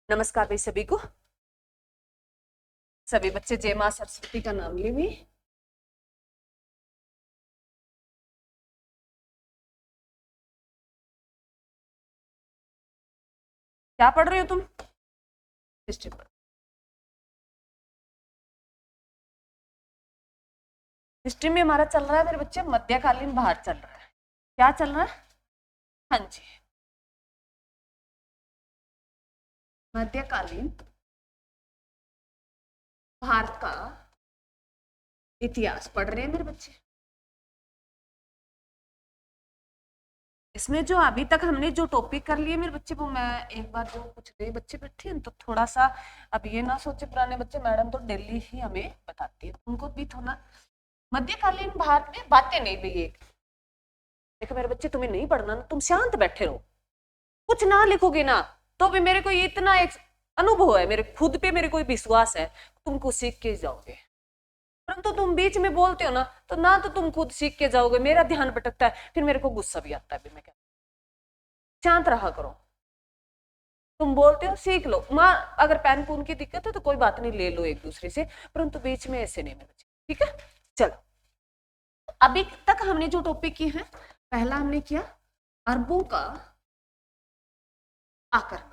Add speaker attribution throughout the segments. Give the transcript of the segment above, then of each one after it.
Speaker 1: नमस्कार भाई सभी को। सभी बच्चे जय मां सरस्वती का नाम लिए भी। क्या पढ़ रहे हो तुम? हिस्ट्री पढ़। हिस्ट्री में हमारा चल रहा है मेरे बच्चे मध्यकालीन भारत चल रहा है। क्या चल रहा है? हाँ जी, मध्यकालीन भारत का इतिहास पढ़ रहे हैं मेरे बच्चे। इसमें जो अभी तक हमने जो टॉपिक कर लिए मेरे बच्चे, वो मैं एक बार जो कुछ नए बच्चे बैठे हैं तो थोड़ा सा अब ये ना सोचे पुराने बच्चे मैडम तो डेली ही हमें बताती है, उनको भी थोड़ा मध्यकालीन भारत में बातें नहीं भी। एक देखो मेरे बच्चे, तुम्हें नहीं पढ़ना ना, तुम शांत बैठे रहो, कुछ ना लिखोगे ना तो भी मेरे को ये इतना एक अनुभव है, मेरे खुद पे मेरे को विश्वास है, तुम कुछ सीख के जाओगे। परंतु तुम बीच में बोलते हो ना तो तुम खुद सीख के जाओगे, मेरा ध्यान भटकता है, फिर मेरे को गुस्सा भी आता है। मैं क्या, शांत रहा करो। तुम बोलते हो सीख लो माँ, अगर पेन पून की दिक्कत है तो कोई बात नहीं, ले लो एक दूसरे से, परंतु बीच में ऐसे नहीं मेरे बच्चे, ठीक है? चलो, अभी तक हमने जो टॉपिक किए हैं, पहला हमने किया अरबों का आक्रमण।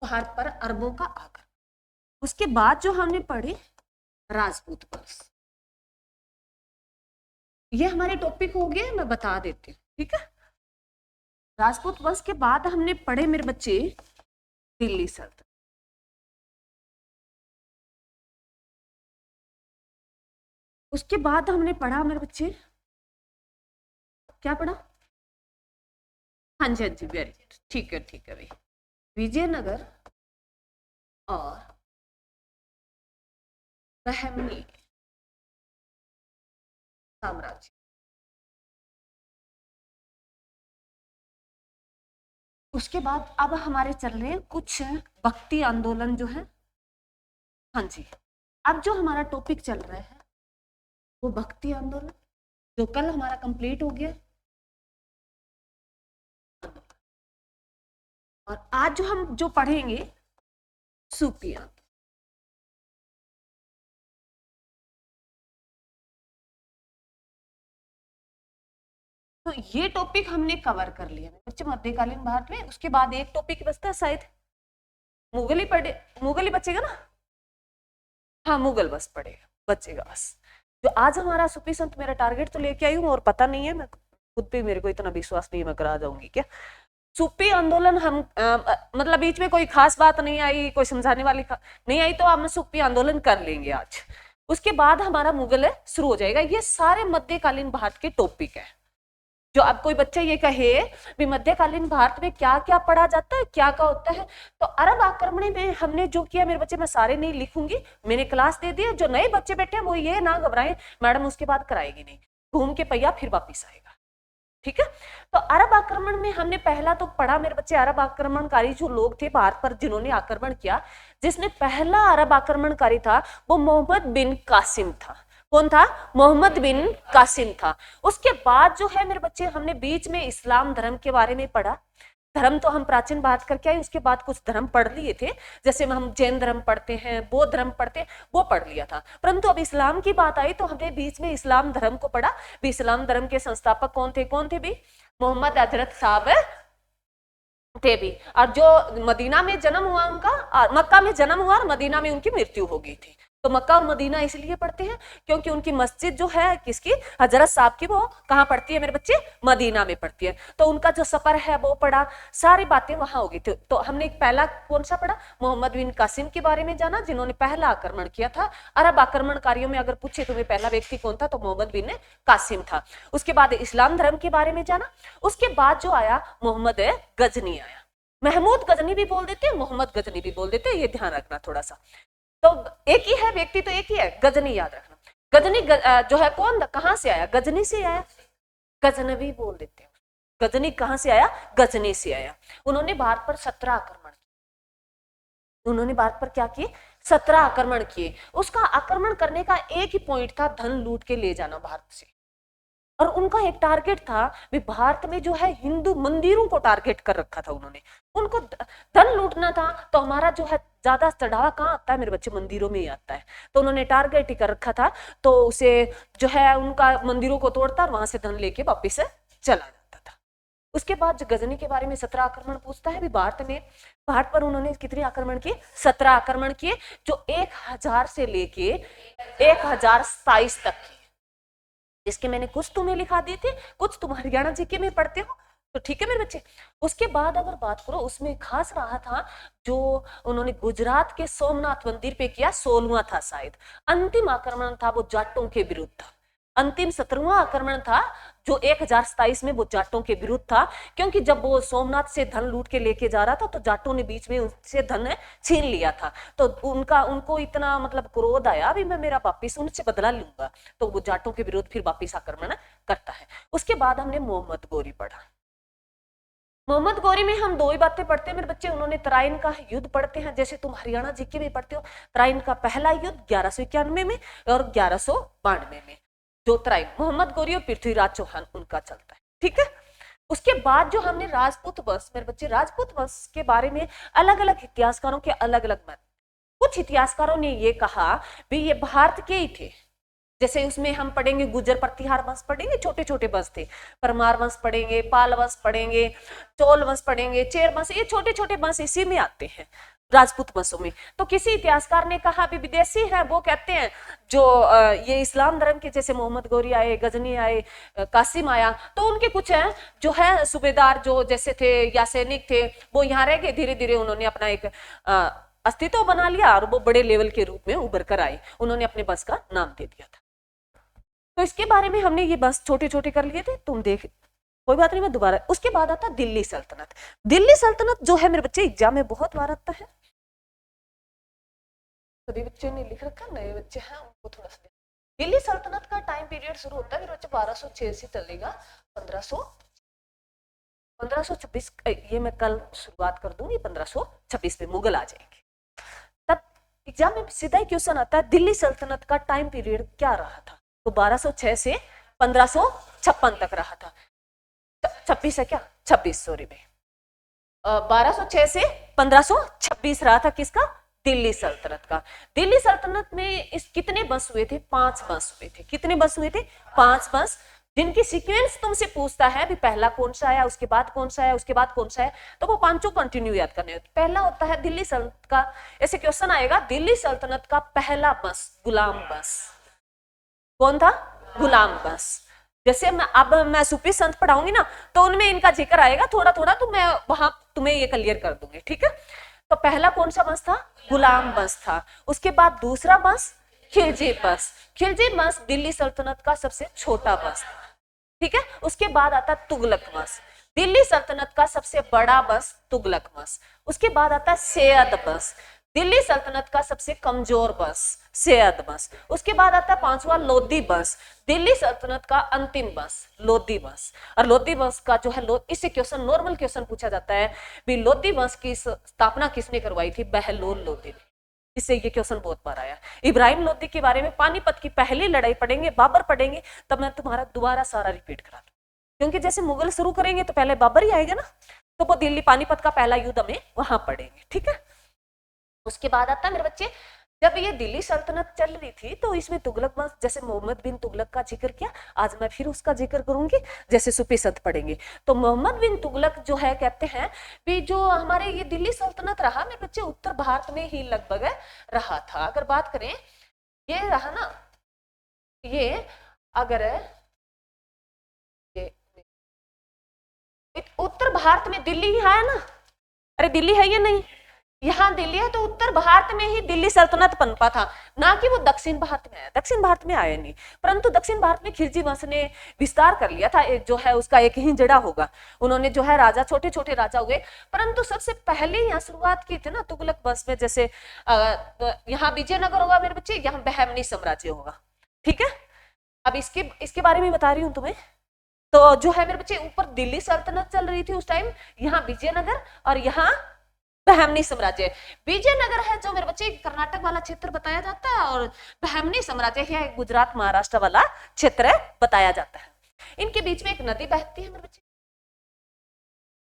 Speaker 1: भारत पर अरबों का आक्रमण। उसके बाद जो हमने पढ़े राजपूत वंश। ये हमारे टॉपिक हो गए, मैं बता देती हूँ, ठीक है? राजपूत वंश के बाद हमने पढ़े मेरे बच्चे दिल्ली सल्तनत। उसके बाद हमने पढ़ा मेरे बच्चे, क्या पढ़ा? हाँ जी, हाँ जी, वेरी गुड, ठीक है ठीक है भाई। विजयनगर और बहमनी साम्राज्य। उसके बाद अब हमारे चल रहे हैं कुछ भक्ति आंदोलन जो है। हाँ जी, अब जो हमारा टॉपिक चल रहा है वो भक्ति आंदोलन, जो कल हमारा कंप्लीट हो गया। और आज जो हम जो पढ़ेंगे सूफी आंदोलन। तो ये टॉपिक हमने कवर कर लिया बच्चे मध्यकालीन भारत में। उसके बाद एक टॉपिक बचता है शायद मुगल ही पढ़े, मुगल ही बचेगा ना? हाँ, मुगल बस पढ़ेगा, बचेगा बस। जो आज हमारा सूफी संत, मेरा टारगेट तो लेके आई हूँ और पता नहीं है, मैं खुद पे मेरे को इतना विश्वास नहीं है, मैं करा जाऊंगी क्या। सूफी आंदोलन हम मतलब बीच में कोई खास बात नहीं आई, कोई समझाने वाली नहीं आई, तो हम सूफी आंदोलन कर लेंगे आज। उसके बाद हमारा मुगल है शुरू हो जाएगा। ये सारे मध्यकालीन भारत के टॉपिक है। जो अब कोई बच्चा ये कहे भी मध्यकालीन भारत में क्या क्या पढ़ा जाता है, क्या क्या होता है, तो अरब आक्रमण में हमने जो किया मेरे बच्चे, मैं सारे नहीं लिखूंगी, मैंने क्लास दे दी। जो नए बच्चे बैठे हैं वो ये ना घबराएं, मैडम उसके बाद कराएगी नहीं, घूम के पहिया फिर वापिस आएगा, ठीक है? तो अरब आक्रमण में हमने पहला तो पढ़ा मेरे बच्चे, अरब आक्रमणकारी जो लोग थे भारत पर जिन्होंने आक्रमण किया, जिसने पहला अरब आक्रमणकारी था वो मोहम्मद बिन कासिम था। कौन था? मोहम्मद बिन कासिम था। उसके बाद जो है मेरे बच्चे, हमने बीच में इस्लाम धर्म के बारे में पढ़ा। धर्म तो हम प्राचीन बात करके आए, उसके बाद कुछ धर्म पढ़ लिए थे, जैसे हम जैन धर्म पढ़ते हैं, बौद्ध धर्म पढ़ते हैं, वो पढ़ लिया था। परंतु अब इस्लाम की बात आई तो हमने बीच में इस्लाम धर्म को पढ़ा। भी इस्लाम धर्म के संस्थापक कौन थे? कौन थे भी? मोहम्मद हजरत साहब थे भी। और जो मदीना में जन्म हुआ उनका, मक्का में जन्म हुआ और मदीना में उनकी मृत्यु हो गई थी। तो मक्का और मदीना इसलिए पढ़ते हैं क्योंकि उनकी मस्जिद जो है किसकी? हजरत साहब की। वो कहाँ पढ़ती है मेरे बच्चे? मदीना में पढ़ती है। तो उनका जो सफर है वो पढ़ा, सारी बातें वहां होगी। तो हमने एक पहला कौन सा पढ़ा? मोहम्मद बिन कासिम के बारे में जाना, जिन्होंने पहला आक्रमण किया था। अरब आक्रमणकारियों में अगर पूछे तुम्हें पहला व्यक्ति कौन था, तो मोहम्मद बिन कासिम था। उसके बाद इस्लाम धर्म के बारे में जाना। उसके बाद जो आया मोहम्मद गजनी आया। महमूद गजनी भी बोल देते हैं, मोहम्मद गजनी भी बोल देते हैं, ये ध्यान रखना थोड़ा सा। तो एक ही है व्यक्ति, तो एक ही है, गजनी याद रखना। गजनी जो है कौन, कहां से आया? गजनी से आया, गजनवी बोल देते हैं। गजनी कहां से आया? गजनी से आया। उन्होंने भारत पर 17 आक्रमण किए। उन्होंने भारत पर क्या किए? 17 आक्रमण किए। उसका आक्रमण करने का एक ही पॉइंट था, धन लूट के ले जाना भारत से। और उनका एक टारगेट था भी भारत में जो है हिंदू मंदिरों को टारगेट कर रखा था उन्होंने, उनको धन लूटना था। तो हमारा जो है ज्यादा चढ़ावा कहाँ आता है मेरे बच्चे, मंदिरों में ही आता है। तो उन्होंने टारगेट ही कर रखा था, तो उसे जो है उनका मंदिरों को तोड़ता और वहां से धन लेके वापिस चला जाता था। उसके बाद जो गजनी के बारे में 17 आक्रमण पूछता है, भी भारत पर उन्होंने कितने आक्रमण किए, 17 आक्रमण किए, जो 1000 से लेके 1027 तक किए। इसके मैंने कुछ तुम्हें लिखा दिए थे, कुछ तुम हरियाणा जीके में पढ़ते हो, तो ठीक है मेरे बच्चे। उसके बाद अगर बात करो, उसमें खास रहा था जो उन्होंने गुजरात के सोमनाथ मंदिर पे किया, 16वां था शायद। अंतिम आक्रमण था वो जाटों के विरुद्ध था। अंतिम 17वां आक्रमण था जो 1027 में वो जाटों के विरुद्ध था, क्योंकि जब वो सोमनाथ से धन लूट के लेके जा रहा था तो जाटों ने बीच में उससे धन छीन लिया था। तो उनको इतना मतलब क्रोध आया भी मैं मेरा वापिस उनसे बदला लूंगा, तो वो जाटों के विरुद्ध फिर वापिस आक्रमण करता है। उसके बाद हमने मोहम्मद गोरी पढ़ा। मोहम्मद गोरी में हम दो ही बातें पढ़ते हैं मेरे बच्चे। उन्होंने तराइन का युद्ध पढ़ते हैं, जैसे तुम हरियाणा जीके में पढ़ते हो, तराइन का पहला युद्ध 1191 में और 1192 में, जो तराइन मोहम्मद गोरी और पृथ्वीराज चौहान उनका चलता है, ठीक है। उसके बाद जो हमने राजपूत वंश, मेरे बच्चे राजपूत वंश के बारे में अलग अलग इतिहासकारों के अलग अलग मत। कुछ इतिहासकारों ने ये कहा भी ये भारत के ही थे, जैसे उसमें हम पढ़ेंगे गुजर प्रतिहार वंश पढ़ेंगे, छोटे छोटे वंश थे, परमार वंश पढ़ेंगे, पाल वंश पढ़ेंगे, चोल वंश पढ़ेंगे, चेर वंश, ये छोटे छोटे वंश इसी में आते हैं राजपूत वंशों में। तो किसी इतिहासकार ने कहा भी विदेशी है, वो कहते हैं जो ये इस्लाम धर्म के, जैसे मोहम्मद गोरी आए, गजनी आए, कासिम आया, तो उनके कुछ है जो है सूबेदार जो जैसे थे या सैनिक थे, वो यहाँ रह गए, धीरे धीरे उन्होंने अपना एक अस्तित्व बना लिया और वो बड़े लेवल के रूप में उभर कर आए, उन्होंने अपने वंश का नाम दे दिया था। तो इसके बारे में हमने ये बस छोटे छोटे कर लिए थे, तुम देख, कोई बात नहीं, मैं दोबारा। उसके बाद आता दिल्ली सल्तनत। दिल्ली सल्तनत जो है मेरे बच्चे एग्जाम में बहुत बार आता है, सभी बच्चों ने लिख रखा, नए बच्चे हैं उनको थोड़ा सा। दिल्ली सल्तनत का टाइम पीरियड शुरू होता है मेरे बच्चे 1206 से चलेगा 1526, ये मैं कल शुरुआत कर दूंगी, 1526 में मुगल आ जाएंगे। तब एग्जाम में सीधा ही क्वेश्चन आता है दिल्ली सल्तनत का टाइम पीरियड क्या रहा था, तो 1206 से 1556 तक रहा था। 26 है क्या, 26 सॉरी भाई, 1206 से 1526 रहा था किसका, दिल्ली सल्तनत का। दिल्ली सल्तनत में इस कितने वंश हुए थे, 5 वंश हुए थे। कितने वंश हुए थे, 5 वंश, जिनकी सीक्वेंस तुमसे पूछता है भी पहला कौन सा आया, उसके बाद कौन सा है, उसके बाद कौन सा है, तो वो पांचों कंटिन्यू याद करने होते। पहला होता है दिल्ली सल्तनत का, ऐसे क्वेश्चन आएगा, दिल्ली सल्तनत का पहला वंश गुलाम वंश कौन था, गुलाम वंश। जैसे मैं सूफी संत पढ़ाऊंगी ना, तो उनमें इनका जिक्र आएगा थोड़ा थोड़ा, तो मैं वहां तुम्हें ये क्लियर कर दूंगी, ठीक है। तो पहला कौन सा वंश था, गुलाम वंश था। उसके बाद दूसरा वंश खिलजी वंश। खिलजी वंश दिल्ली सल्तनत का सबसे छोटा वंश था, ठीक है। उसके बाद आता तुगलक वंश, दिल्ली सल्तनत का सबसे बड़ा वंश तुगलक वंश। उसके बाद आता सैयद वंश, दिल्ली सल्तनत का सबसे कमजोर वंश सैयद वंश। उसके बाद आता है 5वां लोधी वंश, दिल्ली सल्तनत का अंतिम वंश लोधी वंश। और लोधी वंश का जो है, इससे क्वेश्चन नॉर्मल क्वेश्चन पूछा जाता है भी लोधी वंश की स्थापना किसने करवाई थी, बहलोल लोधी ने। इससे ये क्वेश्चन बहुत बार आया। इब्राहिम लोधी के बारे में पानीपत की पहली लड़ाई पढ़ेंगे, बाबर पढ़ेंगे, तब मैं तुम्हारा दोबारा सारा रिपीट करा दूं, क्योंकि जैसे मुगल शुरू करेंगे तो पहले बाबर ही आएगा ना, तो वो दिल्ली पानीपत का पहला युद्ध हमें वहां पढ़ेंगे, ठीक है। उसके बाद आता है मेरे बच्चे, जब ये दिल्ली सल्तनत चल रही थी तो इसमें तुगलक वंश, जैसे मोहम्मद बिन तुगलक का जिक्र किया, आज मैं फिर उसका जिक्र करूंगी, जैसे सूफी संत पढ़ेंगे। तो मोहम्मद बिन तुगलक जो है, कहते हैं कि जो हमारे ये दिल्ली सल्तनत रहा मेरे बच्चे उत्तर भारत में ही लगभग रहा था। अगर बात करें ये रहा ना, ये अगर ये उत्तर भारत में दिल्ली ही आया ना, अरे दिल्ली है या नहीं, यहाँ दिल्ली है, तो उत्तर भारत में ही दिल्ली सल्तनत पनपा था, ना कि वो दक्षिण भारत में आया। दक्षिण भारत में आया नहीं, परंतु दक्षिण भारत में खिलजी वंश ने विस्तार कर लिया था, जो है उसका एक ही जड़ा होगा। उन्होंने जो है राजा, छोटे छोटे राजा हुए, परंतु सबसे पहले यहाँ शुरुआत की थी ना तुगलक वंश में। जैसे यहाँ विजयनगर होगा मेरे बच्चे, यहाँ बहमनी साम्राज्य होगा, ठीक है। अब इसके बारे में बता रही हूँ तुम्हें। तो जो है मेरे बच्चे, ऊपर दिल्ली सल्तनत चल रही थी उस टाइम, यहाँ विजयनगर और यहाँ बहमनी साम्राज्य। विजयनगर है जो मेरे बच्चे कर्नाटक वाला क्षेत्र बताया जाता है, और बहमनी साम्राज्य है गुजरात महाराष्ट्र वाला क्षेत्र बताया जाता है। इनके बीच में एक नदी बहती है मेरे बच्चे।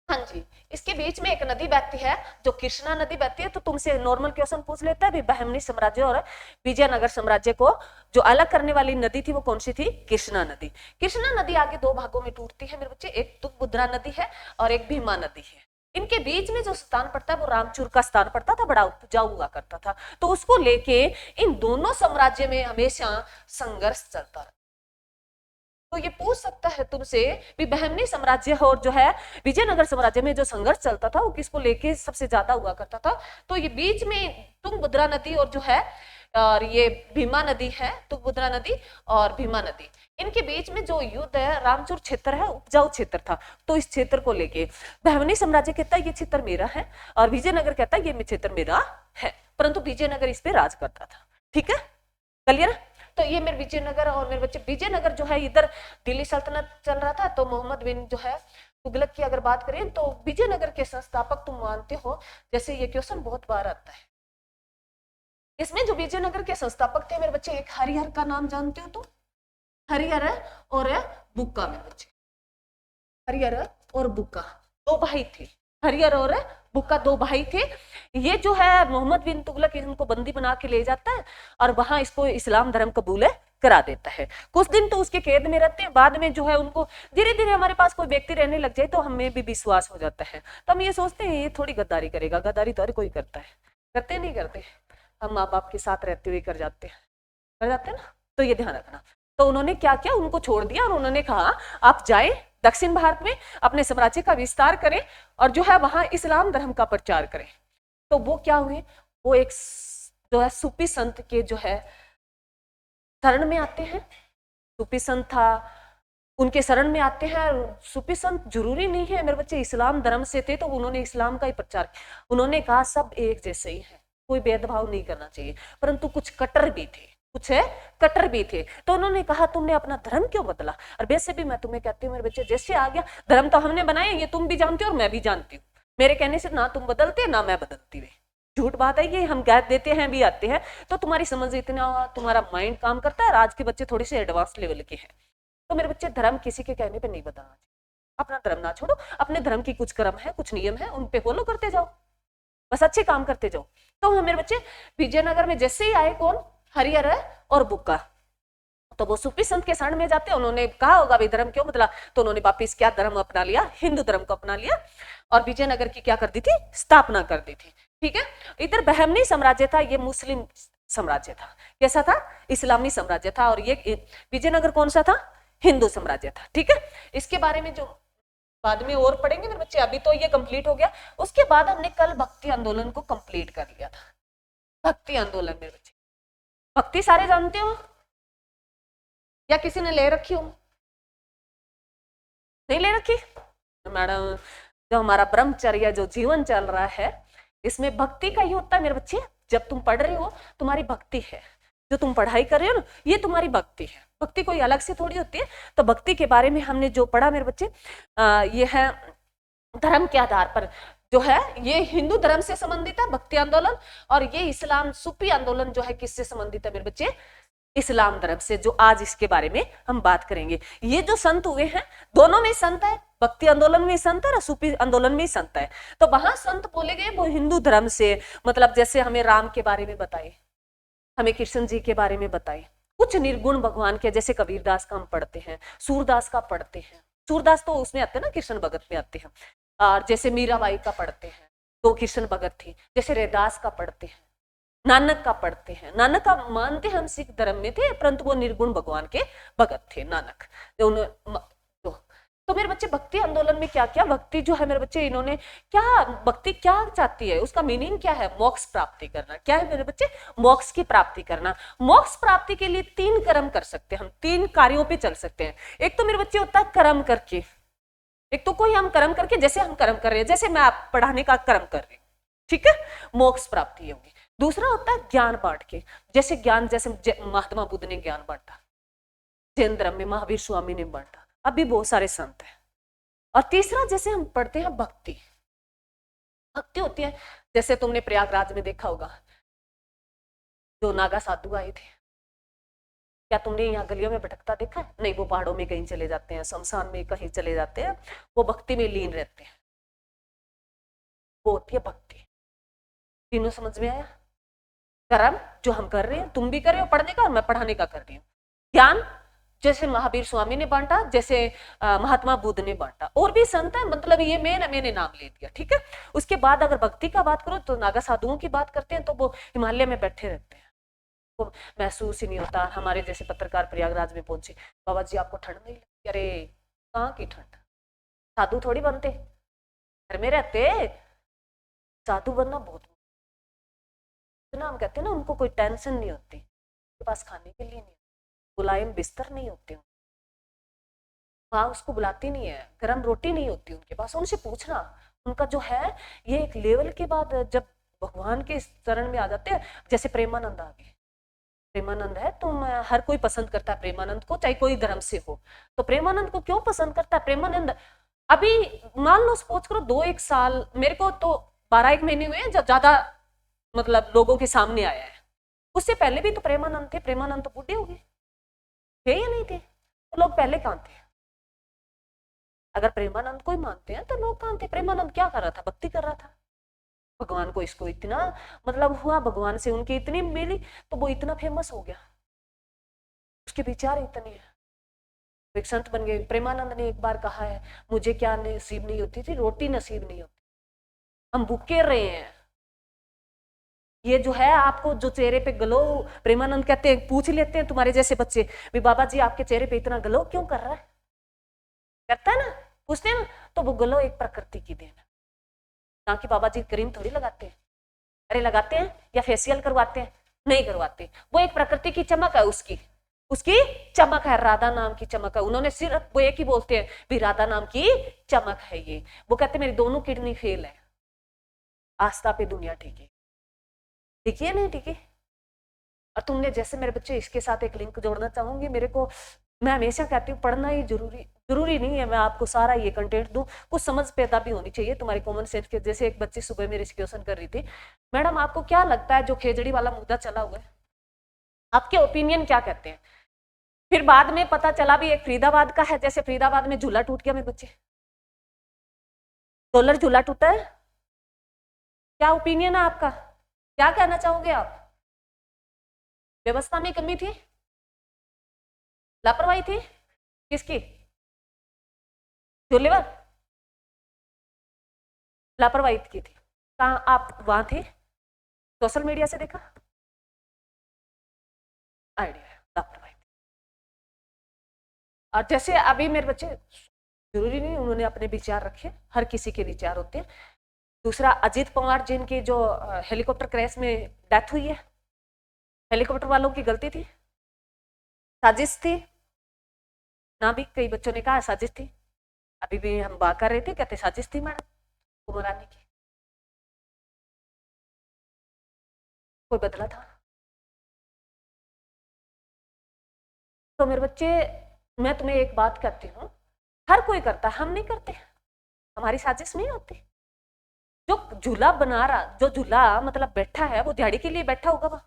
Speaker 1: हाँ जी, इसके बीच में एक नदी बहती है जो कृष्णा नदी बहती है। तो तुमसे नॉर्मल क्वेश्चन पूछ लेता है, बहमनी साम्राज्य और विजयनगर साम्राज्य को जो अलग करने वाली नदी थी वो कौन सी थी? कृष्णा नदी। कृष्णा नदी आगे दो भागों में टूटती है मेरे बच्चे, एक तुंगभद्रा नदी है और एक भीमा नदी है। इनके बीच में जो स्थान पड़ता है वो रामचूर का स्थान पड़ता था, बड़ा उपजाऊ हुआ करता था। तो उसको लेके इन दोनों साम्राज्य में हमेशा संघर्ष चलता रहा। तो ये पूछ सकता है तुमसे भी बहमनी साम्राज्य और जो है विजयनगर साम्राज्य में जो संघर्ष चलता था वो किसको लेके सबसे ज्यादा हुआ करता था? तो ये बीच में तुंगभद्रा नदी और जो है और ये भीमा नदी है, तुंगभद्रा नदी और भीमा नदी, इनके बीच में जो युद्ध है, रामचूर क्षेत्र है उपजाऊ क्षेत्र था। तो इस क्षेत्र को लेके बहमनी साम्राज्य कहता है ये क्षेत्र मेरा है और विजयनगर कहता है ये क्षेत्र मेरा है, परंतु विजयनगर इस पे राज करता था। ठीक है, क्लियर? तो ये मेरे विजयनगर और मेरे बच्चे विजयनगर जो है इधर दिल्ली सल्तनत चल रहा था। तो मोहम्मद बिन जो है तुगलक की अगर बात करें तो विजयनगर के संस्थापक तुम मानते हो? जैसे ये क्वेश्चन बहुत बार आता है। इसमें जो विजयनगर के संस्थापक थे मेरे बच्चे, एक हरिहर का नाम जानते हो? तो हरिहर और बुक्का मेरे बच्चे, हरिहर और बुक्का दो भाई थे। हरिहर और बुक्का दो भाई थे। ये जो है मोहम्मद बिन तुगलक इनको बंदी बना के ले जाता है और वहां इसको इस्लाम धर्म कबूल करा देता है। कुछ दिन तो उसके कैद में रहते हैं, बाद में जो है उनको धीरे धीरे हमारे पास कोई व्यक्ति रहने लग जाए तो हमें भी विश्वास हो जाता है। तो हम ये सोचते हैं ये थोड़ी गद्दारी करेगा, गद्दारी तो हर कोई करता है, करते नहीं करते? हम माँ बाप के साथ रहते हुए कर जाते हैं ना। तो ये ध्यान रखना। तो उन्होंने क्या किया, उनको छोड़ दिया और उन्होंने कहा आप जाए दक्षिण भारत में अपने साम्राज्य का विस्तार करें और जो है वहां इस्लाम धर्म का प्रचार करें। तो वो क्या हुए, वो एक जो है सूफी संत के जो है शरण में आते हैं। सूफी संत था, उनके शरण में आते हैं। सूफी संत जरूरी नहीं है मेरे बच्चे इस्लाम धर्म से थे, तो उन्होंने इस्लाम का ही प्रचार किया। उन्होंने कहा सब एक जैसे ही है, कोई भेदभाव नहीं करना चाहिए, परंतु कुछ कट्टर भी थे, कुछ है कट्टर भी थे। तो उन्होंने कहा तुमने अपना धर्म क्यों बदला? और वैसे भी मैं तुम्हें कहती हूँ मेरे बच्चे, जैसे आ गया धर्म तो हमने बनाए, ये तुम भी जानते हो और मैं भी जानती हूँ। मेरे कहने से ना तुम बदलते ना मैं बदलती हुई, झूठ बात है ये, हम कह देते हैं भी आते हैं। तो तुम्हारी समझ इतना, तुम्हारा माइंड काम करता है। आज के बच्चे थोड़े से एडवांस लेवल के हैं। तो मेरे बच्चे धर्म किसी के कहने पे नहीं बदलना चाहिए। अपना धर्म ना छोड़ो, अपने धर्म की कुछ कर्म है, कुछ नियम है, उन पे फॉलो करते जाओ, बस अच्छे काम करते जाओ। तो मेरे बच्चे विजयनगर में जैसे ही आए कौन, हरिहर और बुक्का, तो वो सूफी संत के शरण में जाते। उन्होंने कहा होगा भाई धर्म क्यों बदला? तो उन्होंने वापिस क्या धर्म अपना लिया, हिंदू धर्म को अपना लिया और विजयनगर की क्या कर दी थी, स्थापना कर दी थी। ठीक है, इधर बहमनी साम्राज्य था, ये मुस्लिम साम्राज्य था। कैसा था? इस्लामी साम्राज्य था। और ये विजयनगर कौन सा था? हिंदू साम्राज्य था। ठीक है, इसके बारे में जो बाद में और पढ़ेंगे मेरे बच्चे, अभी तो ये कंप्लीट हो गया। उसके बाद हमने कल भक्ति आंदोलन को कंप्लीट कर लिया था। भक्ति आंदोलन मेरे बच्चे, भक्ति सारे जानते हो या किसी ने ले रखी हो? नहीं ले रखी? मैडम जो हमारा ब्रह्मचर्य जो जीवन चल रहा है, इसमें भक्ति का ही होता है मेरे बच्चे। जब तुम पढ़ रहे हो तुम्हारी भक्ति है, जो तुम पढ़ाई कर रहे हो ना, ये तुम्हारी भक्ति है। भक्ति कोई अलग से थोड़ी होती है। तो भक्ति के बारे में हमने जो पढ़ा मेरे बच्चे, ये है धर्म के आधार पर जो है ये हिंदू धर्म से संबंधित है भक्ति आंदोलन, और ये इस्लाम सूफी आंदोलन जो है किससे संबंधित है मेरे बच्चे? इस्लाम धर्म से। जो आज इसके बारे में हम बात करेंगे। ये जो संत हुए हैं दोनों में संत है, भक्ति आंदोलन में संत है और सूफी आंदोलन में संत है। तो वहां संत बोले गए वो हिंदू धर्म से, मतलब जैसे हमें राम के बारे में बताए, हमें कृष्ण जी के बारे में बताए, कुछ निर्गुण भगवान के, जैसे कबीरदास का हम पढ़ते हैं, सूरदास का पढ़ते हैं। सूरदास तो उसमें आते हैं ना, कृष्ण भगत में आते हैं। और जैसे मीराबाई का पढ़ते हैं तो कृष्ण भगत थी। जैसे रैदास का पढ़ते हैं, नानक का पढ़ते हैं। नानक का मानते हम सिख धर्म में थे, परंतु वो निर्गुण भगवान के भगत थे नानक। तो मेरे बच्चे भक्ति आंदोलन में क्या क्या, भक्ति जो है मेरे बच्चे इन्होंने क्या, भक्ति क्या चाहती है, उसका मीनिंग क्या है? मोक्ष प्राप्ति करना। क्या है मेरे बच्चे? मोक्ष की प्राप्ति करना। मोक्ष प्राप्ति के लिए 3 कर्म कर सकते हैं हम, 3 कार्यों पे चल सकते हैं। एक तो मेरे बच्चे होता है कर्म करके, एक तो कोई हम कर्म करके, जैसे हम कर्म कर रहे हैं, जैसे मैं आप पढ़ाने का कर्म कर रही हूँ, ठीक है, मोक्ष प्राप्ति होगी। दूसरा होता है ज्ञान बांट के, जैसे ज्ञान, जैसे महात्मा बुद्ध ने ज्ञान बांटा, जैन धर्म में महावीर स्वामी ने बांटा, अभी बहुत सारे संत हैं। और तीसरा जैसे हम पढ़ते हैं भक्ति, भक्ति होती है जैसे तुमने प्रयागराज में देखा होगा जो नागा साधु आए थे, क्या तुमने यहाँ गलियों में भटकता देखा है? नहीं, वो पहाड़ों में कहीं चले जाते हैं, शमशान में कहीं चले जाते हैं, वो भक्ति में लीन रहते हैं। वो होती है भक्ति। तीनों समझ में आया? कर्म जो हम कर रहे हैं, तुम भी कर रहे हो पढ़ने का और मैं पढ़ाने का कर रही हूँ। ज्ञान जैसे महावीर स्वामी ने बांटा, जैसे महात्मा बुद्ध ने बांटा, और भी संत है, मतलब ये मैंने नाम ले दिया, ठीक है। उसके बाद अगर भक्ति का बात करो तो नागा साधुओं की बात करते हैं, तो वो हिमालय में बैठे रहते हैं, वो महसूस ही नहीं होता। हमारे जैसे पत्रकार प्रयागराज में पहुंचे, बाबा जी आपको ठंड नहीं लगती? अरे कहाँ की ठंड, साधु थोड़ी बनते, घर में रहते। साधु बनना बहुत, ना हम कहते हैं ना, उनको कोई टेंशन नहीं होती, उनके पास खाने के लिए नहीं, मुलायम बिस्तर नहीं होते, माँ उसको बुलाती नहीं है, गर्म रोटी नहीं होती उनके पास, उनसे पूछना। उनका जो है ये एक लेवल के बाद जब भगवान के चरण में आ जाते हैं, जैसे प्रेमानंद आ गए। प्रेमानंद है तो हर कोई पसंद करता है प्रेमानंद को, चाहे कोई धर्म से हो। तो प्रेमानंद को क्यों पसंद करता है? प्रेमानंद अभी मान लो सपोज करो 2-1 साल, मेरे को तो 12-1 महीने हुए हैं जब ज्यादा मतलब लोगों के सामने आया है। उससे पहले भी तो प्रेमानंद थे, प्रेमानंद तो बूढ़े हो गए, थे या नहीं थे? तो लोग पहले कहाँ थे? अगर प्रेमानंद को ही मानते हैं तो लोग कहाँ थे? प्रेमानंद क्या कर रहा था? भक्ति कर रहा था। भगवान को इसको इतना मतलब हुआ, भगवान से उनकी इतनी मिली तो वो इतना फेमस हो गया, उसके विचार इतने हैं, एक संत बन गए। प्रेमानंद ने एक बार कहा है, मुझे क्या नसीब नहीं होती थी? रोटी नसीब नहीं होती, हम भूखे रहे हैं। ये जो है आपको जो चेहरे पे ग्लो, प्रेमानंद कहते हैं, पूछ लेते हैं तुम्हारे जैसे बच्चे भी, बाबा जी आपके चेहरे पे इतना ग्लो क्यों कर रहा है? करता है ना, पूछते हैं ना, तो वो ग्लो एक प्रकृति की देन है। ना कि बाबा जी क्रीम थोड़ी लगाते हैं, अरे लगाते हैं, या फेशियल करवाते हैं? नहीं करवाते। वो एक प्रकृति की चमक है, उसकी उसकी चमक है, राधा नाम की चमक है। उन्होंने सिर्फ वो एक ही बोलते हैं भी राधा नाम की चमक है ये। वो कहते मेरी दोनों किडनी फेल है, आस्था पे दुनिया टिकी, ठीक है नहीं टिकी। और तुमने जैसे मेरे बच्चे, इसके साथ एक लिंक जोड़ना चाहूंगी, मेरे को, मैं हमेशा कहती हूँ पढ़ना ही जरूरी नहीं है मैं आपको सारा ये कंटेंट दूं, कुछ समझ पैदा भी होनी चाहिए तुम्हारी कॉमन सेंस के। जैसे एक बच्ची सुबह मेरे से क्वेश्चन कर रही थी, मैडम आपको क्या लगता है जो खेजड़ी वाला मुद्दा चला हुआ है, आपके ओपिनियन क्या कहते हैं? फिर बाद में पता चला भी एक फरीदाबाद का है, जैसे फरीदाबाद में झूला टूट गया मेरे बच्चे, डॉलर झूला टूटा है, क्या ओपिनियन है आपका? क्या कहना चाहोगे आप? व्यवस्था में कमी थी, लापरवाही थी, किसकी? झूले पर लापरवाही की थी? कहाँ आप वहां थे? सोशल मीडिया से देखा? आइडिया लापरवाही। और जैसे अभी मेरे बच्चे, जरूरी नहीं उन्होंने अपने विचार रखे, हर किसी के विचार होते हैं। दूसरा, अजीत पवार जिनकी जो हेलीकॉप्टर क्रैश में डेथ हुई है, हेलीकॉप्टर वालों की गलती थी, साजिश थी ना? भी कई बच्चों ने कहा साजिश थी, अभी भी हम बात कर रहे थे, कहते साजिश थी मैडम कुमारानी की, कोई बदला था? तो मेरे बच्चे, मैं तुम्हें एक बात कहती हूँ, हर कोई करता है, हम नहीं करते, हमारी साजिश नहीं होती। जो झूला बना रहा, जो झूला मतलब बैठा है, वो दिहाड़ी के लिए बैठा होगा वहां?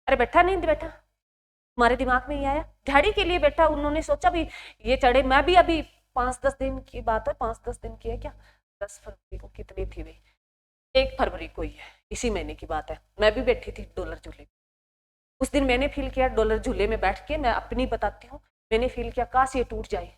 Speaker 1: अरे बैठा नहीं बैठा, हमारे दिमाग में ही आया दिहाड़ी के लिए बैठा। उन्होंने सोचा भी ये चढ़े, मैं भी अभी 5-10 दिन की बात है, 5-10 दिन की है क्या, 10 फरवरी को कितनी थी वे, 1 फरवरी को ही है, इसी महीने की बात है। मैं भी बैठी थी डॉलर झूले, उस दिन मैंने फील किया डॉलर झूले में बैठ के, मैं अपनी बताती हूँ, मैंने फील किया काश ये टूट जाए।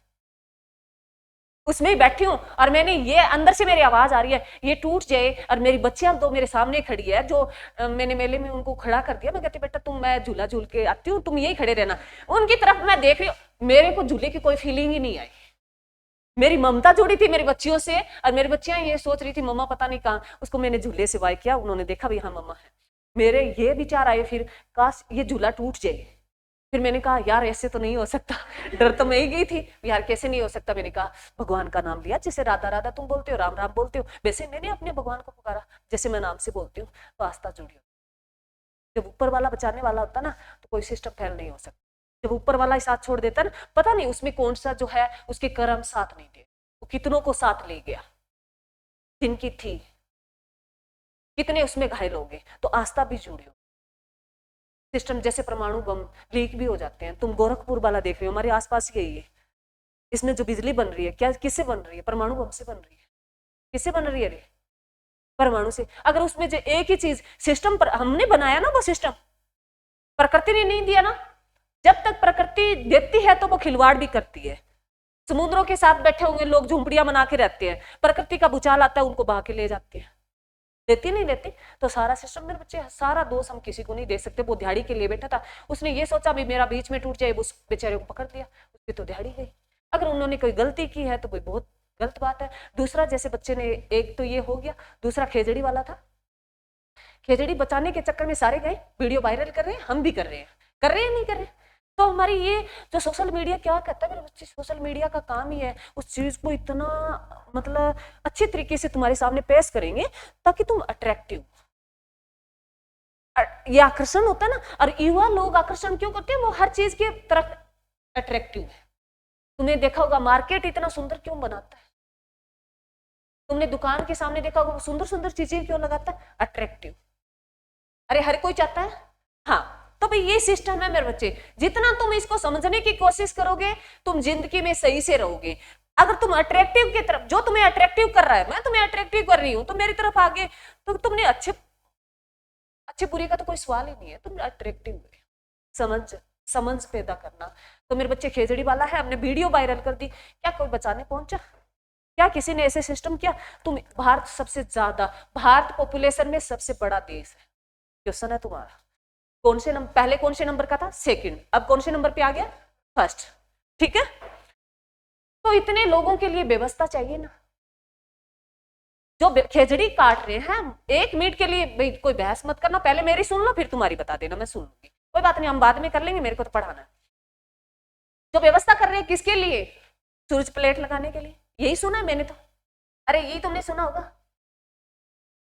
Speaker 1: उसमें ही बैठी हूँ और मैंने ये अंदर से मेरी आवाज आ रही है ये टूट जाए, और मेरी बच्चियां तो मेरे सामने खड़ी है, जो मैंने मेले में उनको खड़ा कर दिया। मैं कहती बेटा तुम, मैं झूला झूल के आती हूँ, तुम यही खड़े रहना। उनकी तरफ मैं देख रही हूँ, मेरे को झूले की कोई फीलिंग ही नहीं आई। मेरी ममता जुड़ी थी मेरी बच्चियों से, और मेरी बच्चियां ये सोच रही थी मम्मा पता नहीं कहाँ। उसको मैंने झूले से वाई किया, उन्होंने देखा भी हाँ मम्मा है। मेरे ये विचार आए फिर, काश ये झूला टूट जाए। फिर मैंने कहा यार ऐसे तो नहीं हो सकता, डर तो मैं ही गई थी यार, कैसे नहीं हो सकता। मैंने कहा भगवान का नाम लिया, जैसे राधा राधा तुम बोलते हो, राम राम बोलते हो, वैसे मैंने अपने भगवान को पुकारा जैसे मैं नाम से बोलती हूँ, तो आस्था जुड़ी हो। जब ऊपर वाला बचाने वाला होता ना, तो कोई सिस्टम फेल नहीं हो सकता। जब ऊपर वाला ही साथ छोड़ देता ना, पता नहीं उसमें कौन सा जो है उसके कर्म साथ नहीं दे, वो कितनों को साथ ले गया, जिनकी थी, कितने उसमें घायल हो गए। तो आस्था भी जुड़ी हो, सिस्टम, जैसे परमाणु बम लीक भी हो जाते हैं। तुम गोरखपुर वाला देख रहे हो, हमारे आसपास ही है। इसमें जो बिजली बन रही है क्या किससे बन रही है? परमाणु बम से बन रही है। किससे बन रही है रे? परमाणु से। अगर उसमें जो एक ही चीज सिस्टम पर हमने बनाया ना, वो सिस्टम प्रकृति ने नहीं दिया ना। जब तक प्रकृति देती है तो वो खिलवाड़ भी करती है। समुद्रों के साथ बैठे होंगे लोग, झुंपड़ियां बना के रहते हैं, प्रकृति का भूचाल आता है उनको बहा के ले जाते हैं। देती नहीं देती। तो सारा सिस्टम, मेरे बच्चे, सारा दोष हम किसी को नहीं दे सकते। वो दिहाड़ी के लिए बैठा था, उसने ये सोचा भी मेरा बीच में टूट जाए, उस बेचारे को पकड़ दिया, उसकी तो दिहाड़ी गई। अगर उन्होंने कोई गलती की है तो कोई बहुत गलत बात है। दूसरा, जैसे बच्चे ने, एक तो ये हो गया, दूसरा खेजड़ी वाला था। खेजड़ी बचाने के चक्कर में सारे गए, वीडियो वायरल कर रहे हैं, हम भी कर रहे हैं, कर रहे हैं नहीं कर रहे। तो हमारी ये जो सोशल मीडिया क्या कहता है मेरे बच्चे, सोशल मीडिया का काम ही है उस चीज को इतना मतलब अच्छे तरीके से तुम्हारे सामने पेश करेंगे ताकि तुम अट्रैक्टिव, ये आकर्षण होता है ना। और युवा लोग आकर्षण क्यों करते हैं? वो हर चीज की तरफ अट्रैक्टिव है। तुमने देखा होगा मार्केट इतना सुंदर क्यों बनाता है? तुमने दुकान के सामने देखा होगा सुंदर सुंदर चीजें क्यों लगाता है? अट्रैक्टिव। अरे हर कोई चाहता है। हाँ, तो भाई ये सिस्टम है मेरे बच्चे। जितना तुम इसको समझने की कोशिश करोगे तुम जिंदगी में सही से रहोगे। अगर तुम अट्रैक्टिव की तरफ, जो तुम्हें अट्रैक्टिव कर रहा है, मैं तुम्हें अट्रैक्टिव कर रही हूं, तो मेरी तरफ आगे, तो तुमने अच्छे बुरे का तो कोई सवाल ही नहीं है, तुम अट्रैक्टिव है। समझ पैदा करना। तो मेरे बच्चे खेजड़ी वाला है, हमने वीडियो वायरल कर दी, क्या कोई बचाने पहुंचा? क्या किसी ने ऐसे सिस्टम किया? तुम, भारत सबसे ज्यादा, भारत पॉपुलेशन में सबसे बड़ा देश है। क्वेश्चन है तुम्हारा, कौन से नंबर, पहले कौन से नंबर का था? सेकंड, अब कौन से नंबर पे आ गया? फर्स्ट। ठीक है, तो इतने लोगों के लिए व्यवस्था चाहिए ना। जो खेजड़ी काट रहे हैं, एक मिनट के लिए कोई बहस मत करना, पहले मेरी सुन लो फिर तुम्हारी बता देना, मैं सुन लूंगी, कोई बात नहीं, हम बाद में कर लेंगे, मेरे को तो पढ़ाना है। जो व्यवस्था कर रहे हैं किसके लिए? सूरज प्लेट लगाने के लिए, यही सुना है मैंने तो। अरे यही तुमने सुना होगा।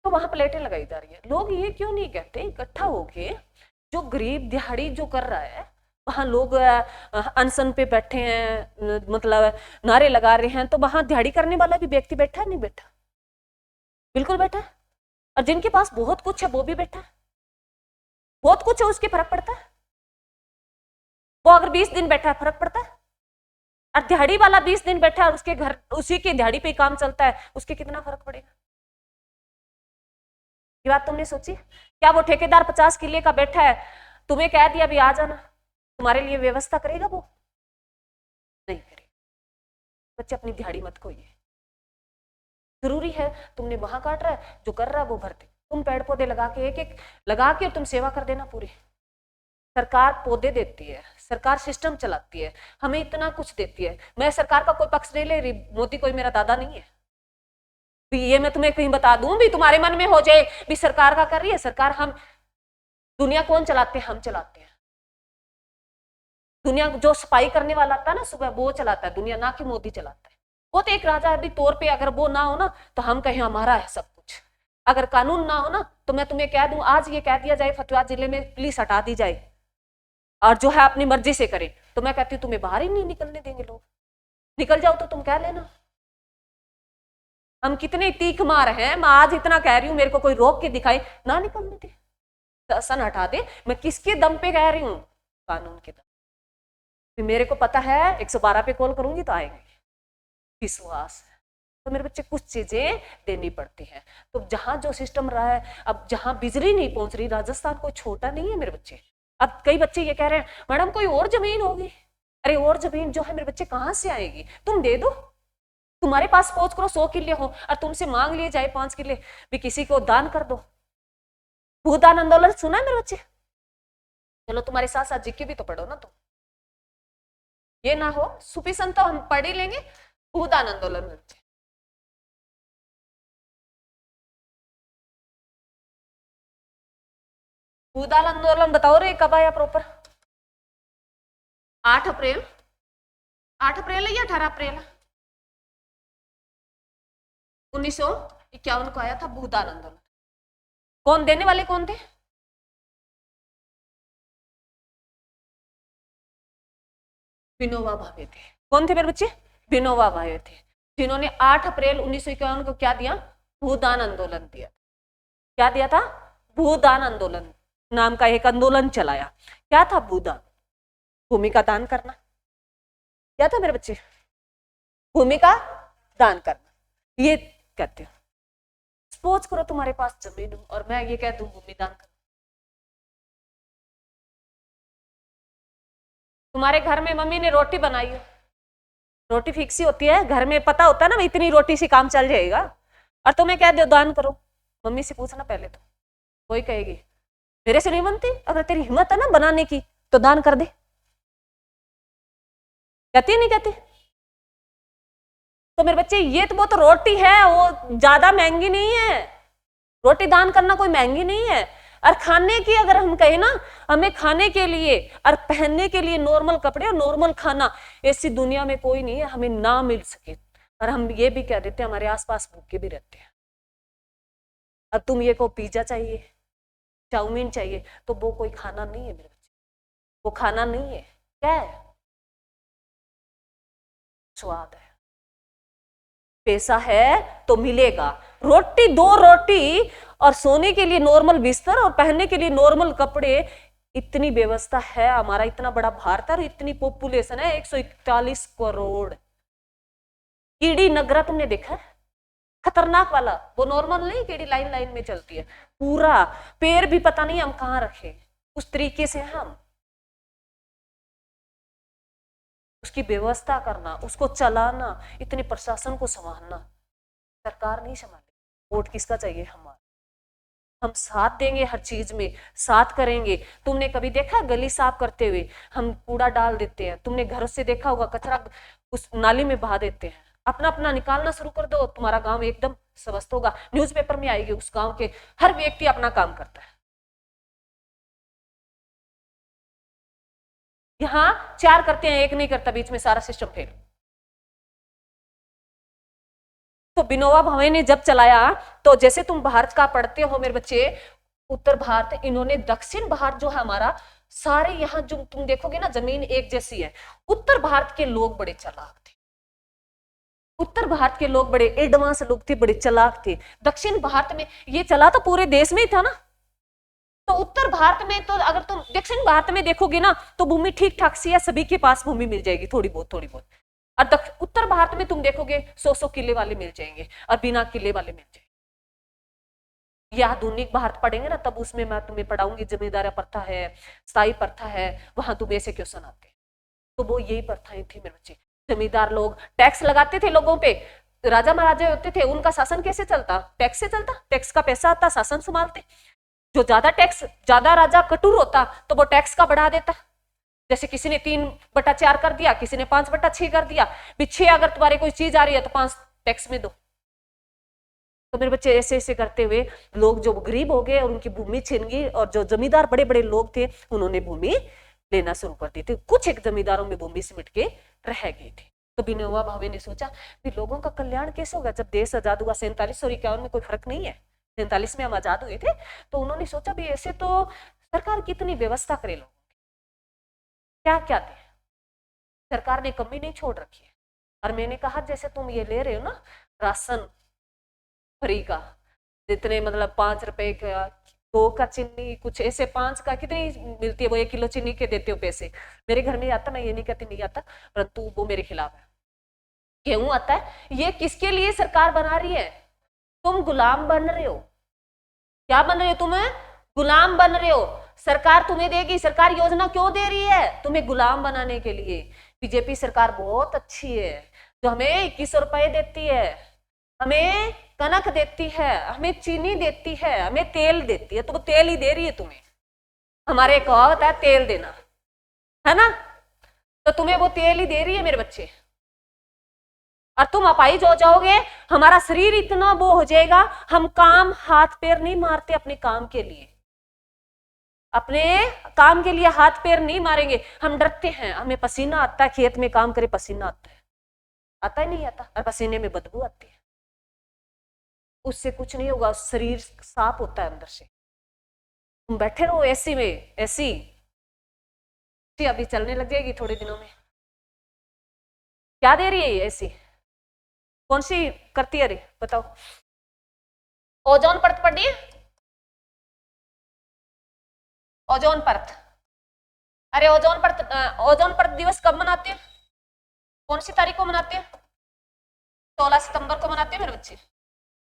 Speaker 1: तो वहां प्लेटें लगाई जा रही है। लोग ये क्यों नहीं कहते इकट्ठा होके, जो गरीब दिहाड़ी जो कर रहा है, वहां लोग अनशन पे बैठे हैं, मतलब नारे लगा रहे हैं, तो वहां दिहाड़ी करने वाला भी व्यक्ति बैठा है? नहीं बैठा? बिल्कुल बैठा है। और जिनके पास बहुत कुछ है वो भी बैठा है, बहुत कुछ है, उसके फर्क पड़ता है? वो अगर 20 दिन बैठा है फर्क पड़ता है? और दिहाड़ी वाला 20 दिन बैठा है और उसके घर उसी की दिहाड़ी पे काम चलता है, उसके कितना फर्क पड़ेगा? ये बात तुमने सोची? क्या वो ठेकेदार 50 किले का बैठा है, तुम्हें कह दिया भी आ जाना, तुम्हारे लिए व्यवस्था करेगा? वो नहीं करेगा। बच्चे अपनी दिहाड़ी मत खोइए। जरूरी है, तुमने वहां काट रहा है, जो कर रहा है वो भर दे। तुम पेड़ पौधे लगा के, एक एक लगा के तुम सेवा कर देना पूरी। सरकार पौधे देती है, सरकार सिस्टम चलाती है, हमें इतना कुछ देती है। मैं सरकार का कोई पक्ष नहीं ले रही, मोदी कोई मेरा दादा नहीं है। ये मैं तुम्हें कहीं बता दूं भी तुम्हारे मन में हो जाए भी सरकार का कर रही है। सरकार, हम, दुनिया कौन चलाते हैं? हम चलाते हैं। दुनिया जो सफाई करने वाला आता है ना सुबह, वो चलाता है दुनिया, ना कि मोदी चलाता है। वो तो एक राजा के तौर पे, अगर वो ना हो ना तो हम कहें हमारा है सब कुछ। अगर कानून ना हो ना तो मैं तुम्हें कह दूं, आज ये कह दिया जाए फतवा जिले में पुलिस हटा दी जाए और जो है अपनी मर्जी से करे, तो मैं कहती हूँ तुम्हें बाहर ही नहीं निकलने देंगे लोग। निकल जाओ तो तुम कह लेना। हम कितने तीख मार हैं, मैं आज इतना कह रही हूँ, मेरे को कोई रोक के दिखाए ना, निकलने दे, सन हटा दे। मैं किसके दम पे कह रही हूँ? कानून के दम। मेरे को पता है 112 पे कॉल करूंगी तो आएंगे, विश्वास है। तो मेरे बच्चे कुछ चीजें देनी पड़ती हैं। तो जहां जो सिस्टम रहा है, अब जहां बिजली नहीं पहुंच रही, राजस्थान कोई छोटा नहीं है मेरे बच्चे। अब कई बच्चे ये कह रहे हैं मैडम कोई और जमीन होगी। अरे और जमीन जो है मेरे बच्चे कहां से आएगी? तुम दे दो, तुम्हारे पास पहुंच करो 100 किले हो और तुमसे मांग लिए जाए 5 किले भी, किसी को दान कर दो। भूदान आंदोलन सुना है मेरे बच्चे? चलो तुम्हारे साथ साथ जीके भी तो पढ़ो ना तुम। ये ना हो सुफिसन तो हम पढ़ ही लेंगे, भूदान आंदोलन बच्चे। भूदान आंदोलन बताओ रे कब आया प्रॉपर? 8 अप्रैल, 8 अप्रैल है या 18 अप्रैल? 1951 को आया था भूदान आंदोलन। कौन देने वाले कौन थे? विनोबा भावे थे। कौन थे मेरे बच्चे? विनोबा भावे थे, जिन्होंने 8 अप्रैल 1951 को क्या दिया? भूदान आंदोलन दिया। क्या दिया था? भूदान आंदोलन। नाम का एक आंदोलन चलाया। क्या था? भूदान, भूमि का दान करना। क्या था मेरे बच्चे? भूमि का दान करना। ये कहते हो, सपोज करो तुम्हारे पास जमीन हो और मैं ये कह दूं भूमि दान करना। तुम्हारे घर में मम्मी ने रोटी बनाई हो, रोटी फिक्स ही होती है घर में, पता होता है ना इतनी रोटी से काम चल जाएगा, और तुम्हें कह दो दान करो, मम्मी से पूछना पहले तो, कोई कहेगी मेरे से नहीं बनती, अगर तेरी हिम्मत है ना बनाने की तो दान कर दे। कहती नहीं कहती? तो मेरे बच्चे ये तो बहुत रोटी है, वो ज्यादा महंगी नहीं है, रोटी दान करना कोई महंगी नहीं है। और खाने की अगर हम कहें ना, हमें खाने के लिए और पहनने के लिए नॉर्मल कपड़े और नॉर्मल खाना, ऐसी दुनिया में कोई नहीं है हमें ना मिल सके। और हम ये भी कह देते हैं हमारे आसपास भूखे भी रहते हैं। अब तुम ये को पिज्जा चाहिए, चाउमीन चाहिए, तो वो कोई खाना नहीं है मेरे बच्चे, वो खाना नहीं है। क्या है? स्वाद है। पैसा है तो मिलेगा। रोटी, दो रोटी और सोने के लिए नॉर्मल बिस्तर और पहनने के लिए नॉर्मल कपड़े, इतनी व्यवस्था है। हमारा इतना बड़ा भारत है और इतनी पॉपुलेशन है 141 करोड़। कीड़ी नगरा तुमने देखा है? खतरनाक वाला, वो नॉर्मल नहीं, कीड़ी लाइन लाइन में चलती है, पूरा पैर भी पता नहीं हम कहाँ रखे, उस तरीके से हम उसकी व्यवस्था करना, उसको चलाना, इतने प्रशासन को संभालना, सरकार नहीं संभाले। वोट किसका चाहिए? हमारा। हम साथ देंगे हर चीज में, साथ करेंगे। तुमने कभी देखा गली साफ करते हुए हम कूड़ा डाल देते हैं? तुमने घर से देखा होगा कचरा उस नाली में बहा देते हैं। अपना अपना निकालना शुरू कर दो, तुम्हारा गांव एकदम स्वस्थ होगा। न्यूज़पेपर में आएगी उस गांव के हर व्यक्ति अपना काम करता है। यहाँ 4 करते हैं, एक नहीं करता, बीच में सारा सिस्टम फेल। तो विनोबा भावे ने जब चलाया, तो जैसे तुम भारत का पढ़ते हो मेरे बच्चे, उत्तर भारत, इन्होंने दक्षिण भारत जो है हमारा, सारे यहाँ जो तुम देखोगे ना जमीन एक जैसी है। उत्तर भारत के लोग बड़े चालाक थे, उत्तर भारत के लोग बड़े एडवांस लोग थे, बड़े चालाक थे। दक्षिण भारत में ये चला तो पूरे देश में ही था ना, तो उत्तर भारत में तो अगर तुम दक्षिण भारत में देखोगे ना तो भूमि ठीक ठाक सी है, सभी के पास भूमि मिल जाएगी, थोड़ी बहुत थोड़ी बहुत। और उत्तर भारत में तुम देखोगे 100-100 किले वाले मिल जाएंगे और बिना किले वाले मिल जाएंगे। ये आधुनिक भारत पढ़ेंगे ना तब उसमें मैं तुम्हें पढ़ाऊंगी जमींदारी प्रथा है, स्थायी प्रथा है, वहां तुम ऐसे क्वेश्चन आते हैं। तो वो यही प्रथाएं थी मेरे बच्चे। जमींदार लोग टैक्स लगाते थे लोगों पे, राजा महाराजा होते थे, उनका शासन कैसे चलता? टैक्स से चलता, टैक्स का पैसा आता, शासन संभालते। जो ज्यादा टैक्स, ज्यादा राजा कठोर होता तो वो टैक्स का बढ़ा देता। जैसे किसी ने 3/4 कर दिया, किसी ने 5/6 कर दिया, पीछे अगर तुम्हारे कोई चीज आ रही है तो 5 टैक्स में दो। तो मेरे बच्चे ऐसे ऐसे करते हुए लोग जो गरीब हो गए और उनकी भूमि छीन गई, और जो जमींदार बड़े बड़े लोग थे उन्होंने भूमि लेना शुरू कर दी थी। कुछ एक जमींदारों में भूमि सिमट के रह गई थी। तो विनोबा भावे ने सोचा कि लोगों का कल्याण कैसे होगा? जब देश आजाद हुआ 47 और 51 में कोई फर्क नहीं है, 47 में हम आजाद हुए थे, तो उन्होंने सोचा भी ऐसे तो सरकार कितनी व्यवस्था करे, लोग क्या क्या दे, सरकार ने कमी नहीं छोड़ रखी है। और मैंने कहा जैसे तुम ये ले रहे हो ना राशन फ्री का, जितने मतलब 5 रुपए का 2 का चीनी, कुछ ऐसे 5 का कितनी मिलती है, वो 1 किलो चीनी के देते हो पैसे। मेरे घर में आता, मैं ये नहीं कहती नहीं आता, परंतु वो मेरे खिलाफ है। गेहूं आता है, ये किसके लिए सरकार बना रही है? तुम गुलाम बन रहे हो। क्या बन रहे हो? तुम्हें गुलाम बन रहे हो। सरकार तुम्हें देगी, सरकार योजना क्यों दे रही है? तुम्हें गुलाम बनाने के लिए। बीजेपी सरकार बहुत अच्छी है, जो हमें 21 रुपए देती है, हमें कनक देती है, हमें चीनी देती है, हमें तेल देती है, तो वो तेल ही दे रही है तुम्हें। हमारे कहावत है तेल देना, है ना? तो तुम्हें वो तेल ही दे रही है मेरे बच्चे। और तुम अपाहिज हो जाओगे, हमारा शरीर इतना वो हो जाएगा, हम काम हाथ पैर नहीं मारते अपने काम के लिए, अपने काम के लिए हाथ पैर नहीं मारेंगे, हम डरते हैं। हमें पसीना आता है, खेत में काम करे पसीना आता है, आता ही नहीं आता, और पसीने में बदबू आती है, उससे कुछ नहीं होगा, शरीर साफ होता है अंदर से। तुम बैठे रहो एसी में, एसी अभी चलने लग जाएगी थोड़े दिनों में। क्या दे रही है ये एसी? कौन सी करती है रे बताओ? ओजोन परत पड़ रही है, ओजोन परत। अरे ओजोन परत दिवस कब मनाते हैं? कौन सी तारीख को मनाते हैं? 16 सितंबर को मनाते हैं मेरे बच्चे।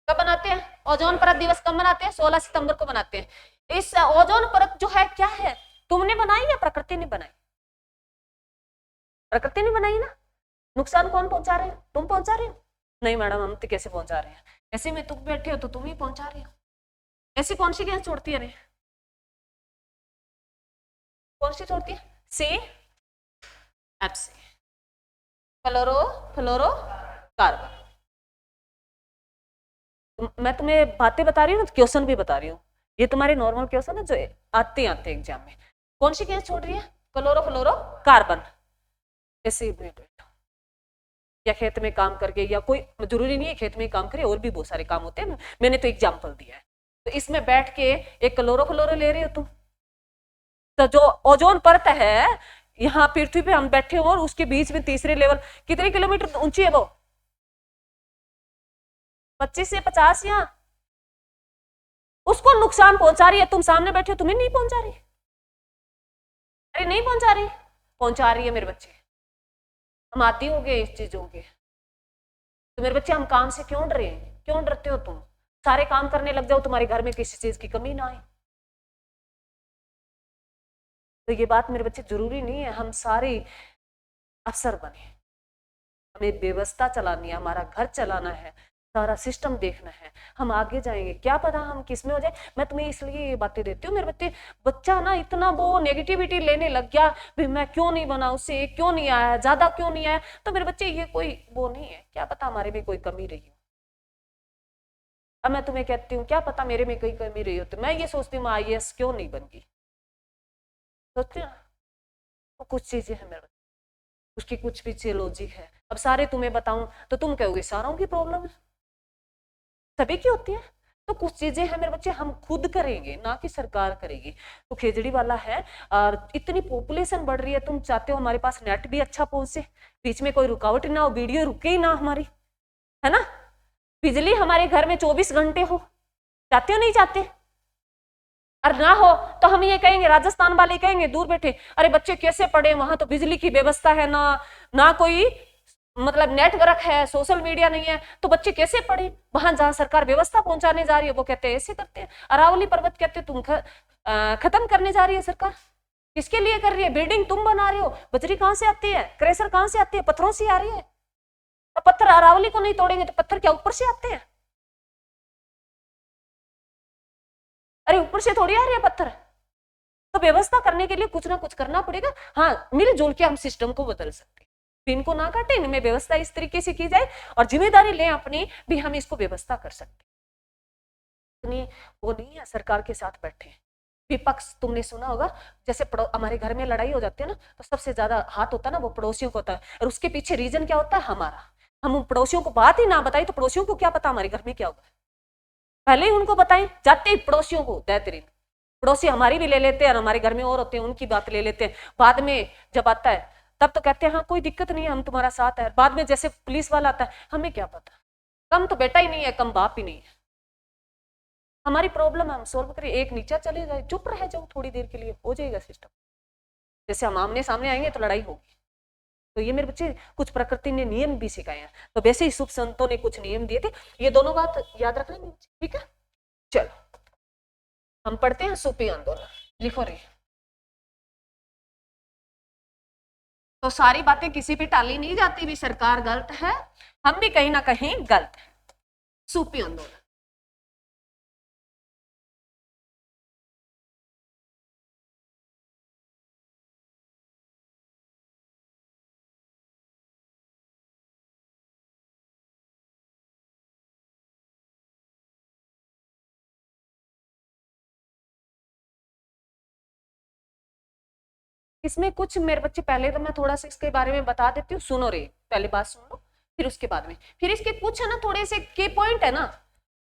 Speaker 1: कब मनाते हैं ओजोन परत दिवस? कब मनाते हैं? 16 सितंबर को मनाते हैं। इस ओजोन परत जो है क्या है, तुमने बनाई या प्रकृति ने बनाई? प्रकृति ने बनाई ना। नुकसान कौन पहुंचा रहे हो? तुम पहुंचा रहे हो? नहीं मैडम, हम तो कैसे पहुंचा रहे हैं? ऐसे में तुम बैठे हो तो तुम ही पहुंचा रहे हो। ऐसी कौन सी गैस छोड़ती है? कौन सी छोड़ती है? C F C, fluorocarbon. मैं तुम्हें बातें बता रही हूँ, क्वेश्चन भी बता रही हूँ। ये तुम्हारे नॉर्मल क्वेश्चन है जो आते एग्जाम में। कौन सी गैस छोड़ रही है? फ्लोरो कार्बन। ऐसे या खेत में काम करके, या कोई जरूरी नहीं है खेत में काम करे, और भी बहुत सारे काम होते हैं, मैंने तो एग्जाम्पल दिया है। तो इसमें बैठ के एक क्लोरो ले रहे हो तुम। तो जो ओजोन परत है यहाँ पृथ्वी पे हम बैठे हो, और उसके बीच में तीसरे लेवल कितने किलोमीटर ऊंची है वो? 25 से 50, या उसको नुकसान पहुंचा रही है। तुम सामने बैठे हो, तुम्हें नहीं पहुंचा रही? अरे नहीं पहुंचा रही, पहुंचा रही है मेरे बच्चे। हम आती हो गए इस चीजों के। तो मेरे बच्चे, हम काम से क्यों डरे? क्यों डरते हो तुम? सारे काम करने लग जाओ, तुम्हारे घर में किसी चीज की कमी ना आए। तो ये बात मेरे बच्चे, जरूरी नहीं है हम सारे अफसर बने। हमें व्यवस्था चलानी है, हमारा घर चलाना है, सारा सिस्टम देखना है। हम आगे जाएंगे, क्या पता हम किसमें हो जाए। मैं तुम्हें इसलिए ये बातें देती हूँ मेरे बच्चे। बच्चा ना इतना वो नेगेटिविटी लेने लग गया, भाई मैं क्यों नहीं बना, उससे क्यों नहीं आया, ज्यादा क्यों नहीं आया। तो मेरे बच्चे, ये कोई वो नहीं है, क्या पता हमारे में कोई कमी रही हो। अब मैं तुम्हें कहती हूँ, क्या पता मेरे में कोई कमी रही हो, तो मैं ये सोचती हूँ IAS क्यों नहीं बन गई। सोचते हो? तो कुछ चीजें हैं मेरे, उसकी कुछ पीछे लॉजिक है। अब सारे तुम्हें बताऊं तो तुम कहोगे सारों की प्रॉब्लम है, सभी की होती है। तो कुछ चीजें हैं मेरे बच्चे, हम खुद करेंगे, ना कि सरकार करेगी। तो खेजड़ी वाला है, और इतनी पॉपुलेशन बढ़ रही है, तुम चाहते हो हमारे पास नेट भी अच्छा पहुंचे, बीच में कोई रुकावट ना हो, वीडियो रुके ही ना हमारी, है ना। बिजली हमारे घर में 24 घंटे हो, चाहते हो नहीं चाहते? और ना हो तो हम ये कहेंगे, राजस्थान वाले कहेंगे दूर बैठे, अरे बच्चे कैसे पढ़े, वहां तो बिजली की व्यवस्था है ना, ना कोई मतलब नेटवर्क है, सोशल मीडिया नहीं है, तो बच्चे कैसे पढ़े। वहां जहां सरकार व्यवस्था पहुंचाने जा रही है, वो कहते हैं ऐसे करते हैं। अरावली पर्वत कहते हैं तुम खत्म करने जा रही है सरकार। किसके लिए कर रही है? बिल्डिंग तुम बना रहे हो, बजरी कहां से आती है, क्रेशर कहां से आती है? पत्थरों से आ रही है। तो पत्थर अरावली को नहीं तोड़ेंगे तो पत्थर क्या ऊपर से आते हैं? अरे ऊपर से थोड़ी आ रही है पत्थर। तो व्यवस्था करने के लिए कुछ ना कुछ करना पड़ेगा। हाँ, मिलजुल के हम सिस्टम को बदल सकते हैं। इनको ना काटे, इनमें व्यवस्था इस तरीके से की जाए, और जिम्मेदारी लें अपनी भी, हम इसको व्यवस्था कर सकते हैं। इतनी वो नहीं है सरकार के साथ बैठे। विपक्ष तुमने सुना होगा, जैसे हमारे घर में लड़ाई हो जाती है ना, तो सबसे ज्यादा हाथ होता है ना वो पड़ोसियों को होता है, और उसके पीछे रीजन क्या होता है? हमारा। हम पड़ोसियों को बात ही ना बताई तो पड़ोसियों को क्या पता हमारे घर में क्या होगा। पहले ही उनको बताएं, जाते ही पड़ोसियों को बेहतरीन। पड़ोसी हमारी भी ले लेते हैं, और हमारे घर में और होते हैं उनकी बात ले लेते हैं। बाद में जब आता है तब तो कहते हैं हाँ कोई दिक्कत नहीं है, हम तुम्हारा साथ है। बाद में जैसे पुलिस वाला आता है, हमें क्या पता, कम तो बेटा ही नहीं है, कम बाप ही नहीं है। हमारी प्रॉब्लम हम सोल्व करें, एक नीचा चले जाए, चुप रह जाओ थोड़ी देर के लिए, हो जाएगा सिस्टम। जैसे हम आमने सामने आएंगे तो लड़ाई होगी। तो ये मेरे बच्चे, कुछ प्रकृति ने नियम भी सिखाए हैं, तो वैसे ही शुभ संतों ने कुछ नियम दिए थे। ये दोनों बात याद रखना, ठीक है। चलो हम पढ़ते हैं सूफी आंदोलन। लिखो रे। तो सारी बातें किसी पे टाली नहीं जाती, भी सरकार गलत है, हम भी कहीं ना कहीं गलत है। सूफी आंदोलन। इसमें कुछ मेरे बच्चे, पहले तो मैं थोड़ा सा इसके बारे में बता देती हूँ, सुनो रे, पहले बात सुन लो, फिर उसके बाद में, फिर इसके कुछ है ना थोड़े से की पॉइंट है ना,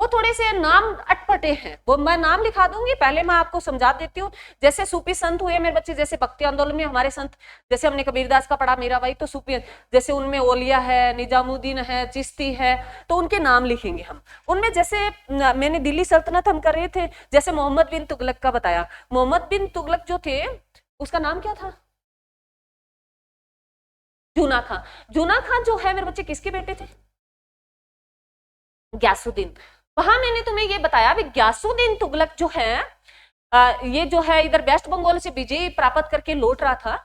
Speaker 1: वो थोड़े से नाम अटपटे हैं, वो मैं नाम लिखा दूंगी, पहले मैं आपको समझा देती हूँ। जैसे सूफी संत हुए मेरे बच्चे, जैसे भक्ति आंदोलन में हमारे संत, जैसे हमने कबीरदास का पढ़ा मीराबाई, तो सूफी, जैसे उनमें ओलिया है, निजामुद्दीन है, चिश्ती है, तो उनके नाम लिखेंगे हम। उनमें जैसे मैंने दिल्ली सल्तनत हम कर रहे थे, जैसे मोहम्मद बिन तुगलक का बताया। मोहम्मद बिन तुगलक जो थे, उसका नाम क्या था? जूना खां। जूना खां जो है मेरे बच्चे किसके बेटे थे? ग्यासुद्दीन। वहां मैंने तुम्हें ये बताया भी, ग्यासुद्दीन तुगलक जो है, ये जो है इधर वेस्ट बंगाल से विजय प्राप्त करके लौट रहा था,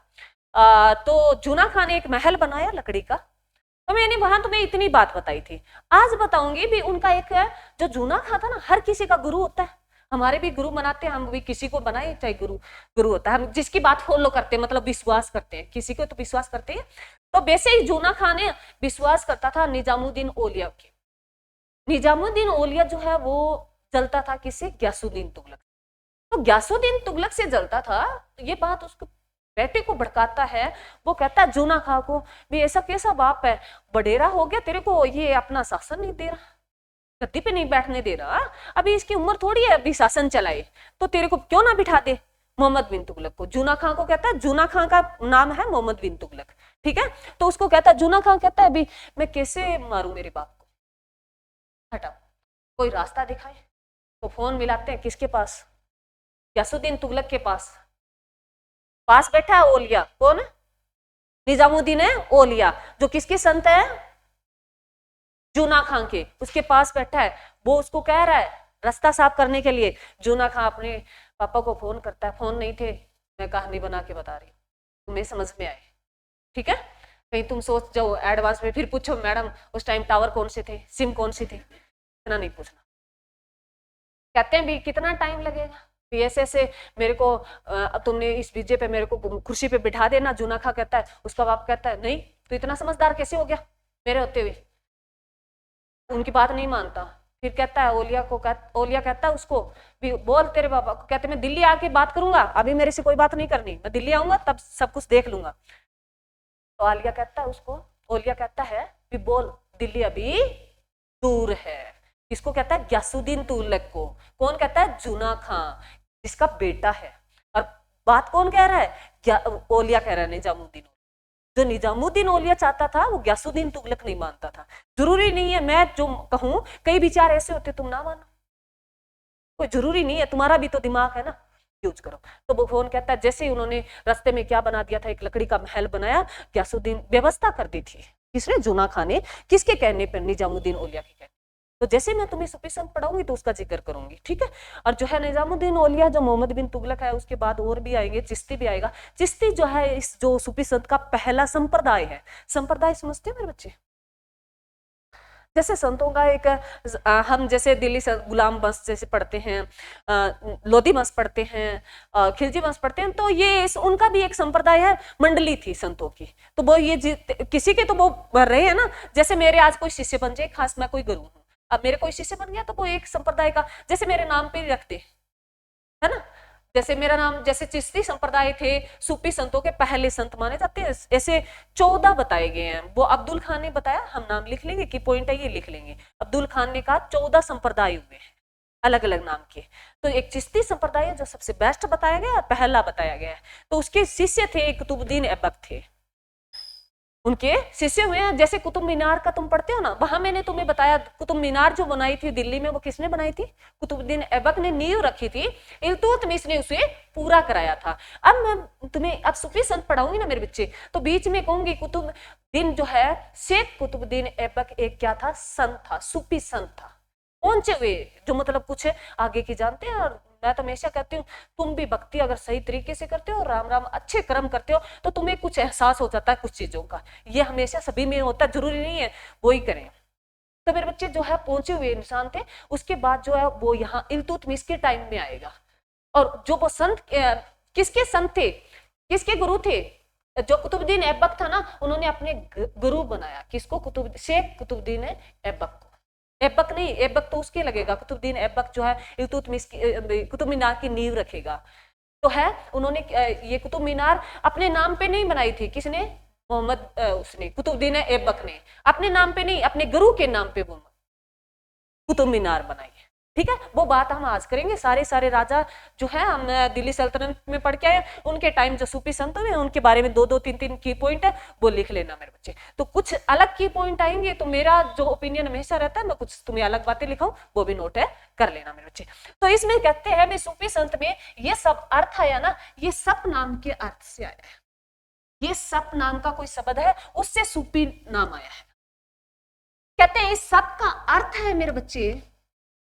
Speaker 1: तो जूना खान ने एक महल बनाया लकड़ी का। तो मैंने वहां तुम्हें इतनी बात बताई थी। आज बताऊंगी भी उनका एक, जो जूना खान था ना, हर किसी का गुरु होता है, हमारे भी गुरु बनाते हैं, हम भी किसी को बनाए, चाहे गुरु गुरु होता है, हम जिसकी बात फॉलो करते हैं, मतलब विश्वास करते हैं, किसी को तो विश्वास करते हैं। तो वैसे ही जूना खान ने विश्वास करता था निजामुद्दीन औलिया के। निजामुद्दीन औलिया जो है वो जलता था किससे? ग्यासुद्दीन तुगलक। तो ग्यासुद्दीन तुगलक से जलता था, तो ये बात उसको बेटे को भड़काता है। वो कहता है जूना खां को भी, ऐसा कैसा बाप है, बडेरा हो गया, तेरे को ये अपना शासन नहीं दे रहा, गद्दी पे नहीं बैठने दे रहा, अभी इसकी उम्र थोड़ी है अभी शासन चलाए, तो तेरे को क्यों ना बिठा दे मोहम्मद बिन तुगलक को। जूना खां को कहता है, जूना खां का नाम है मोहम्मद बिन तुगलक, ठीक है। तो उसको कहता है, जूना खां कहता है अभी मैं कैसे मारूं मेरे बाप को, हटाओ कोई रास्ता दिखाए। तो फोन मिलाते हैं किसके पास? ग्यासुद्दीन तुगलक के पास। पास बैठा है ओलिया, कौन? निजामुद्दीन है ओलिया, जो किसके संत है? जूना खां के। उसके पास बैठा है, वो उसको कह रहा है रास्ता साफ करने के लिए। जूना खां अपने पापा को फोन करता है, फोन नहीं थे, मैं कहानी बना के बता रही हूँ, तुम्हें समझ में आए, ठीक है। कहीं तुम सोच जाओ एडवांस में, फिर पूछो मैडम उस टाइम टावर कौन से थे, सिम कौन सी थी, इतना नहीं पूछना। कहते हैं भी कितना टाइम लगेगा, भी ऐसे मेरे को तुमने इस बीजे पे मेरे को कुर्सी पे बिठा देना। जूना खां कहता है, उसका बाप कहता है नहीं, तो इतना समझदार कैसे हो गया मेरे होते हुए, उनकी बात नहीं मानता। फिर कहता है ओलिया कहता है उसको भी, बोल तेरे पापा को। कहते मैं दिल्ली आके बात करूंगा, अभी मेरे से कोई बात नहीं करनी, मैं दिल्ली आऊंगा तब सब कुछ देख लूंगा। तो ओलिया कहता है भी बोल, दिल्ली अभी दूर है। किसको कहता है? ग्यासुद्दीन तुगलक को। कौन कहता है? जूना खां, जिसका बेटा है। और बात कौन कह रहा है? ओलिया कह रहा है, निजामुद्दीन। जो निजामुद्दीन औलिया चाहता था वो ग्यासुद्दीन तुगलक नहीं मानता था। जरूरी नहीं है मैं जो कहूं, कई विचार ऐसे होते तुम ना मानो, कोई जरूरी नहीं है, तुम्हारा भी तो दिमाग है ना, यूज करो। तो वो फोन कहता है, जैसे ही उन्होंने रास्ते में क्या बना दिया था, एक लकड़ी का महल बनाया, ग्यासुद्दीन व्यवस्था कर दी थी। किसने? जूना खां ने। किसके कहने पर? निजामुद्दीन औलिया के कहने। तो जैसे मैं तुम्हें सूफी संत पढ़ाऊंगी तो उसका जिक्र करूंगी, ठीक है। और जो है निजामुद्दीन औलिया, जो मोहम्मद बिन तुगलक है, उसके बाद और भी आएंगे, चिश्ती भी आएगा। चिश्ती जो है इस जो सूफी संत का पहला संप्रदाय है। संप्रदाय समझते हैं मेरे बच्चे? जैसे संतों का एक हम जैसे दिल्ली से गुलाम बस जैसे पढ़ते हैं, लोधी बस पढ़ते हैं, खिलजी बस पढ़ते हैं, तो ये उनका भी एक संप्रदाय है, मंडली थी संतों की। तो वो ये किसी के तो वो भर रहे हैं ना, जैसे मेरे आज कोई शिष्य बन जाए, खास मैं कोई गुरु हूँ, अब मेरे कोई शिष्य बन गया तो वो एक संप्रदाय का, जैसे मेरे नाम पे रखते है ना, जैसे मेरा नाम, जैसे चिश्ती संप्रदाय थे, सूफी संतों के पहले संत माने जाते हैं, ऐसे 14 बताए गए हैं। वो अब्दुल खान ने बताया, हम नाम लिख लेंगे, की पॉइंट है ये लिख लेंगे। अब्दुल खान ने कहा 14 संप्रदाय हुए हैं अलग अलग नाम के। तो एक चिश्ती संप्रदाय जो सबसे बेस्ट बताया गया, पहला बताया गया है। तो उसके शिष्य थे कुतुबुद्दीन ऐबक थे, उनके शिष्य हुए हैं। जैसे कुतुब मीनार का तुम पढ़ते हो ना, वहां मैंने तुम्हें बताया कुतुब मीनार जो बनाई थी दिल्ली में, वो किसने बनाई थी? कुतुबुद्दीन ऐबक ने नींव रखी थी, इल्तुतमिश ने उसे पूरा कराया था। अब मैं तुम्हें अब सूफी संत पढ़ाऊंगी ना मेरे बच्चे, तो बीच में कहूंगी कुतुबुद्दीन जो है, शेख कुतुबुद्दीन ऐबक एक क्या था? संत था, सूफी संत था। पहुंचे हुए जो मतलब कुछ आगे की जानते हैं। और मैं तो हमेशा कहती हूँ, तुम भी भक्ति अगर सही तरीके से करते हो, राम राम अच्छे कर्म करते हो, तो तुम्हें कुछ एहसास हो जाता है कुछ चीजों का। ये हमेशा सभी में होता है, जरूरी नहीं है वो ही करें। तो मेरे बच्चे जो है पहुंचे हुए इंसान थे। उसके बाद जो है वो यहाँ इल्तुतमिश के टाइम में आएगा। और जो वो संत किसके संत थे, किसके गुरु थे? जो कुतुबुद्दीन ऐबक था ना, उन्होंने अपने गुरु बनाया। किसको? शेख कुतुबुद्दीन ऐबक को। ऐबक नहीं, ऐबक तो उसके लगेगा, कुतुबुद्दीन ऐबक जो है इल्तुतमिश की कुतुब मीनार की नींव रखेगा। तो है उन्होंने ये कुतुब मीनार अपने नाम पे नहीं बनाई थी। किसने? उसने कुतुबुद्दीन ऐबक ने अपने नाम पे नहीं, अपने गुरु के नाम पे कुतुब मीनार बनाई है। ठीक है, वो बात हम आज करेंगे। सारे राजा जो है हम दिल्ली सल्तनत में पढ़ के आए, उनके टाइम जो सूफी संत हुए उनके बारे में 2-2 3-3 की पॉइंट है, वो लिख लेना मेरे बच्चे। तो कुछ अलग की पॉइंट आएंगे, तो मेरा जो ओपिनियन हमेशा रहता है, मैं कुछ तुम्हें अलग बातें लिखाऊं, वो भी नोट है कर लेना मेरे बच्चे। तो इसमें कहते हैं मैं सूफी संत में ये सब अर्थ आया ना, ये सप नाम के अर्थ से आया है। ये सप नाम का कोई शब्द है, उससे सूफी नाम आया है। कहते हैं इस सब का अर्थ है मेरे बच्चे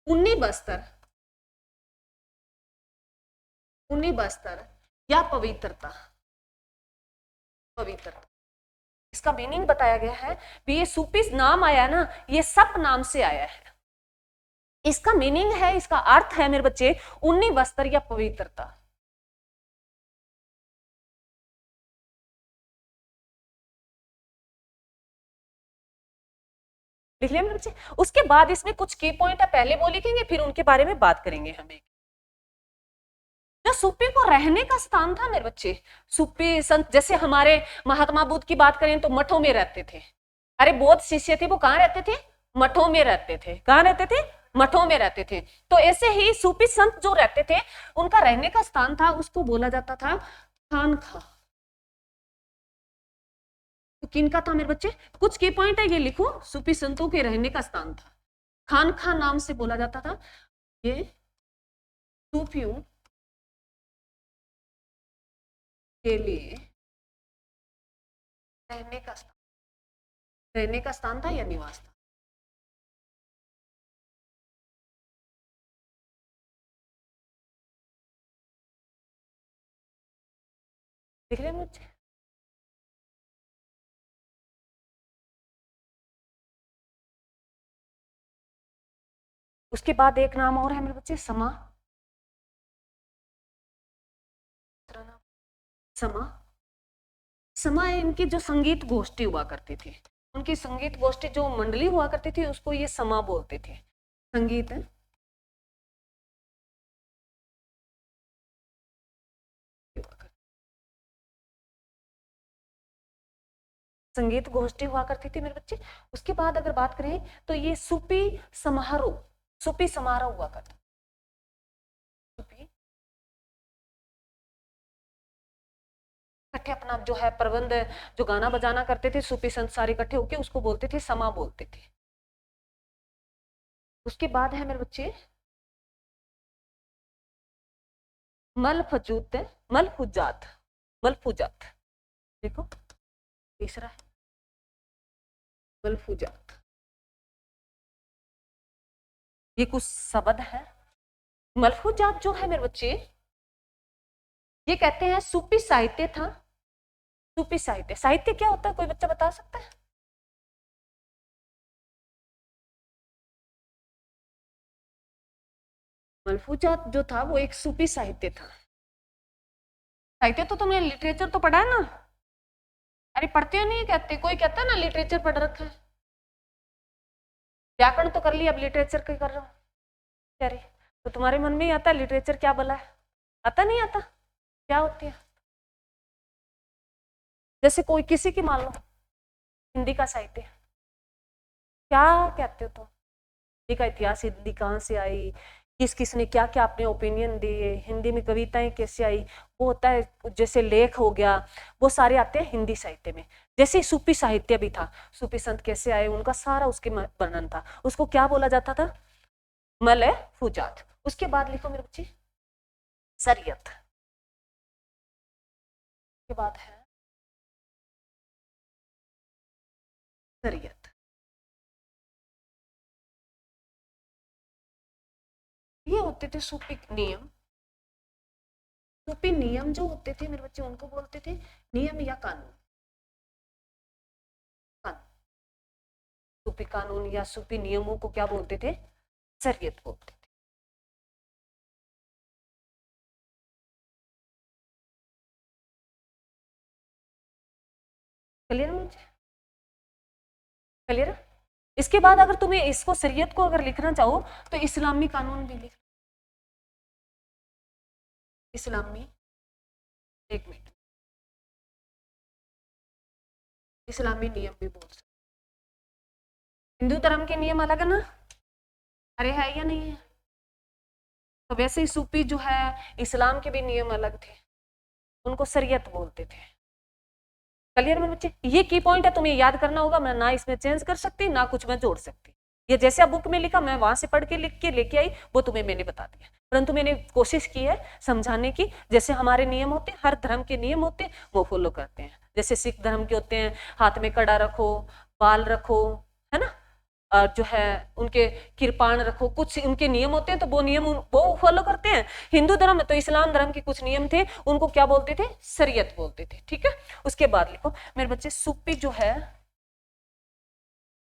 Speaker 1: उन्नी बस्तर, उन्नी बस्तर या पवित्रता, पवित्रता। इसका मीनिंग बताया गया है भी ये सूफी नाम आया ना, ये सप नाम से आया है। इसका मीनिंग है, इसका अर्थ है मेरे बच्चे उन्नी बस्तर या पवित्रता। लिख लिया मेरे बच्चे। उसके बाद इसमें कुछ की पॉइंट है, पहले वो लिखेंगे फिर उनके बारे में बात करेंगे। हमें जो सूफी को रहने का स्थान था मेरे बच्चे, सूफी संत जैसे हमारे महात्मा बुद्ध की बात करें तो मठों में रहते थे। अरे बौद्ध शिष्य थे, वो कहाँ रहते थे? मठों में रहते थे। कहाँ रहते थे? मठों में रहते थे। तो ऐसे ही सूफी संत जो रहते थे, उनका रहने का स्थान था, उसको बोला जाता था खानखा। तो किनका था मेरे बच्चे? कुछ की पॉइंट है, ये लिखो। सूफी संतों के रहने का स्थान था, खानखा नाम से बोला जाता था। ये सूफियों के लिए रहने का स्थान, रहने का स्थान था या निवास था। देख रहे हैं मुझे? उसके बाद एक नाम और है मेरे बच्चे, समा। समा, समा इनकी जो संगीत गोष्ठी हुआ करती थी, उनकी संगीत गोष्ठी जो मंडली हुआ करती थी, उसको ये समा बोलते थे। संगीत है, संगीत गोष्ठी हुआ करती थी मेरे बच्चे। उसके बाद अगर बात करें तो ये सूफी समारोह, सूफी समारोह हुआ करता। सूफी इकट्ठे अपना जो है प्रबंध, जो गाना बजाना करते थे सूफी संत सारे इकट्ठे होके, उसको बोलते थे समा बोलते थे। उसके बाद है मेरे बच्चे मलफजूत, मलफुजात, मलफुजात। देखो तीसरा है मलफुजात। ये कुछ शब्द है। मलफुजात जो है मेरे बच्चे, ये कहते हैं सूफी साहित्य था। सूफी साहित्य, साहित्य क्या होता है, कोई बच्चा बता सकता है? मलफूजात जो था वो एक सूफी साहित्य था। साहित्य तो तुमने लिटरेचर तो पढ़ा है ना? अरे पढ़ते हो नहीं कहते, कोई कहता है ना लिटरेचर पढ़ रखा है। व्याकरण तो कर लिया, अब लिटरेचर क्या कर रहा हूँ कह रही। तो तुम्हारे मन में ही आता है लिटरेचर क्या बोला है? आता नहीं आता क्या होती है? जैसे कोई किसी की मान लो हिंदी का साहित्य, क्या कहते हो तुम? हिंदी का इतिहास, हिंदी कहाँ से आई, किस किसने क्या क्या अपने ओपिनियन दिए, हिंदी में कविताएं कैसे आई, वो होता है जैसे लेख हो गया, वो सारे आते हैं हिंदी साहित्य में। जैसे सूफी साहित्य भी था, सूफी संत कैसे आए उनका सारा उसके वर्णन था, उसको क्या बोला जाता था? मलय फुजात। उसके बाद लिखो मेरे बच्चे शरीयत। के बाद है शरीयत। ये होते थे सूफी नियम। सूफी नियम जो होते थे मेरे बच्चे, उनको बोलते थे नियम या कानून। सूफी कानून या सूफी नियमों को क्या बोलते थे? शरीयत बोलते थे। क्लियर मुझे? क्लियर? इसके बाद अगर तुम्हें इसको शरीयत को अगर लिखना चाहो तो इस्लामी कानून भी लिख, इस्लामी, एक मिनट, इस्लामी नियम भी बोल सकते। हिंदू धर्म के नियम अलग है ना, अरे है या नहीं है? तो वैसे ही सूफी जो है, इस्लाम के भी नियम अलग थे, उनको शरीयत बोलते थे। क्लियर मेरे बच्चे? ये की पॉइंट है, तुम्हें याद करना होगा। मैं ना इसमें चेंज कर सकती, ना कुछ मैं जोड़ सकती। ये जैसे आप बुक में लिखा, मैं वहां से पढ़ के लिख के लेके आई, वो तुम्हें मैंने बता दिया। परंतु मैंने कोशिश की है समझाने की, जैसे हमारे नियम होते हैं, हर धर्म के नियम होते हैं, वो फॉलो करते हैं। जैसे सिख धर्म के होते हैं, हाथ में कड़ा रखो, बाल रखो, है ना, और जो है उनके किरपान रखो, कुछ उनके नियम होते हैं, तो वो नियम वो फॉलो करते हैं। हिंदू धर्म तो इस्लाम धर्म के कुछ नियम थे, उनको क्या बोलते थे? शरीयत बोलते थे। ठीक है, उसके बाद लिखो मेरे बच्चे, सूफी जो है,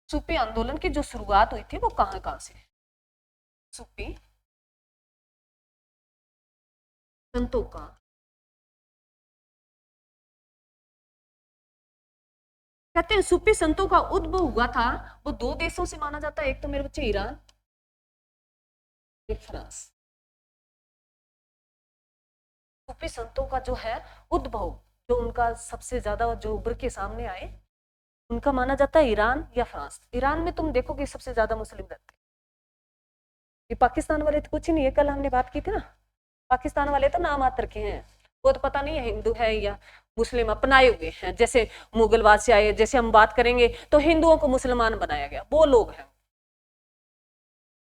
Speaker 1: सूफी आंदोलन की जो शुरुआत हुई थी वो कहां कहां से? सूफी संतों का, कहते हैं सूफी संतों का उद्भव हुआ था, वो दो देशों से माना जाता है, एक तो मेरे बच्चे ईरान, एक फ्रांस। सूफी संतों का जो है उद्भव, जो उनका सबसे ज्यादा जो उभर के सामने आए, उनका माना जाता है ईरान या फ्रांस। ईरान में तुम देखोगे सबसे ज्यादा मुस्लिम रहते हैं। ये पाकिस्तान वाले तो कुछ ही नहीं है, कल हमने बात की थी ना, पाकिस्तान वाले तो नाम मात्र के हैं, वो तो पता नहीं है हिंदू है या मुस्लिम, अपनाए हुए हैं। जैसे मुगलवाद से आए, जैसे हम बात करेंगे तो हिंदुओं को मुसलमान बनाया गया, वो लोग हैं।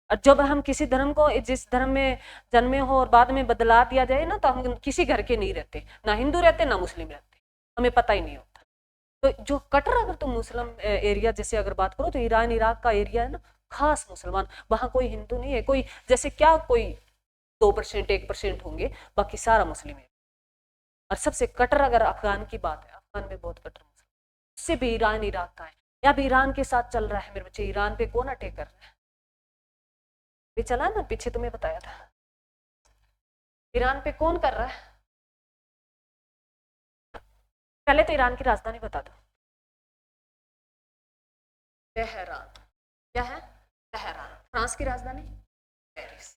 Speaker 1: और जब हम किसी धर्म को, जिस धर्म में जन्मे हो और बाद में बदला दिया जाए ना, तो हम किसी घर के नहीं रहते, ना हिंदू रहते ना मुस्लिम रहते, हमें पता ही नहीं होता। तो जो कटर, अगर तुम मुस्लिम एरिया जैसे अगर बात करो, तो ईरान इराक का एरिया है ना, खास मुसलमान, वहां कोई हिंदू नहीं है, कोई जैसे क्या कोई 2% 1% होंगे, बाकी सारा मुस्लिम है। और सबसे कटर अगर अफगान की बात है, अफगान में बहुत कटर मुस्लिम, उससे भी ईरान इराक का है। या भी ईरान के साथ चल रहा है मेरे बच्चे, ईरान पे कौन अटैक कर रहा है? भी चला ना, पीछे तुम्हें बताया था, ईरान पे कौन कर रहा है? पहले तो ईरान की राजधानी बता दो। तेहरान। क्या है? तेहरान। फ्रांस की राजधानी? पेरिस।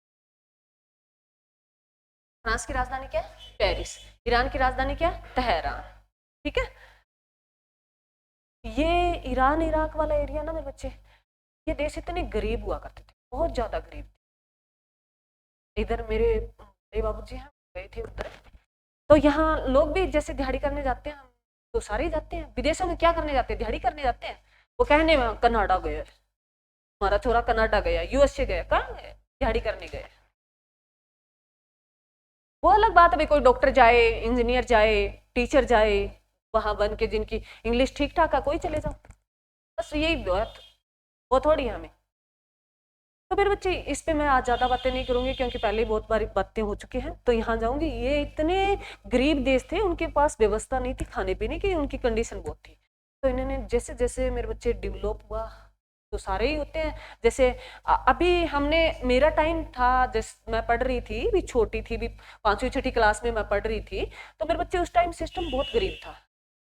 Speaker 1: फ्रांस की राजधानी क्या है? पेरिस। ईरान की राजधानी क्या है? तेहरान। ठीक है, ये ईरान इराक वाला एरिया ना मेरे बच्चे, ये देश इतने गरीब हुआ करते थे, बहुत ज्यादा गरीब। इधर मेरे बाबूजी हैं, गए थे उधर, तो यहाँ लोग भी जैसे दिहाड़ी करने जाते हैं, हम तो सारे ही जाते हैं। विदेशों में क्या करने जाते हैं? दिहाड़ी करने जाते हैं। वो कहने में कनाडा गए, हमारा छोरा कनाडा गया, यूएसए गया, कहाँ गए? दिहाड़ी करने गए। वो अलग बात है भाई, कोई डॉक्टर जाए, इंजीनियर जाए, टीचर जाए, वहां बन के जिनकी इंग्लिश ठीक ठाक है, कोई चले जाओ, बस यही बात, वो थोड़ी हमें। तो मेरे बच्चे इस पे मैं आज ज्यादा बातें नहीं करूंगी, क्योंकि पहले ही बहुत बारी बातें हो चुकी हैं। तो यहाँ जाऊंगी, ये इतने गरीब देश थे, उनके पास व्यवस्था नहीं थी खाने पीने की, उनकी कंडीशन बहुत थी। तो इन्होंने जैसे जैसे मेरे बच्चे डेवलप हुआ, तो सारे ही होते हैं। जैसे अभी हमने, मेरा टाइम था, जैसे मैं पढ़ रही थी, भी छोटी थी, भी 5वीं 6ठी क्लास में मैं पढ़ रही थी, तो मेरे बच्चे उस टाइम सिस्टम बहुत गरीब था,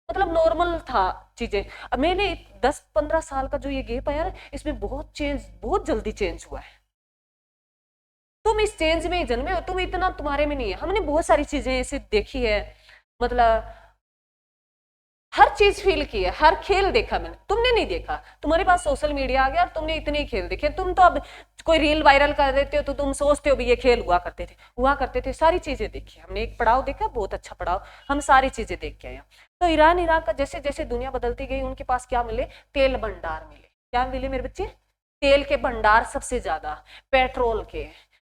Speaker 1: मतलब नॉर्मल था चीजें। अब मैंने 10-15 साल का जो ये गैप आया ना, इसमें बहुत चेंज, बहुत जल्दी चेंज हुआ है। तुम इस चेंज में ही जन्मे हो, तुम इतना तुम्हारे में नहीं है। हमने बहुत सारी चीजें ऐसे देखी है, मतलब हर चीज फील की है, हर खेल देखा मैंने, तुमने नहीं देखा, तुम्हारे पास सोशल मीडिया आ गया और तुमने इतने ही खेल देखे। तुम तो अब कोई रील वायरल कर देते हो तो तुम सोचते हो भी ये खेल हुआ करते थे, सारी चीजें देखी हमने। एक पड़ाव देखा, बहुत अच्छा पड़ाव, हम सारी चीजें देख के आए। तो ईरान इराक का जैसे जैसे दुनिया बदलती गई, उनके पास क्या मिले? तेल भंडार मिले। क्या मिले मेरे बच्चे? तेल के भंडार सबसे ज्यादा, पेट्रोल के,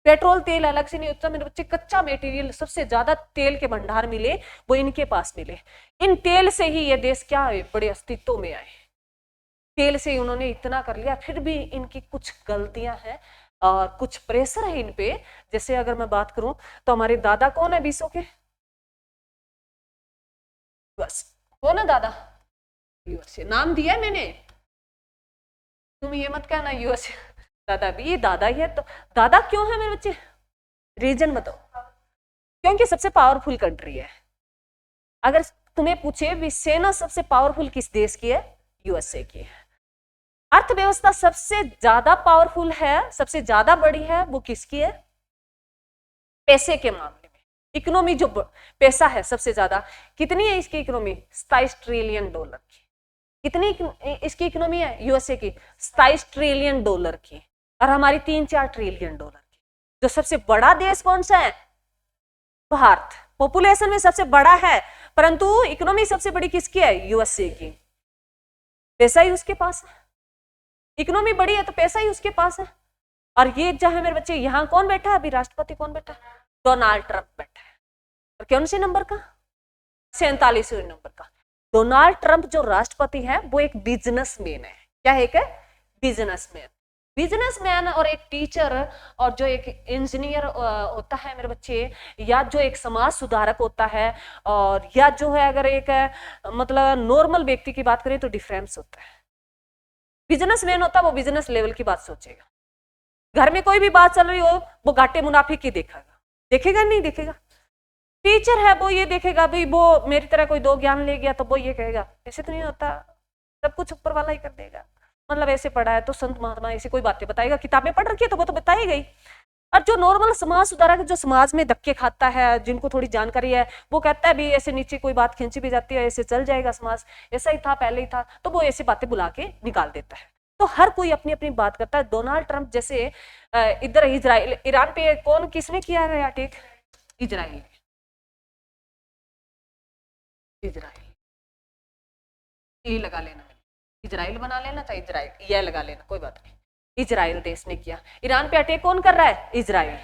Speaker 1: पेट्रोल तेल अलग से नहीं होता मेरे बच्चे, कच्चा मटेरियल सबसे ज्यादा तेल के भंडार मिले, वो इनके पास मिले। इन तेल से ही ये देश क्या है, बड़े अस्तित्व में आए। तेल से ही उन्होंने इतना कर लिया। फिर भी इनकी कुछ गलतियां हैं और कुछ प्रेशर है इन पे। जैसे अगर मैं बात करूं, तो हमारे दादा कौन है बीसों के? बस, कौन है दादा? यूएसए नाम दिया है मैंने, तुम ये मत कहना यूएसए दादा भी, ये दादा ही है। तो दादा क्यों है मेरे बच्चे? रीजन बताओ। क्योंकि सबसे पावरफुल कंट्री है। अगर तुम्हें पूछे भी सेना सबसे पावरफुल किस देश की है? यूएसए की है। अर्थव्यवस्था सबसे ज्यादा पावरफुल है, सबसे ज्यादा बड़ी है, वो किसकी है? पैसे के मामले में इकोनॉमी, जो पैसा है सबसे ज्यादा, कितनी है इसकी इकोनॉमी? 27 ट्रिलियन डॉलर की। कितनी इसकी इकोनॉमी है यूएसए की? 27 ट्रिलियन डॉलर की। और हमारी 3-4 ट्रिलियन डॉलर की। जो सबसे बड़ा देश कौन सा है? भारत। पॉपुलेशन में सबसे बड़ा है, परंतु इकोनॉमी सबसे बड़ी किसकी है? यूएसए की। पैसा ही उसके पास है, इकोनॉमी बड़ी है तो पैसा ही उसके पास है। और ये जो है मेरे बच्चे, यहाँ कौन बैठा है अभी? राष्ट्रपति कौन बैठा है? डोनाल्ड ट्रंप बैठा है। और कौन से नंबर का? 47वें नंबर का। डोनाल्ड ट्रंप जो राष्ट्रपति है वो एक बिजनेसमैन है। क्या है? एक बिजनेसमैन। बिजनेसमैन और एक टीचर और जो एक इंजीनियर होता है मेरे बच्चे, या जो एक समाज सुधारक होता है, और या जो है अगर एक मतलब नॉर्मल व्यक्ति की बात करें तो डिफरेंस होता है। बिजनेसमैन होता है वो बिजनेस लेवल की बात सोचेगा। घर में कोई भी बात चल रही हो वो घाटे मुनाफे की देखेगा नहीं देखेगा। टीचर है वो ये देखेगा भाई वो मेरी तरह कोई 2 ज्ञान ले गया तो वो ये कहेगा ऐसे तो नहीं होता, सब कुछ ऊपर वाला ही कर देगा, मतलब ऐसे पढ़ा है तो संत महात्मा ऐसी कोई बातें बताएगा, किताबें पढ़ रखी है तो वो तो बताएगा ही। और जो नॉर्मल समाज सुधारक जो समाज में धक्के खाता है, जिनको थोड़ी जानकारी है, वो कहता है भी ऐसे नीचे कोई बात खींची भी जाती है ऐसे चल जाएगा समाज, ऐसा ही था पहले ही था, तो वो ऐसी बातें बुला के निकाल देता है। तो हर कोई अपनी अपनी बात करता है। डोनाल्ड ट्रंप जैसे इधर इजराइल ईरान पे कौन किसने किया है अटैक? इजराइल। इजराइल ये लगा लेना, इजराइल बना लेना चाहे इजराइल ये लगा लेना, कोई बात नहीं। इजराइल देश ने किया। ईरान पे अटैक कौन कर रहा है? इजराइल।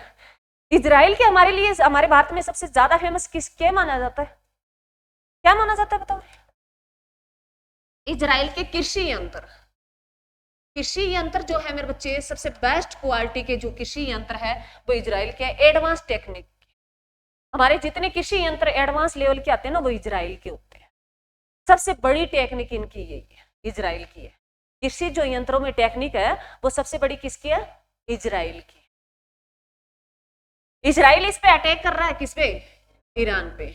Speaker 1: इजराइल के हमारे लिए हमारे भारत में सबसे ज्यादा फेमस किस क्या माना जाता है? क्या माना जाता है बताओ? इजराइल के कृषि यंत्र। कृषि यंत्र जो है मेरे बच्चे, सबसे बेस्ट क्वालिटी के जो कृषि यंत्र है वो इजराइल के एडवांस टेक्निक। हमारे जितने कृषि यंत्र एडवांस लेवल के आते हैं ना वो इजराइल के होते हैं। सबसे बड़ी टेक्निक इनकी यही है, इजराइल की है। कृषि जो यंत्रों में टेक्निक है वो सबसे बड़ी किसकी है? इजराइल की। इजराइल इस पे अटैक कर रहा है, किस पे? ईरान पे।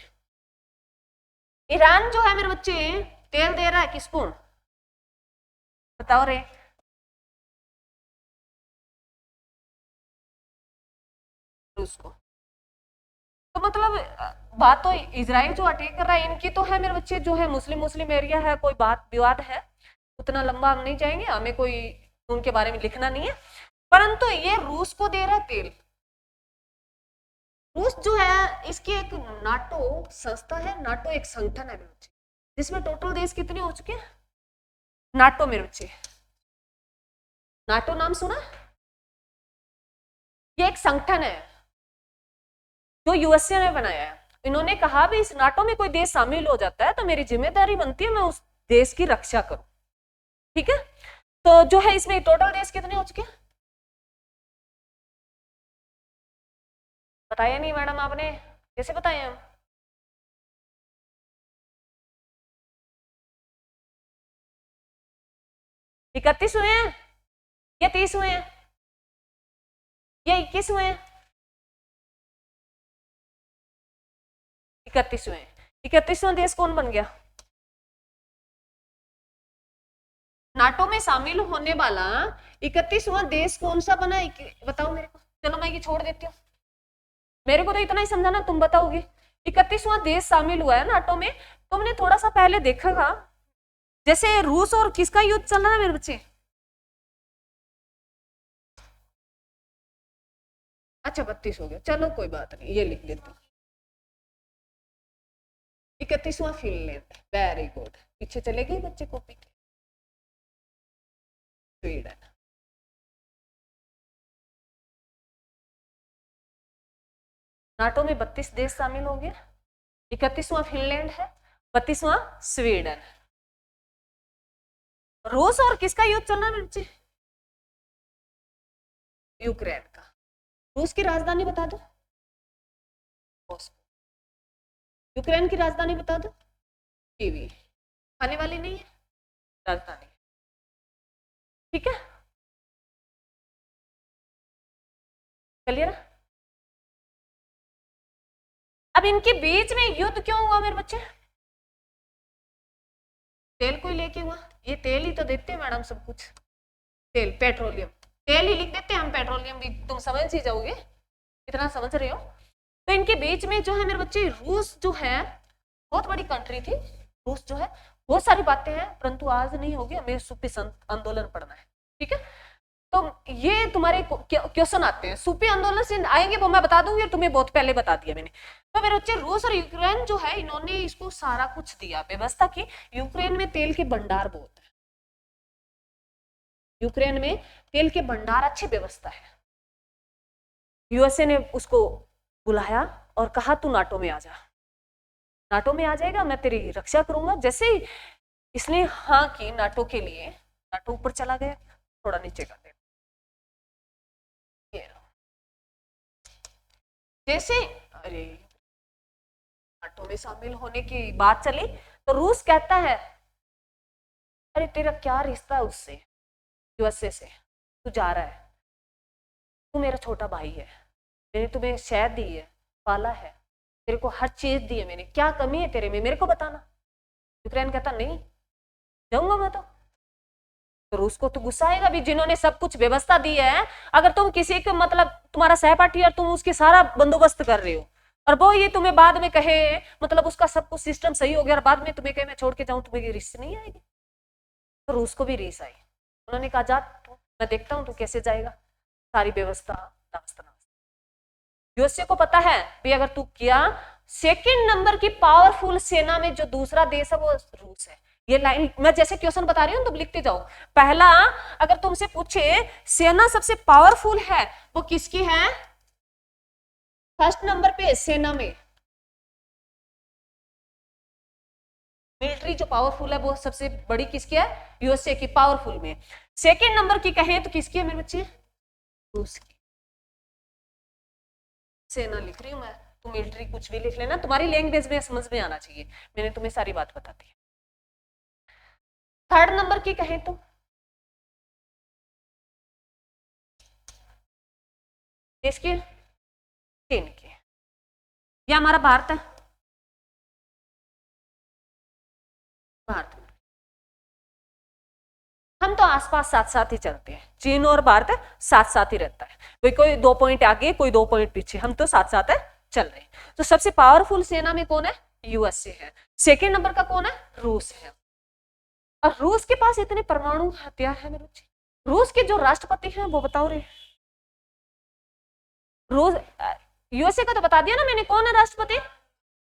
Speaker 1: ईरान जो है मेरे बच्चे तेल दे रहा है किसको? बताओ रे। रूस को। तो मतलब बात तो इजराइल जो अटैक कर रहा है इनकी तो है मेरे बच्चे, जो है मुस्लिम एरिया है, कोई बात विवाद है, उतना लंबा हम नहीं जाएंगे, हमें कोई उनके बारे में लिखना नहीं है। परंतु ये रूस को दे रहा है तेल। रूस जो है इसकी एक नाटो संस्था है, नाटो एक संगठन है मेरे बच्चे, जिसमें टोटल देश कितने हो चुके हैं? नाटो मेरे बच्चे, नाटो नाम सुना? ये एक संगठन है जो यूएसए ने बनाया है। इन्होंने कहा भी इस नाटो में कोई देश शामिल हो जाता है तो मेरी जिम्मेदारी बनती है मैं उस देश की रक्षा करूं। ठीक है, तो जो है इसमें टोटल देश कितने हो चुके हैं? बताया नहीं मैडम आपने, कैसे बताए हम? इकतीस हुए हैं या 30 हुए हैं या 21 हुए हैं? 31 हुए हैं। 31वां देश कौन बन गया? नाटो में शामिल होने वाला 31वां देश कौन सा बना? बताओ मेरे को। चलो मैं ये छोड़ देती हूँ, मेरे को तो इतना ही समझाना, तुम बताओगे। 31वां देश शामिल हुआ है नाटो में। तुमने थोड़ा सा पहले देखा था जैसे रूस और किसका युद्ध चल रहा है मेरे बच्चे? अच्छा 32 हो गया, चलो कोई बात नहीं, ये लिख देते। 31वां फिनलैंड, वेरी गुड। पीछे चले गए बच्चे कॉपी के। स्वीडन। नाटो में 32 देश शामिल हो गए। 31वां फिनलैंड है, 32वां स्वीडन। रूस और किसका युद्ध चल रहा है बच्चे? यूक्रेन का। रूस की राजधानी बता दो। यूक्रेन की राजधानी बता दो। कीवी। खाने वाली नहीं है राजधानी। ठीक है, क्लियर? अब इनके बीच में युद्ध क्यों हुआ मेरे बच्चे? तेल कोई लेके हुआ? ये तेल ही तो देते हैं मैडम सब कुछ। तेल, पेट्रोलियम, तेल ही लिख देते हैं हम, पेट्रोलियम भी तुम समझ ही जाओगे, इतना समझ रहे हो। तो इनके बीच में जो है मेरे बच्चे, रूस जो है बहुत बड़ी कंट्री थी। रूस जो है बहुत सारी बातें हैं, परंतु आज नहीं होगी, हमें सुफी संत आंदोलन पढ़ना है। ठीक है, तो ये तुम्हारे क्वेश्चन आते हैं, सूफी आंदोलन से आएंगे वो मैं बता दूंगी, तुम्हें बहुत पहले बता दिया मैंने। तो मेरे बच्चे रूस और यूक्रेन जो है इन्होंने इसको सारा कुछ दिया, व्यवस्था की। यूक्रेन में तेल के भंडार बहुत है, यूक्रेन में तेल के भंडार अच्छी व्यवस्था है। यूएसए ने उसको बुलाया और कहा तू नाटो में आ जा, नाटो में आ जाएगा मैं तेरी रक्षा करूंगा। जैसे ही इसने हाँ की नाटो के लिए, नाटो ऊपर चला गया। थोड़ा नीचे कर दे। जैसे अरे नाटो में शामिल होने की बात चली तो रूस कहता है अरे तेरा क्या रिश्ता है उससे, यूएसए से, तू जा रहा है, तू मेरा छोटा भाई है, मैंने तुम्हें शहद दी है, पाला है, तेरे को हर चीज दी है मैंने, क्या कमी है तेरे में मेरे को बताना। यूक्रेन कहता नहीं जाऊंगा मैं तो रूस को तो गुस्सा आएगा भी, जिन्होंने सब कुछ व्यवस्था दी है, अगर तुम किसी के मतलब तुम्हारा सहपाठी और तुम उसके सारा बंदोबस्त कर रहे हो और वो ये तुम्हें बाद में कहे मतलब उसका सब कुछ सिस्टम सही हो गया और बाद में तुम्हें कहे मैं छोड़ के जाऊं, तुम्हें रिस्क नहीं आएगी। तो रूस को भी रीस आई, उन्होंने कहा जा तू, मैं देखता हूं तू कैसे जाएगा, सारी व्यवस्था नमस्ते। यूएसए को पता है भी अगर तू किया, सेकंड नंबर की पावरफुल सेना में जो दूसरा देश है वो रूस है। ये लाइन मैं जैसे क्वेश्चन बता रही हूं तुम लिखते जाओ। पहला अगर तुमसे पूछे सेना सबसे पावरफुल है वो किसकी है, फर्स्ट नंबर पे सेना में मिलिट्री जो पावरफुल है वो सबसे बड़ी किसकी है, यूएसए की पावरफुल में। सेकंड नंबर की कहें तो किसकी है मेरे बच्चे, रूस की। सेना लिख रही हूं मैं, तुम मिलिट्री कुछ भी लिख लेना, तुम्हारी लैंग्वेज में समझ में आना चाहिए, मैंने तुम्हें सारी बात बता दी। थर्ड नंबर की कहें तो इसकी चीन की, यह हमारा भारत है, भारत। हम तो आसपास साथ साथ ही चलते हैं, चीन और भारत साथ साथ ही रहता है, कोई 2 पॉइंट आगे कोई 2 पॉइंट पीछे, हम तो साथ साथ है चल रहे हैं। तो सबसे पावरफुल सेना में कौन है, यूएसए है। सेकेंड नंबर का कौन है, रूस है। और रूस के पास इतने परमाणु हथियार है मेरे बच्चे। रूस के जो राष्ट्रपति हैं वो बताओ रे, रूस यूएसए का तो बता दिया ना मैंने कौन है राष्ट्रपति,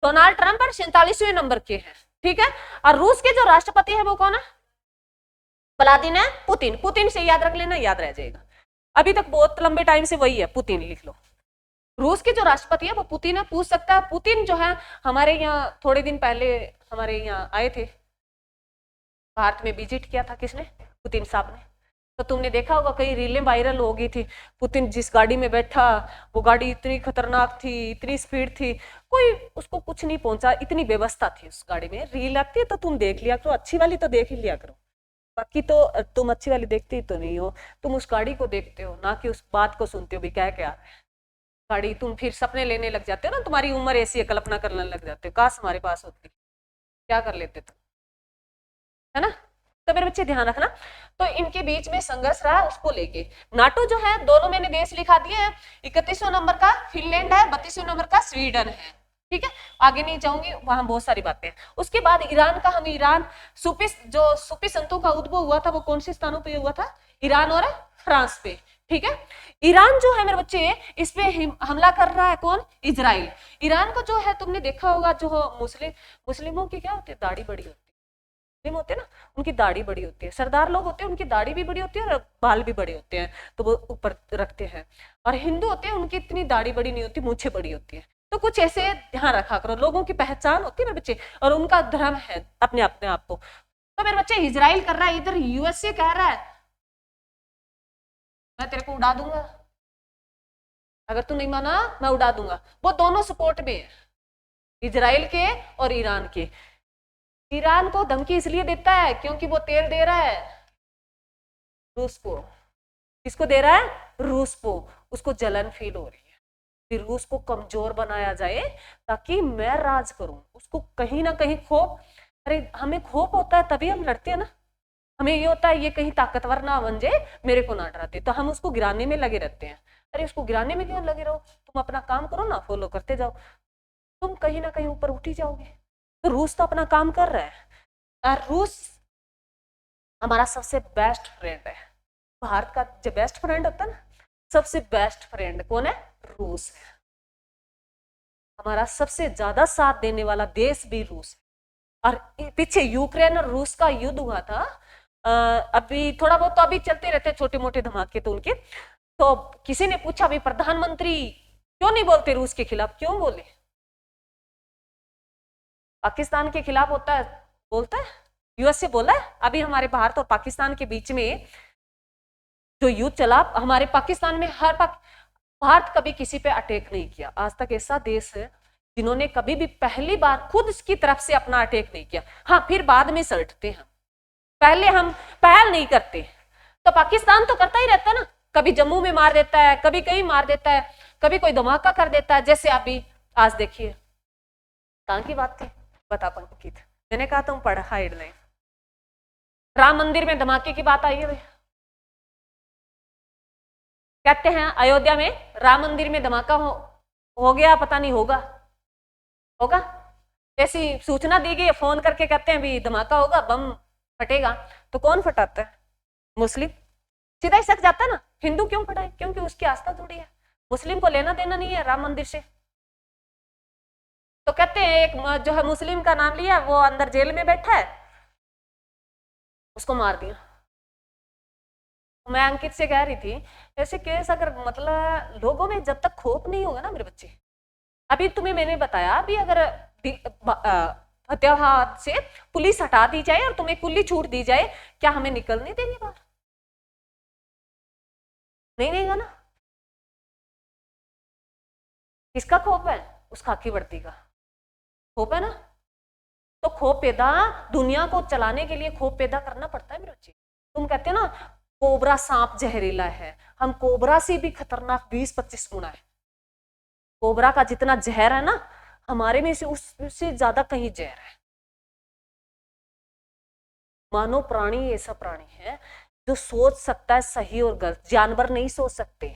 Speaker 1: डोनाल्ड ट्रंप और 47वें नंबर के हैं, ठीक है। और रूस के जो राष्ट्रपति है वो कौन है, व्लादिमीर पुतिन। पुतिन से याद रख लेना, याद रह जाएगा, अभी तक बहुत लंबे टाइम से वही है, पुतिन लिख लो। रूस के जो राष्ट्रपति है वो पुतिन है, पूछ सकता है। पुतिन जो है हमारे यहाँ थोड़े दिन पहले हमारे यहाँ आए थे, भारत में विजिट किया था किसने, पुतिन साहब ने। तो तुमने देखा होगा कई रीलें वायरल हो गई थी, पुतिन जिस गाड़ी में बैठा वो गाड़ी इतनी खतरनाक थी, इतनी स्पीड थी, कोई उसको कुछ नहीं पहुंचा, इतनी व्यवस्था थी उस गाड़ी में। रील आती है तो तुम देख लिया करो, अच्छी वाली तो देख ही लिया करो, बाकी तो तुम अच्छी वाली देखती तो नहीं हो, तुम उस गाड़ी को देखते हो ना कि उस बात को सुनते हो भी क्या क्या गाड़ी। तुम फिर सपने लेने लग जाते हो ना, तुम्हारी उम्र ऐसी है, कल्पना करने लग जाते हो, काश हमारे पास होती, क्या कर लेते तुम, है ना। तो मेरे बच्चे ध्यान रखना, तो इनके बीच में संघर्ष रहा उसको लेके। नाटो जो है दोनों मैंने देश लिखा दिए हैं, 31वें नंबर का फिनलैंड है, 32वें नंबर का स्वीडन है, ठीक है। आगे नहीं जाऊंगी, वहां बहुत सारी बातें हैं। उसके बाद ईरान का, हम ईरान सूफी संतों का उद्भव हुआ था वो कौन से स्थानों पे हुआ था, ईरान और फ्रांस पे, ठीक है। ईरान जो है मेरे बच्चे इस पे हमला कर रहा है कौन, इजराइल। ईरान को जो है तुमने देखा होगा, जो मुस्लिमों की क्या होती है, दाढ़ी बड़ी होती है, मुस्लिम होते हैं ना उनकी दाढ़ी बड़ी होती है, सरदार लोग होते हैं उनकी दाढ़ी भी बड़ी होती है और बाल भी बड़े होते हैं तो वो ऊपर रखते हैं। और हिंदू होते हैं उनकी इतनी दाढ़ी बड़ी नहीं होती, मूछें बड़ी होती है। तो कुछ ऐसे ध्यान रखा करो, लोगों की पहचान होती है मेरे बच्चे, और उनका धर्म है अपने अपने आप को। तो मेरे बच्चे इजराइल कर रहा है, इधर यूएसए कह रहा है मैं तेरे को उड़ा दूंगा, अगर तू नहीं माना मैं उड़ा दूंगा। वो दोनों सपोर्ट में है, इजराइल के और ईरान के। ईरान को धमकी इसलिए देता है क्योंकि वो तेल दे रहा है रूस को। किसको दे रहा है, रूस को। उसको जलन फील हो रही है, फिर रूस को कमजोर बनाया जाए ताकि मैं राज करूं, उसको कहीं ना कहीं खौफ। अरे हमें खौफ होता है तभी हम लड़ते हैं ना, हमें ये होता है ये कहीं ताकतवर ना बन जाए, मेरे को ना डराते, तो हम उसको गिराने में लगे रहते हैं। अरे उसको गिराने में क्यों लगे रहो, तुम अपना काम करो ना, फॉलो करते जाओ, तुम कहीं ना कहीं ऊपर उठ ही जाओगे। तो रूस तो अपना काम कर रहा है, और रूस हमारा सबसे बेस्ट फ्रेंड है, भारत का जो बेस्ट फ्रेंड होता है ना, सबसे बेस्ट फ्रेंड कौन है? रूस है। हमारा सबसे ज्यादा साथ देने वाला देश भी रूस है। और पीछे यूक्रेन और रूस का युद्ध हुआ था, अभी थोड़ा बहुत तो अभी चलते रहते छोटे मोटे धमाके तो उनके। तो किसी ने पूछा भी प्रधानमंत्री क्यों नहीं बोलते रूस के खिलाफ, क्यों बोले? पाकिस्तान के खिलाफ होता है, बोलता है? यूएसए बोला है? अभी हमारे भारत और पाकिस्तान के बीच में जो युद्ध चला, हमारे पाकिस्तान में भारत कभी किसी पे अटैक नहीं किया। आज तक ऐसा देश है जिन्होंने कभी भी पहली बार खुद इसकी तरफ से अपना अटैक नहीं किया। हाँ, फिर बाद में सलटते हैं, पहले हम पहल नहीं करते। तो पाकिस्तान तो करता ही रहता है ना, कभी जम्मू में मार देता है, कभी कहीं मार देता है, कभी कोई धमाका कर देता है। जैसे अभी आज देखिए, कहाँ की बात थी बता पंकित, मैंने कहा तुम पढ़ा हेडलाइन, राम मंदिर में धमाके की बात आई है भाई। कहते हैं अयोध्या में राम मंदिर में धमाका हो गया, पता नहीं होगा ऐसी सूचना दी गई, फोन करके कहते हैं भी धमाका होगा, बम फटेगा। तो कौन फटाता है? मुस्लिम। सीधा ही शक जाता है ना, हिंदू क्यों फटाए? क्योंकि उसकी आस्था जुड़ी है, मुस्लिम को लेना देना नहीं है राम मंदिर से। तो कहते हैं एक जो है मुस्लिम का नाम लिया, वो अंदर जेल में बैठा है, उसको मार दिया। मैं अंकित से कह रही थी ऐसे केस अगर मतलब लोगों में जब तक खौफ नहीं होगा ना मेरे बच्चे, अभी तुम्हें मैंने बताया अभी अगर फतेहाबाद से पुलिस हटा दी जाए और तुम्हें खुली छूट दी जाए, क्या हमें निकलने देंगे बाहर? नहीं देगा ना। किसका खौफ है? उस खाकी वर्दी का खौफ है ना। तो खौफ पैदा, दुनिया को चलाने के लिए खौफ पैदा करना पड़ता है मेरे बच्चे। तुम कहते हो ना कोबरा सांप जहरीला है, हम कोबरा से भी खतरनाक 20-25 गुना है। कोबरा का जितना जहर है ना, हमारे में से उससे ज्यादा कहीं जहर है। मानव प्राणी ऐसा प्राणी है जो सोच सकता है सही और गलत, जानवर नहीं सोच सकते।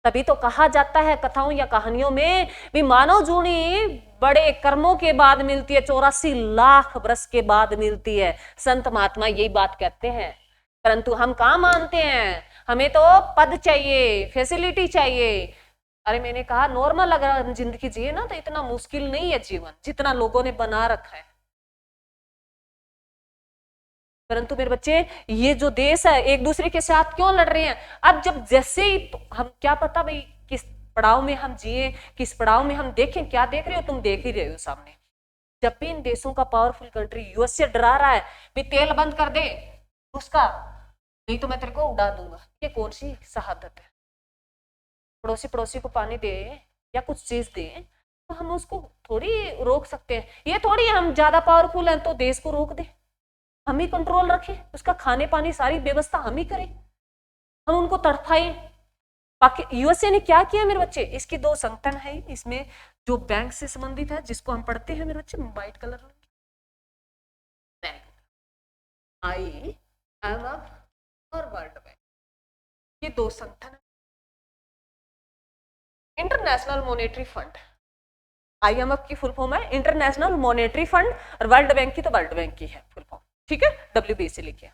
Speaker 1: तभी तो कहा जाता है कथाओं या कहानियों में भी मानव जूनी बड़े कर्मों के बाद मिलती है, 84 लाख वर्ष के बाद मिलती है। संत महात्मा यही बात कहते हैं, परंतु हम कहाँ मानते हैं, हमें तो पद चाहिए, फैसिलिटी चाहिए। अरे मैंने कहा नॉर्मल अगर हम जिंदगी जिए ना तो इतना मुश्किल नहीं है जीवन जितना लोगों ने बना रखा है। परंतु मेरे बच्चे ये जो देश है एक दूसरे के साथ क्यों लड़ रहे हैं? अब जब जैसे ही हम क्या पता भाई किस पड़ाव में हम जिए, किस पड़ाव में हम देखें, क्या देख रहे हो तुम? देख ही रहे हो सामने। जब भी इन देशों का पावरफुल कंट्री यूएसए डरा रहा है भी तेल बंद कर दे उसका, नहीं तो मैं तेरे को उड़ा दूंगा, ये कौन सी शहादत है? पड़ोसी पड़ोसी को पानी दे या कुछ चीज दे तो हम उसको थोड़ी रोक सकते हैं। ये थोड़ी हम ज्यादा पावरफुल हैं तो देश को रोक दे, हम ही कंट्रोल रखें, उसका खाने पानी सारी व्यवस्था हम ही करें, हम उनको तड़फाएं। बाकी यूएसए ने क्या किया मेरे बच्चे? इसकी 2 संगठन है इसमें जो बैंक से संबंधित है, जिसको हम पढ़ते हैं मेरे बच्चे व्हाइट कलर में, बैंक, IMF और वर्ल्ड बैंक, ये 2 संगठन। इंटरनेशनल मॉनेटरी फंड, IMF की फुल फॉर्म है इंटरनेशनल मॉनेटरी फंड, और वर्ल्ड बैंक की तो वर्ल्ड बैंक की है फुल फॉर्म, ठीक है, WBC लिखिए।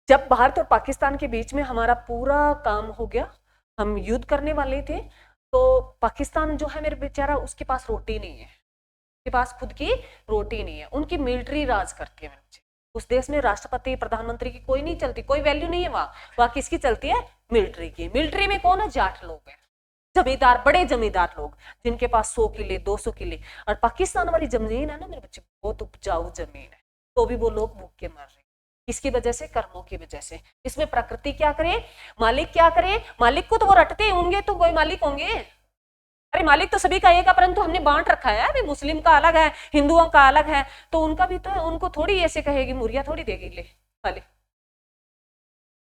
Speaker 1: जब भारत और पाकिस्तान के बीच में हमारा पूरा काम हो गया, हम युद्ध करने वाले थे, तो पाकिस्तान जो है मेरे बेचारा उसके पास रोटी नहीं है, उसके पास खुद की रोटी नहीं है, उनकी मिलिट्री राज करती है मेरे बच्चे। उस देश में राष्ट्रपति प्रधानमंत्री की कोई नहीं चलती, कोई वैल्यू नहीं है वहां किसकी चलती है? मिलिट्री की। मिलिट्री में कौन है? जाट लोग हैं, जमींदार, बड़े जमींदार लोग जिनके पास 100 किले 200 किले। और पाकिस्तान वाली जमीन है ना मेरे बच्चे, बहुत उपजाऊ जमीन है, तो भी वो लोग भूख के मर रहे हैं। किसकी वजह से? कर्मों की वजह से। इसमें प्रकृति क्या करे, मालिक क्या करे? मालिक को तो वो रटते होंगे तो कोई मालिक होंगे। अरे मालिक तो सभी का एक है, परंतु हमने बांट रखा है, अभी मुस्लिम का अलग है, हिंदुओं का अलग है, तो उनका भी तो उनको थोड़ी ऐसे कहेगी मुर्गियां थोड़ी देगी ले खाली,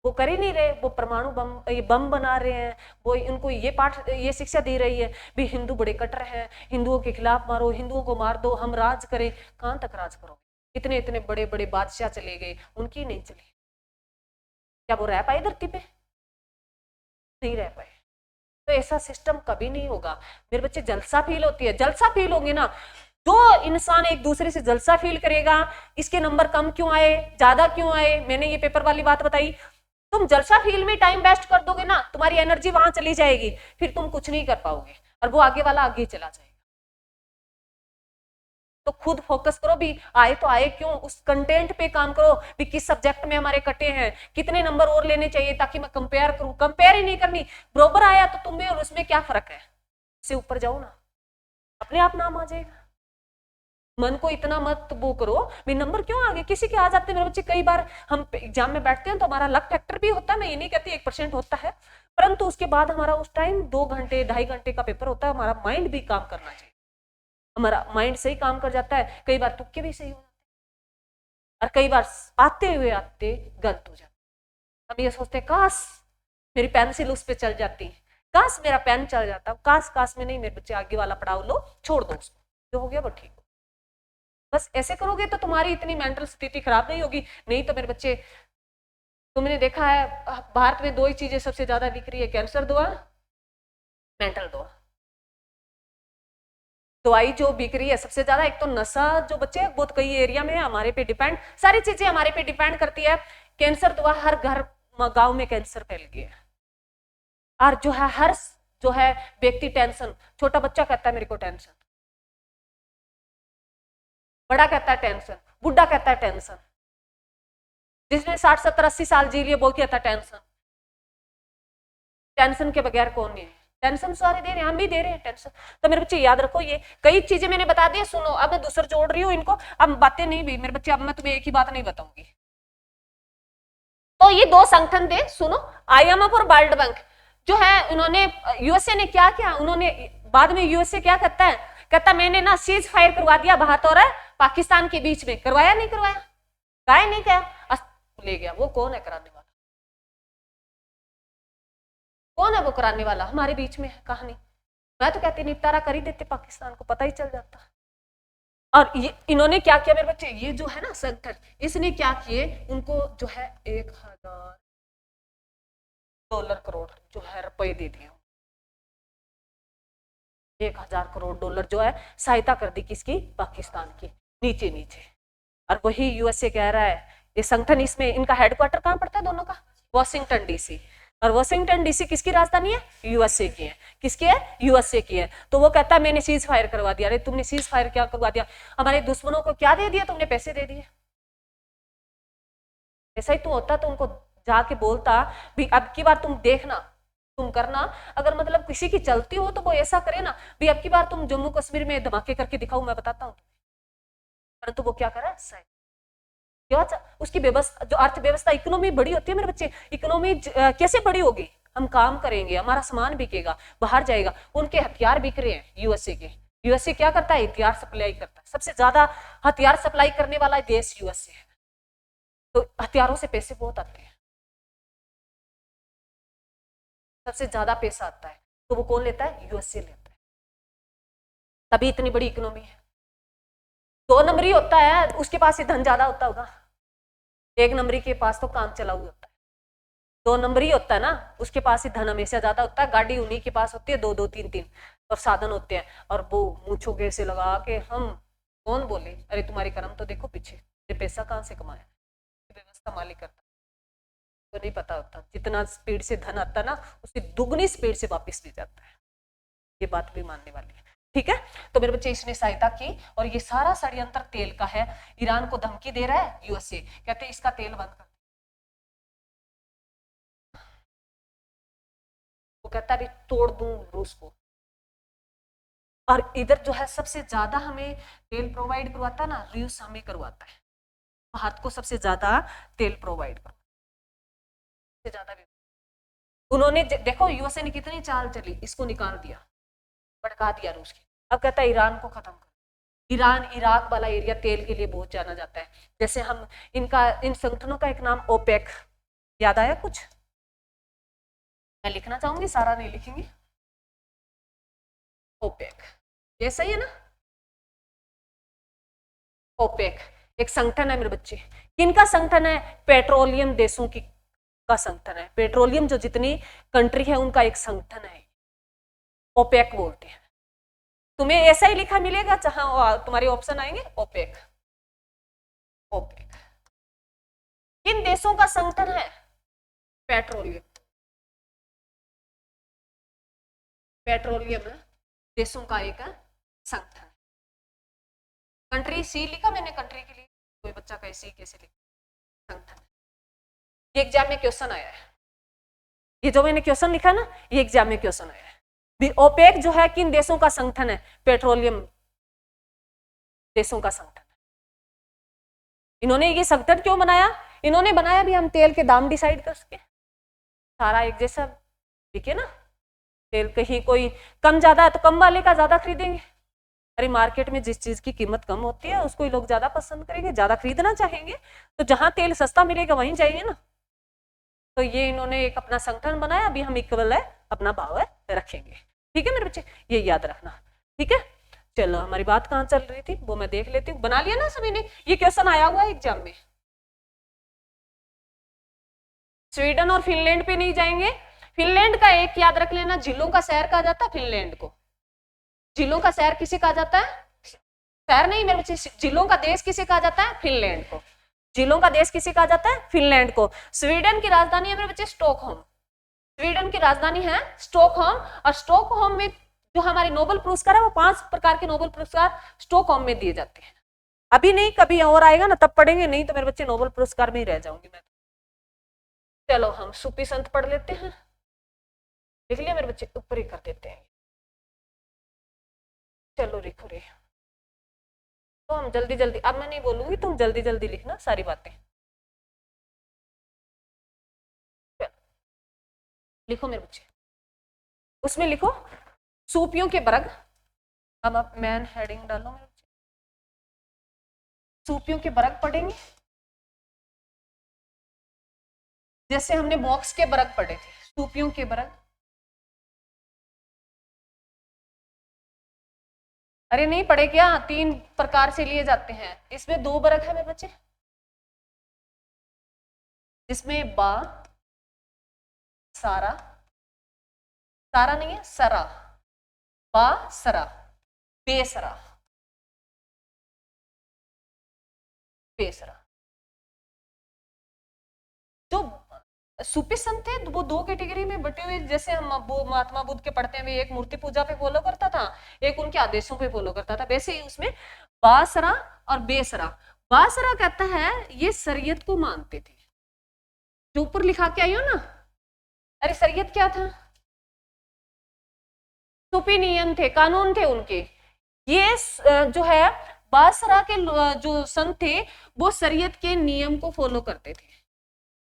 Speaker 1: वो कर ही नहीं रहे। वो परमाणु बम, ये बम बना रहे हैं, वो उनको ये पाठ ये शिक्षा दी रही है भी हिंदू बड़े कट्टर हैं, हिंदुओं के खिलाफ मारो, हिंदुओं को मार दो, हम राज करें। कहां तक राज करोगे? इतने इतने बड़े बड़े बादशाह चले गए, उनकी नहीं चली, क्या वो रह पाए धरती पे? नहीं रह पाए। तो ऐसा सिस्टम कभी नहीं होगा मेरे बच्चे। जलसा फील होती है, जलसा फील होंगे ना, जो इंसान एक दूसरे से जलसा फील करेगा, इसके नंबर कम क्यों आए, ज्यादा क्यों आए, मैंने ये पेपर वाली बात बताई, तुम जलसा फील में टाइम वेस्ट कर दोगे ना, तुम्हारी एनर्जी वहां चली जाएगी, फिर तुम कुछ नहीं कर पाओगे और वो आगे वाला आगे चला जाएगा। तो खुद फोकस करो भी, आए तो आए क्यों, उस कंटेंट पे काम करो भी, किस सब्जेक्ट में हमारे कटे हैं, कितने नंबर और लेने चाहिए ताकि मैं कंपेयर करूं, कंपेयर ही नहीं करनी, बरोबर आया तो तुम्हें और उसमें क्या फर्क है, से ऊपर जाओ ना, अपने आप नाम आ जाएगा। मन को इतना मत वो करो भी नंबर क्यों आ गए, किसी के आ जाते हैं मेरे बच्चे, कई बार हम एग्जाम में बैठते हैं तो हमारा लक फैक्टर भी होता है, मैं ये नहीं कहती 1% होता है, परंतु उसके बाद हमारा उस टाइम 2 घंटे 2.5 घंटे का पेपर होता है, हमारा माइंड भी काम करना चाहिए, हमारा माइंड सही काम कर जाता है, कई बार तुक्के भी सही हो जाते हैं और कई बार आते हुए आते गलत हो जाते। हम ये सोचते काश मेरी पेंसिल उस पर चल जाती, काश मेरा पेन चल जाता, काश काश में नहीं, मेरे बच्चे आगे वाला पढ़ाओ लो, छोड़ दो उसको, जो हो गया वो ठीक हो। बस ऐसे करोगे तो तुम्हारी इतनी मेंटल स्थिति खराब नहीं होगी। नहीं तो मेरे बच्चे, तुमने देखा है भारत में 2 ही चीजें सबसे ज्यादा बिक रही है, कैंसर दवा, मेंटल दवा। दवाई जो बिक रही है सबसे ज्यादा, एक तो नशा जो बच्चे बहुत कई एरिया में हमारे पे डिपेंड, सारी चीजें हमारे पे डिपेंड करती है, कैंसर दवा, हर घर गांव में कैंसर फैल गया है, और जो है हर जो है व्यक्ति टेंशन, छोटा बच्चा कहता है मेरे को टेंशन, बड़ा कहता है टेंशन, बुढ़ा कहता है टेंशन, जिसने 60 70 80 साल जी लिए वो कहता है टेंशन। टेंशन के बगैर कौन नहीं है, टेंशन सारे दे रहे हैं, हम भी दे रहे हैं टेंशन। तो मेरे बच्चे याद रखो, ये कई चीजें मैंने बता दी, सुनो, अब मैं दूसरा जोड़ रही हूँ इनको, अब बातें नहीं भी मेरे बच्चे, अब मैं तुम्हें एक ही बात नहीं बताऊंगी। तो ये 2 संगठन थे, सुनो, IMF और वर्ल्ड बैंक जो है, उन्होंने, यूएसए ने क्या किया, उन्होंने बाद में, यूएसए क्या कहता है, कहता मैंने ना सीज फायर करवा दिया भारत और पाकिस्तान के बीच में, करवाया नहीं करवाया, काय नहीं क्या ले गया, वो कौन है कराने वाला, कौन है वो कराने वाला, हमारे बीच में है कहानी, मैं तो कहती निपटारा कर ही देते, पाकिस्तान को पता ही चल जाता। और ये इन्होंने क्या किया मेरे बच्चे, ये जो है ना संगठन, इसने क्या किए, उनको जो है $1000 करोड़ जो है रुपए दे दिए, $1000 करोड़ जो है सहायता कर दी, किसकी, पाकिस्तान की, नीचे नीचे। और वही यूएसए कह रहा है, ये संगठन, इसमें इनका हेडक्वार्टर कहाँ पड़ता है दोनों का, वॉशिंगटन डीसी, और वॉशिंगटन डीसी किसकी राजधानी है, यूएसए की है, किसकी है, यूएसए की है। तो वो कहता है मैंने सीज फायर करवा दिया, अरे तुमने सीज फायर क्या करवा दिया, हमारे दुश्मनों को क्या दे दिया तुमने, पैसे दे दिए। ऐसा ही तो होता तो उनको जाके बोलता भी अब की बार तुम देखना, तुम करना, अगर मतलब किसी की चलती हो तो वो ऐसा करे ना भी अब की बार तुम जम्मू कश्मीर में धमाके करके दिखाओ, मैं बताता हूँ, परंतु वो क्या करा, क्या उसकी व्यवस्था, जो अर्थव्यवस्था, इकोनॉमी बड़ी होती है मेरे बच्चे, इकोनॉमी कैसे बड़ी होगी, हम काम करेंगे, हमारा सामान बिकेगा, बाहर जाएगा, उनके हथियार बिक रहे हैं यूएसए के, यूएसए क्या करता है, हथियार सप्लाई करता है, सबसे ज्यादा हथियार सप्लाई करने वाला देश यूएसए है, तो हथियारों से पैसे बहुत आते हैं, सबसे ज्यादा पैसा आता है, तो वो कौन लेता है, यूएसए लेता है, तभी इतनी बड़ी इकोनॉमी है। 2 नंबरी होता है उसके पास ही धन ज्यादा होता होगा, 1 नंबरी के पास तो काम चला हुआ होता है, 2 नंबरी होता है ना उसके पास ही धन हमेशा ज्यादा होता है, गाड़ी उन्हीं के पास होती है, 2 3 3 और साधन होते हैं, और वो मूंछों के से लगा के हम कौन बोले, अरे तुम्हारे कर्म तो देखो पीछे, पैसा कहाँ से कमाया, व्यवस्था मालिक करता तो नहीं पता होता, जितना स्पीड से धन आता ना उसकी दुगनी स्पीड से वापस ले जाता है, ये बात भी मानने वाली है, ठीक है। तो मेरे बच्चे इसने सहायता की, और ये सारा षड्यंत्र तेल का है, ईरान को धमकी दे रहा है यूएसए, कहते हैं इसका तेल बंद कर, वो कहता है तोड़ दूं रूस को, और इधर जो है सबसे ज्यादा हमें तेल प्रोवाइड करवाता ना, रूस हमें करवाता है, भारत को सबसे ज्यादा तेल प्रोवाइड करवाता है, ज्यादा भी उन्होंने देखो यूएसए ने कितनी चाल चली, इसको निकाल दिया, भड़का दिया रूस की, अब कहता है ईरान को खत्म कर, ईरान इराक वाला एरिया तेल के लिए बहुत जाना जाता है, जैसे हम इनका, इन संगठनों का एक नाम ओपेक, याद आया कुछ, मैं लिखना चाहूंगी, सारा नहीं लिखेंगे, ओपेक, ये सही है ना, ओपेक एक संगठन है मेरे बच्चे, किनका संगठन है, पेट्रोलियम देशों की का संगठन है, पेट्रोलियम जो जितनी कंट्री है उनका एक संगठन है, ओपेक बोलते हैं, तुम्हें ऐसा ही लिखा मिलेगा जहां तुम्हारे ऑप्शन आएंगे ओपेक। ओपेक किन देशों का संगठन है? पेट्रोलियम। पेट्रोलियम देशों का एक संगठन। कंट्री सी लिखा मैंने कंट्री के लिए, कोई बच्चा कैसे कैसे लिखा संगठन। ये एग्जाम में क्वेश्चन आया है, ये जो मैंने क्वेश्चन लिखा ना ये एग्जाम में क्वेश्चन आया है। ओपेक जो है किन देशों का संगठन है? पेट्रोलियम देशों का संगठन। इन्होंने ये संगठन क्यों बनाया? इन्होंने बनाया भी हम तेल के दाम डिसाइड कर सके, सारा एक जैसा ठीक है ना। तेल कहीं कोई कम ज्यादा है तो कम वाले का ज्यादा खरीदेंगे। अरे मार्केट में जिस चीज की कीमत कम होती है उसको ही लोग ज्यादा पसंद करेंगे, ज्यादा खरीदना चाहेंगे, तो जहां तेल सस्ता मिलेगा वहीं जाएंगे ना। तो ये इन्होंने एक अपना संगठन बनाया, अभी हम इक्वल है अपना भाव है रखेंगे। ठीक है मेरे बच्चे, ये याद रखना। ठीक है चलो, हमारी बात कहाँ चल रही थी वो मैं देख लेती हूँ। बना लिया ना सभी ने? ये क्वेश्चन आया हुआ है एग्जाम में। स्वीडन और फिनलैंड पे नहीं जाएंगे। फिनलैंड का एक याद रख लेना, झीलों का शहर कहा जाता है फिनलैंड को। झीलों का शहर किसे कहा जाता है? शहर नहीं मेरे बच्चे, झीलों का देश किसे कहा जाता है? फिनलैंड को। झीलों का देश किसे कहा जाता है? फिनलैंड को। स्वीडन की राजधानी है मेरे बच्चे स्टॉकहोम। स्वीडन की राजधानी है स्टॉकहोम, और स्टॉकहोम में जो हमारे नोबेल पुरस्कार है वो 5 प्रकार के नोबेल पुरस्कार स्टॉकहोम में दिए जाते हैं। अभी नहीं, कभी और आएगा ना तब पढ़ेंगे, नहीं तो मेरे बच्चे नोबेल पुरस्कार में ही रह जाऊंगी मैं। चलो हम सूफी संत पढ़ लेते हैं। लिख लिया मेरे बच्चे? ऊपर ही कर देते हैं। चलो लिखो रे, तो हम जल्दी जल्दी, अब मैं नहीं बोलूंगी, तुम जल्दी जल्दी लिखना सारी बातें। लिखो मेरे बच्चे, उसमें लिखो सूफियों के वर्ग। अब आप मैन हेडिंग डालो मेरे बच्चे। सूफियों के वर्ग पढ़ेंगे, जैसे हमने बॉक्स के वर्ग पढ़े थे, सूफियों के वर्ग। अरे नहीं पढ़े क्या? 3 प्रकार से लिए जाते हैं, इसमें 2 वर्ग है मेरे बच्चे, जिसमें बा सारा, सारा नहीं है सरा, बा सरा, बेसरा, बेसरा। जो सूफी संत थे वो 2 कैटेगरी में बटे हुए, जैसे हम महात्मा बुद्ध के पढ़ते हैं, एक मूर्ति पूजा पे फॉलो करता था, एक उनके आदेशों पे फॉलो करता था, वैसे ही उसमें बासरा और बेसरा। बासरा कहता है ये शरीयत को मानते थे, जो ऊपर लिखा के आई हो ना। अरे शरीयत क्या था? सूफी नियम थे, कानून थे उनके। ये जो है बासरा के जो संत थे वो शरीयत के नियम को फॉलो करते थे,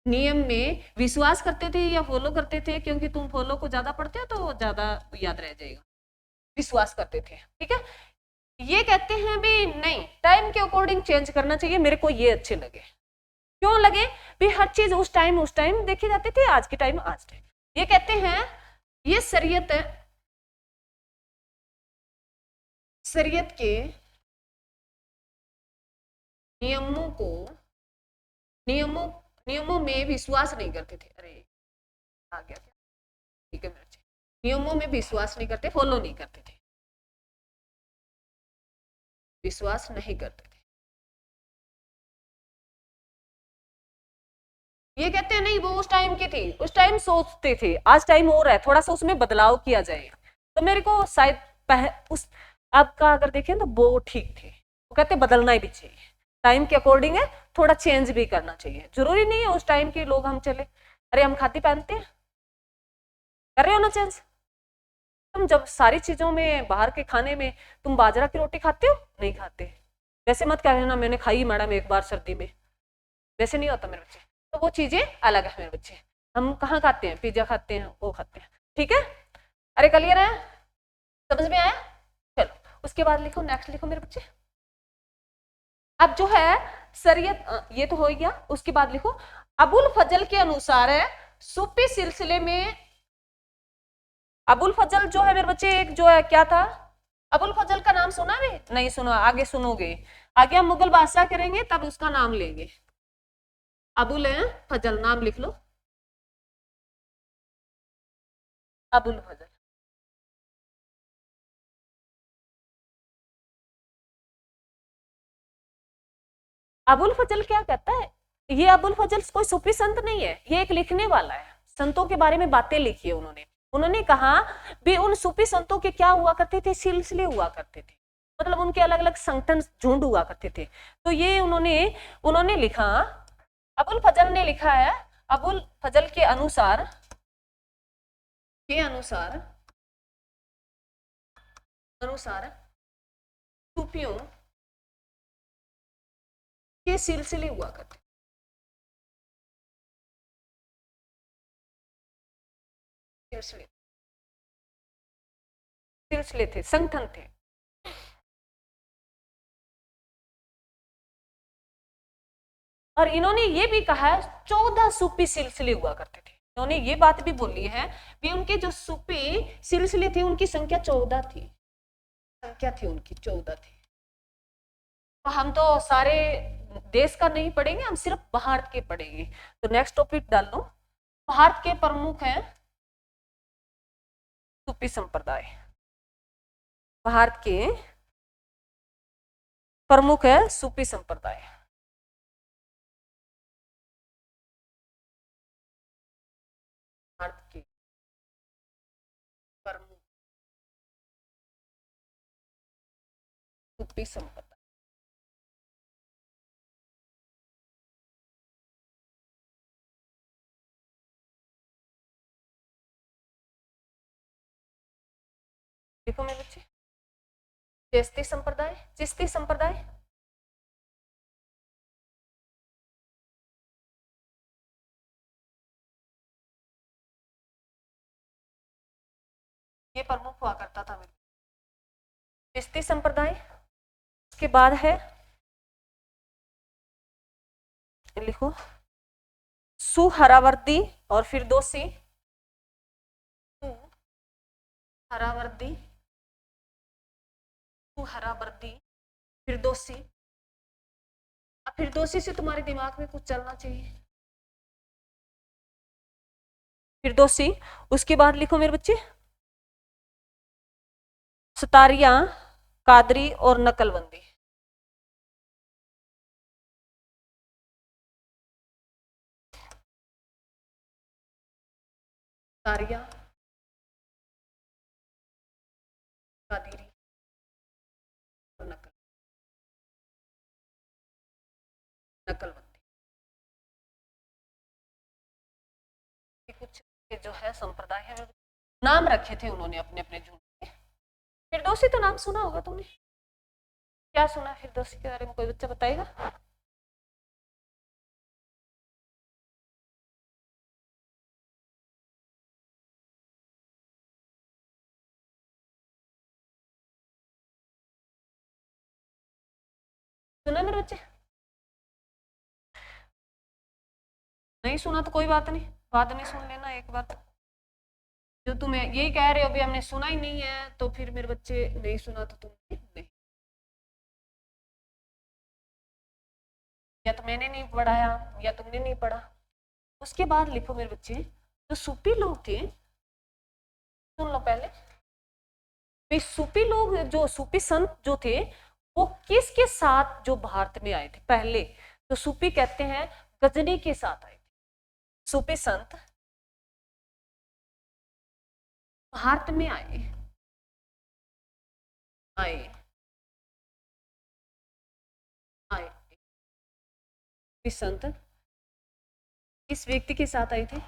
Speaker 1: नियम में विश्वास करते थे या फॉलो करते थे, क्योंकि तुम फॉलो को ज्यादा पढ़ते हो तो ज्यादा याद रह जाएगा। विश्वास करते थे, ठीक है। ये कहते हैं भी नहीं, टाइम के अकॉर्डिंग चेंज करना चाहिए। मेरे को ये अच्छे लगे। क्यों लगे? भी हर चीज उस टाइम देखी जाती थी, आज के टाइम आज टाइम। ये कहते हैं ये शरीयत है, शरीयत के नियमों को नियमों नियमों में विश्वास नहीं करते थे। अरे आ गया क्या? ठीक है बच्चे, नियमों में विश्वास नहीं करते, फॉलो नहीं करते थे, विश्वास नहीं करते थे। ये कहते हैं नहीं वो उस टाइम की थी, उस टाइम सोचते थे, आज टाइम हो रहा है, थोड़ा सा उसमें बदलाव किया जाए। तो मेरे को शायद उस आपका अगर देखें तो वो ठीक थे, वो कहते बदलना ही भी चाहिए, टाइम के अकॉर्डिंग है, थोड़ा चेंज भी करना चाहिए, जरूरी नहीं है उस टाइम के लोग हम चले। अरे हम खाती पहनते हैं, कर रहे हो ना चेंज। तुम जब सारी चीजों में बाहर के खाने में तुम बाजरा की रोटी खाते हो? नहीं खाते। वैसे मत कहना मैंने खाई मैडम एक बार सर्दी में, वैसे नहीं होता मेरे बच्चे। तो वो चीजें अलग है मेरे बच्चे। हम कहाँ खाते हैं? पिज्जा खाते हैं, वो खाते हैं, ठीक है। अरे क्लियर है? समझ में आया? चलो उसके बाद लिखो, नेक्स्ट लिखो मेरे बच्चे। अब जो है शरीयत ये तो हो गया, उसके बाद लिखो अबुल फजल के अनुसार है सूफी सिलसिले में। अबुल फजल जो है मेरे बच्चे एक जो है क्या था? अबुल फजल का नाम सुना भी नहीं? सुना, आगे सुनोगे, आगे हम मुगल बादशाह करेंगे तब उसका नाम लेंगे। अबुल फजल नाम लिख लो, अबुल फजल। अबुल फजल क्या कहता है, ये अबुल फजल कोई सूफी संत नहीं है, ये एक लिखने वाला है, संतों के बारे में बातें लिखी है उन्होंने। उन्होंने कहा भी उन सूफी संतों के क्या हुआ करते थे, सिलसिले हुआ करते थे, मतलब उनके अलग अलग संगठन झुंड हुआ करते थे। तो ये उन्होंने लिखा, अबुल फजल ने लिखा है, अबुल फजल के अनुसार सूफियों के सिलसिले हुआ करते, सिलसिले थे, संगठन थे। और इन्होंने ये भी कहा है 14 सूफी सिलसिले हुआ करते थे। इन्होंने ये बात भी बोली है कि उनके जो सूफी सिलसिले थे उनकी संख्या 14 थी, उनकी 14 थी। तो हम तो सारे देश का नहीं पढ़ेंगे, हम सिर्फ भारत के पढ़ेंगे। तो नेक्स्ट टॉपिक डाल लो, भारत के प्रमुख हैं सूफी संप्रदाय, भारत के प्रमुख है सूफी संप्रदाय। भारत के प्रमुख सूफी संप्रदाय, देखो मेरे बच्चे, चिश्ती संप्रदाय, चिश्ती संप्रदाय, ये प्रमुख हुआ करता था मेरे, चिश्ती संप्रदाय। उसके बाद है, लिखो, सुहरावर्दी और फिरदौसी, सुहरावर्दी, फिरदौसी। अब फिरदौसी से तुम्हारे दिमाग में कुछ चलना चाहिए, फिरदौसी। उसके बाद लिखो मेरे बच्चे, सतारिया, कादरी और नकलबंदी। सतारिया, कादरी और नकलबंदी, कुछ जो है संप्रदाय है, नाम रखे थे उन्होंने अपने अपने झुंड के। फिरदौसी तो नाम सुना होगा तुमने, क्या सुना फिरदौसी के बारे में, कोई बच्चा बताएगा? सुना मेरे बच्चे? नहीं सुना तो कोई बात नहीं, बाद में सुन लेना एक बार। जो तुम्हें यही कह रहे हो अभी हमने सुना ही नहीं है, तो फिर मेरे बच्चे नहीं सुना तो तुमने नहीं, या तो मैंने नहीं पढ़ाया या तुमने नहीं पढ़ा। उसके बाद लिखो मेरे बच्चे, जो सूफी लोग थे, सुन लो पहले, वे सूफी लोग, जो सूफी संत जो थे, वो किसके साथ जो भारत में आए थे पहले, तो सूफी कहते हैं गजनी के साथ आए थे। सूफी संत भारत में आए आए आए सूफी संत किस व्यक्ति के साथ आए थे?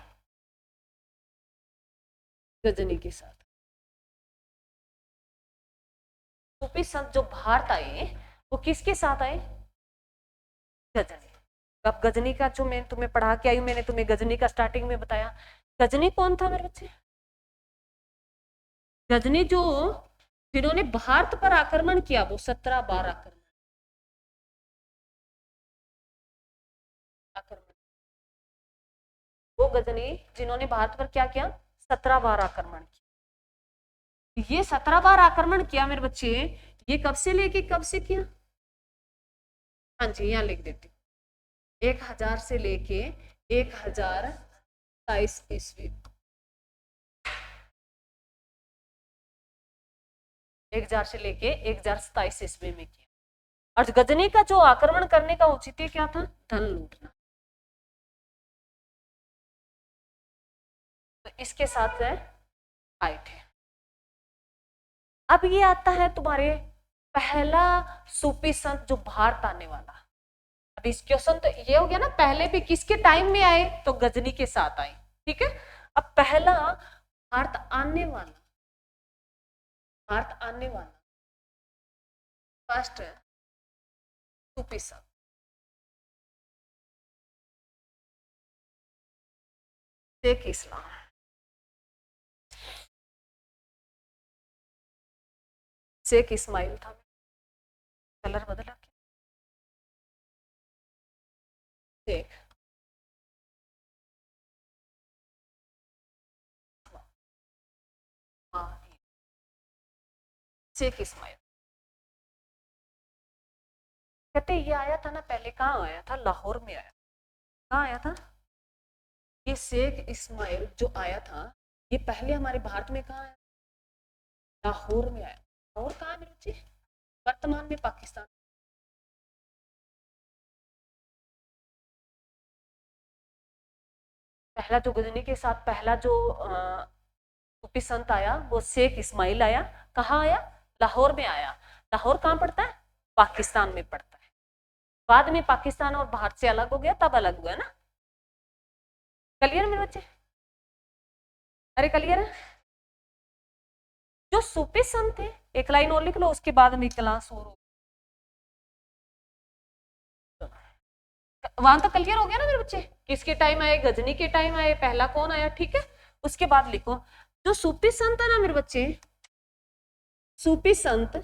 Speaker 1: गजनी के साथ। सूफी संत जो भारत आए वो किसके साथ आए? गजनी। अब गजनी का जो मैं तुम्हें पढ़ा के आई हूं, मैंने तुम्हें गजनी का स्टार्टिंग में बताया। गजनी कौन था मेरे बच्चे? गजनी जो जिन्होंने भारत पर आक्रमण किया, वो 17 बार आक्रमण, वो गजनी जिन्होंने भारत पर क्या किया, 17 बार आक्रमण किया। ये 17 बार आक्रमण किया मेरे बच्चे, ये कब से लेके कब से किया? हाँ जी, यहाँ लिख देती हूँ, 1000 से लेके 1027 ईस्वी, 1000 से लेके 1027 ईस्वी में किया। और गजनी का जो आक्रमण करने का औचित्य क्या था? धन लूटना। तो इसके साथ आए थे। अब ये आता है तुम्हारे पहला सूफी संत जो भारत आने वाला। अब इस क्वेश्चन तो ये हो गया ना, पहले भी किसके टाइम में आए? तो गजनी के साथ आए, ठीक है। अब पहला भारत आने वाला, भारत आने वाला फर्स्ट सूफी संत शेख इस्लाम। शेख इस्माइल था। कलर बदला क्या? शेख शेख इस्माइल। कहते ये आया था ना, पहले कहाँ आया था? लाहौर में आया। कहाँ आया था ये शेख इस्माइल जो आया था? ये पहले हमारे भारत में कहाँ आया? लाहौर में आया। लाहौर कहाँ है मेरे बच्चे? वर्तमान में पाकिस्तान। पहला जो गजनी के साथ पहला जो सूफी संत आया वो शेख इस्माइल आया। कहाँ आया? लाहौर में आया। लाहौर कहाँ पड़ता है? पाकिस्तान में पड़ता है। बाद में पाकिस्तान और भारत से अलग हो गया, तब अलग हुआ ना। क्लियर मेरे बच्चे? अरे क्लियर है? जो सूफी संत थे, एक लाइन और लिख लो, उसके बाद में क्लास और वहां तक क्लियर हो गया ना मेरे बच्चे? किसके टाइम आए? गजनी के टाइम आए। पहला कौन आया? ठीक है। उसके बाद लिखो जो सूफी संत है ना मेरे बच्चे, सूफी संत,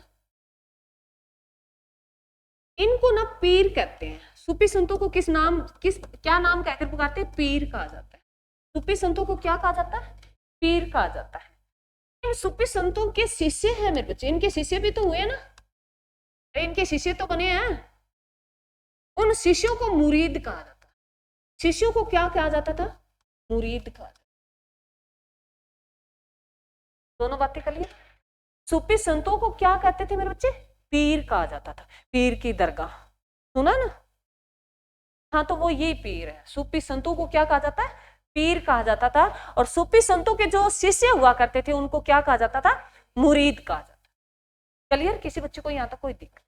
Speaker 1: इनको ना पीर कहते हैं। सूफी संतों को किस नाम, किस क्या नाम कहकर पुकारते हैं? पीर कहा जाता है। सूफी संतों को क्या कहा जाता है? पीर कहा जाता है। इन सूफी संतों के शिष्य हैं मेरे बच्चे, इनके शिष्य भी तो हुए ना, इनके शिष्य तो बने हैं। उन शिष्यों को मुरीद कहा जाता है। शिष्यों को क्या कहा जाता था? मुरीद कहा जाता। दोनों बातें कर लिया। सूफी संतों को क्या कहते थे मेरे बच्चे? पीर कहा जाता था। पीर की दरगाह सुना ना? हाँ, तो वो ये पीर है। सूफी संतों को क्या कहा जाता है? पीर कहा जाता था। और सूफी संतों के जो शिष्य हुआ करते थे उनको क्या कहा जाता था? मुरीद कहा जाता। क्लियर? किसी बच्चे को यहाँ तक कोई दिक्कत?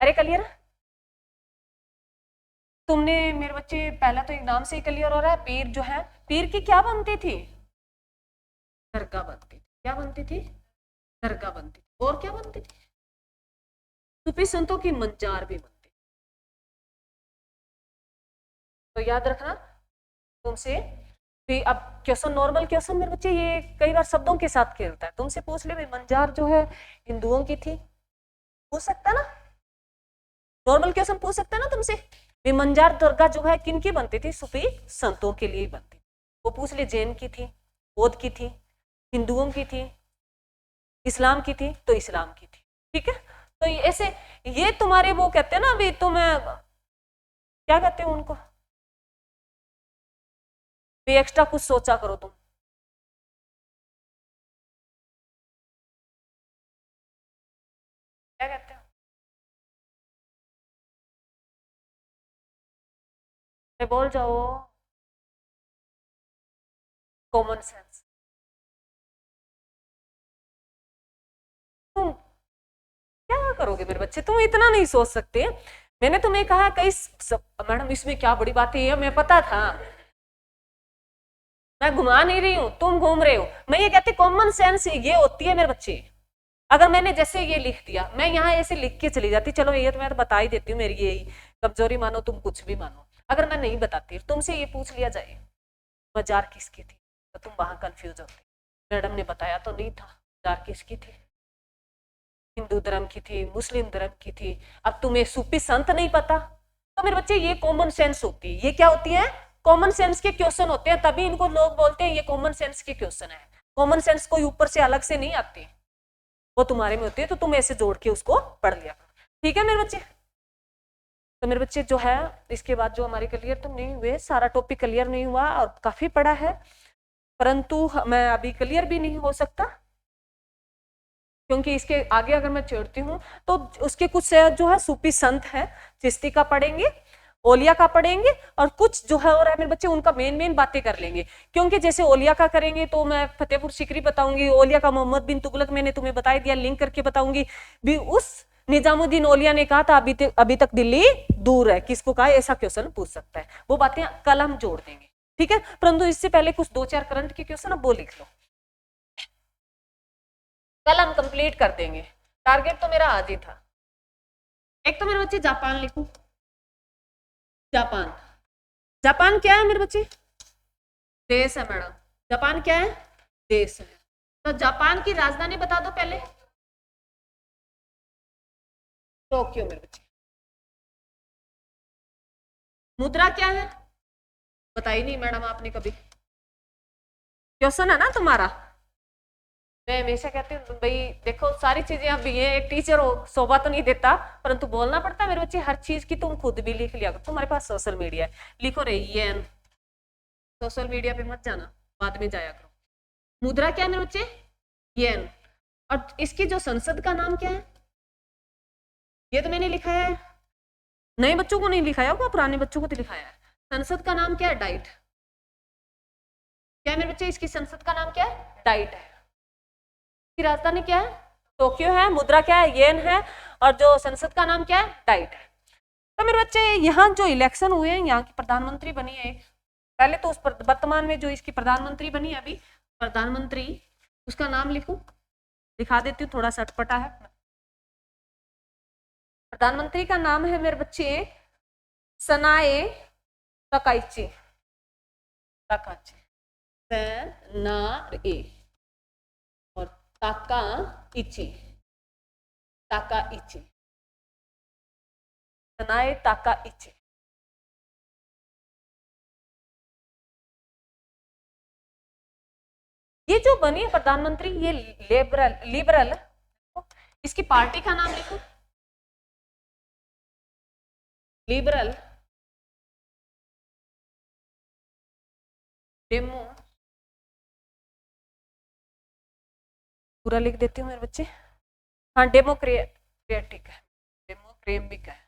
Speaker 1: अरे क्लियर? तुमने मेरे बच्चे पहला तो एक नाम से ही क्लियर हो रहा है। पीर जो है, पीर की क्या बनती थी? दरगाह बनती थी। क्या बनती थी? दरगाह बनती थी। और क्या बनती थी? सूफी संतों की मंजार भी बनती थी। तो याद रखना तुमसे। अब क्वेश्चन, नॉर्मल क्वेश्चन मेरे बच्चे ये कई बार शब्दों के साथ खेलता है। तुमसे पूछ ले मंजार जो है हिंदुओं की थी, पूछ सकता ना? नॉर्मल क्वेश्चन पूछ सकता है ना तुमसे। मंजार दरगाह जो है किन की बनती थी? सूफी संतों के लिए बनती थी। वो पूछ ले जैन की थी, बौद्ध की थी, हिंदुओं की थी, इस्लाम की थी, तो इस्लाम की थी। ठीक है। तो ये ऐसे, ये तुम्हारे वो कहते हैं ना, अभी तुम्हें क्या कहते हैं उनको, भी एक्स्ट्रा कुछ सोचा करो तुम। क्या कहते हो? बोल जाओ। Common sense. तुम क्या करोगे मेरे बच्चे? तुम इतना नहीं सोच सकते। मैंने तुम्हें कहा कई मैडम इसमें क्या बड़ी बात है, मैं पता था। मैं घुमा नहीं रही हूं, तुम घूम रहे हो। मैं ये कहती कॉमन सेंस ये होती है मेरे बच्चे। अगर मैंने जैसे ये लिख दिया, मैं यहाँ ऐसे लिख के चली जाती, चलो ये तो मैं तो बता ही देती हूँ, मेरी यही कमजोरी मानो, तुम कुछ भी मानो। अगर मैं नहीं बताती, तुमसे ये पूछ लिया जाए मजार किसकी थी, तो तुम वहां कंफ्यूज होते। मैडम ने बताया तो नहीं था मजार किसकी थी, हिंदू धर्म की थी, मुस्लिम धर्म की थी। अब तुम्हें सूफी संत नहीं पता, तो मेरे बच्चे ये कॉमन सेंस होती है। ये क्या होती है? कॉमन सेंस के क्वेश्चन होते हैं, तभी इनको लोग बोलते हैं ये कॉमन सेंस के क्वेश्चन है। कॉमन सेंस कोई ऊपर से अलग से नहीं आती, वो तुम्हारे में होती है, तो तुम ऐसे जोड़ के उसको पढ़ लिया। ठीक है मेरे बच्चे? तो मेरे बच्चे जो है, इसके बाद जो हमारे क्लियर तो नहीं हुए, सारा टॉपिक क्लियर नहीं हुआ और काफी पढ़ा है, परंतु मैं अभी क्लियर भी नहीं हो सकता क्योंकि इसके आगे अगर मैं चढ़ती हूँ तो उसके कुछ जो है सूफी संत है, चिश्ती का पढ़ेंगे, ओलिया का पढ़ेंगे, और कुछ जो है और है मेरे बच्चे उनका मेन बातें कर लेंगे। क्योंकि जैसे ओलिया का करेंगे तो मैं फतेहपुर सीकरी बताऊंगी, ओलिया का मोहम्मद बिन तुगलक मैंने तुम्हें बता दिया, लिंक करके बताऊंगी भी। उस निजामुद्दीन औलिया ने कहा था अभी तक दिल्ली दूर है, किसको कहा, ऐसा क्वेश्चन पूछ सकता है। वो बातें कल हम जोड़ देंगे, ठीक है। परंतु इससे पहले कुछ 2-4 करंट के क्वेश्चन अब वो लिख लो, कल हम कंप्लीट कर देंगे। टारगेट तो मेरा आज ही था। एक तो मेरे बच्चे जापान लिखूं, जापान, जापान क्या है मेरे बच्चे, देश है मैडम। जापान क्या है, देश है। तो जापान की राजधानी बता दो पहले, टोक्यो मेरे बच्चे। मुद्रा क्या है, बताई नहीं मैडम आपने कभी, क्वेश्चन है ना तुम्हारा। मैं हमेशा कहती हूँ भाई देखो सारी चीजें अब ये एक टीचर हो शोभा तो नहीं देता, परंतु बोलना पड़ता है मेरे बच्चे, हर चीज की तुम खुद भी लिख लिया करो। तुम्हारे पास सोशल मीडिया है, लिखो रे येन, सोशल मीडिया पे मत जाना, बाद में जाया करो। मुद्रा क्या है मेरे बच्चे, येन। और इसकी जो संसद का नाम क्या है, ये तो मैंने लिखा है, नए बच्चों को नहीं लिखाया होगा, पुराने बच्चों को तो लिखाया है। संसद का नाम क्या है, डाइट। क्या है मेरे बच्चे, इसकी संसद का नाम क्या है, डाइट है। की राजधानी क्या है, टोक्यो है। मुद्रा क्या है, येन है। और जो संसद का नाम क्या है, डाइट है। तो मेरे बच्चे यहाँ जो इलेक्शन हुए हैं, यहाँ की प्रधानमंत्री बनी है पहले तो, उस वर्तमान में जो इसकी प्रधानमंत्री बनी है अभी, प्रधानमंत्री, उसका नाम लिखूं, दिखा देती हूँ, थोड़ा सा अटपटा है। प्रधानमंत्री का नाम है मेरे बच्चे सनाए तकाइची, तकाची, सनाए और ताका इची, ताका इची, सनाए ताका इची। ये जो बनी है प्रधानमंत्री, ये लिबरल, लिबरल, इसकी पार्टी का नाम लिखो, लिबरल डेमो, पूरा लिख देती हूँ मेरे बच्चे, हाँ डेमोक्रेटिक है, डेमोक्रेमिक है।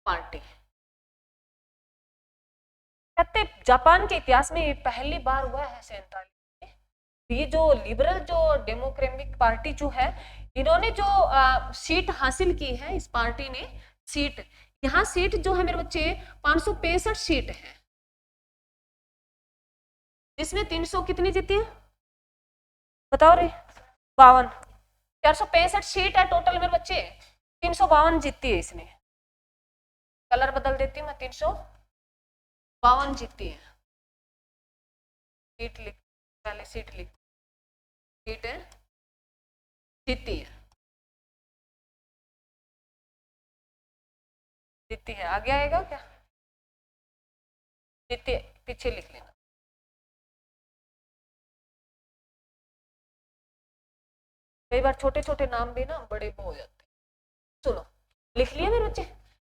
Speaker 1: पार्टी कहते जापान के इतिहास में ये पहली बार हुआ है 47 में। ये जो लिबरल जो डेमोक्रेटिक पार्टी जो है, इन्होंने जो सीट हासिल की है, इस पार्टी ने सीट, यहाँ सीट जो है मेरे बच्चे 565 सीट है, जिसमें 300 कितनी जीती है बताओ रे, 52, 465 सीट है टोटल मेरे बच्चे, 352 जीती है इसने। कलर बदल देती हूँ मैं, 352 जीती है। सीट लिख, पहले सीट लिख, सीट है जीती है, जीती है, आगे आएगा क्या, जीती है, पीछे लिख लेना। कई बार छोटे छोटे नाम भी ना बड़े हो जाते हैं। सुनो, लिख लिया मेरे बच्चे।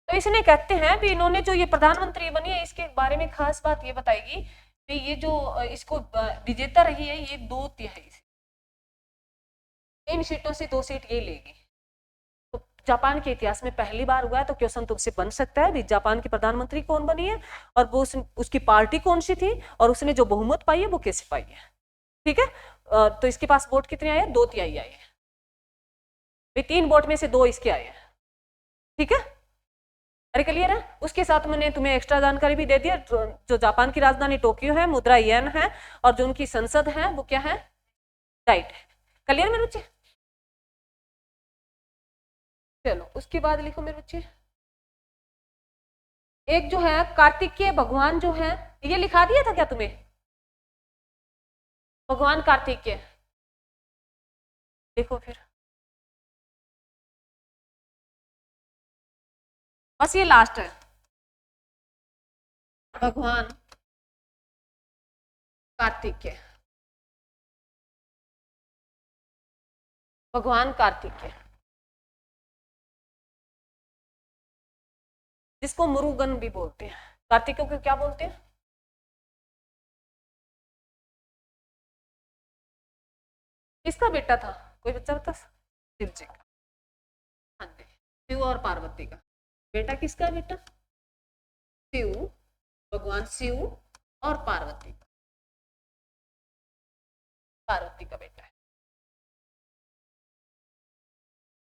Speaker 1: तो इसने कहते हैं भी इन्होंने जो ये प्रधानमंत्री बनी है, इसके बारे में खास बात ये बताएगी कि ये जो इसको विजेता रही है, ये 2/3 इन सीटों से 2 सीट ये लेगी। तो जापान के इतिहास में पहली बार हुआ है, तो क्वेश्चन तुमसे बन सकता है भी जापान की प्रधानमंत्री कौन बनी है, और वो उसकी पार्टी कौन सी थी, और उसने जो बहुमत पाई है वो कैसे पाई है, ठीक है। तो इसके पास वोट कितने आए हैं, 2/3 आए हैं, 3 वोट में से 2 इसके आए हैं, ठीक है। अरे क्लियर है। उसके साथ मैंने तुम्हें एक्स्ट्रा जानकारी भी दे दिया, जो जापान की राजधानी टोक्यो है, मुद्रा येन है, और जो उनकी संसद है वो क्या है, डाइट है। क्लियर मेरे बच्चे, चलो उसके बाद लिखो मेरे बच्चे, एक जो है कार्तिकेय भगवान जो है, ये लिखा दिया था क्या तुम्हें, भगवान कार्तिकेय, देखो फिर बस ये लास्ट है, भगवान कार्तिकेय, भगवान कार्तिकेय, जिसको मुरुगन भी बोलते हैं। कार्तिकों को क्या बोलते हैं? किसका बेटा था, कोई बच्चा बता? शिव जी का। हाँ जी, शिव और पार्वती का बेटा। किसका बेटा? शिव, भगवान शिव और पार्वती का, पार्वती का बेटा है,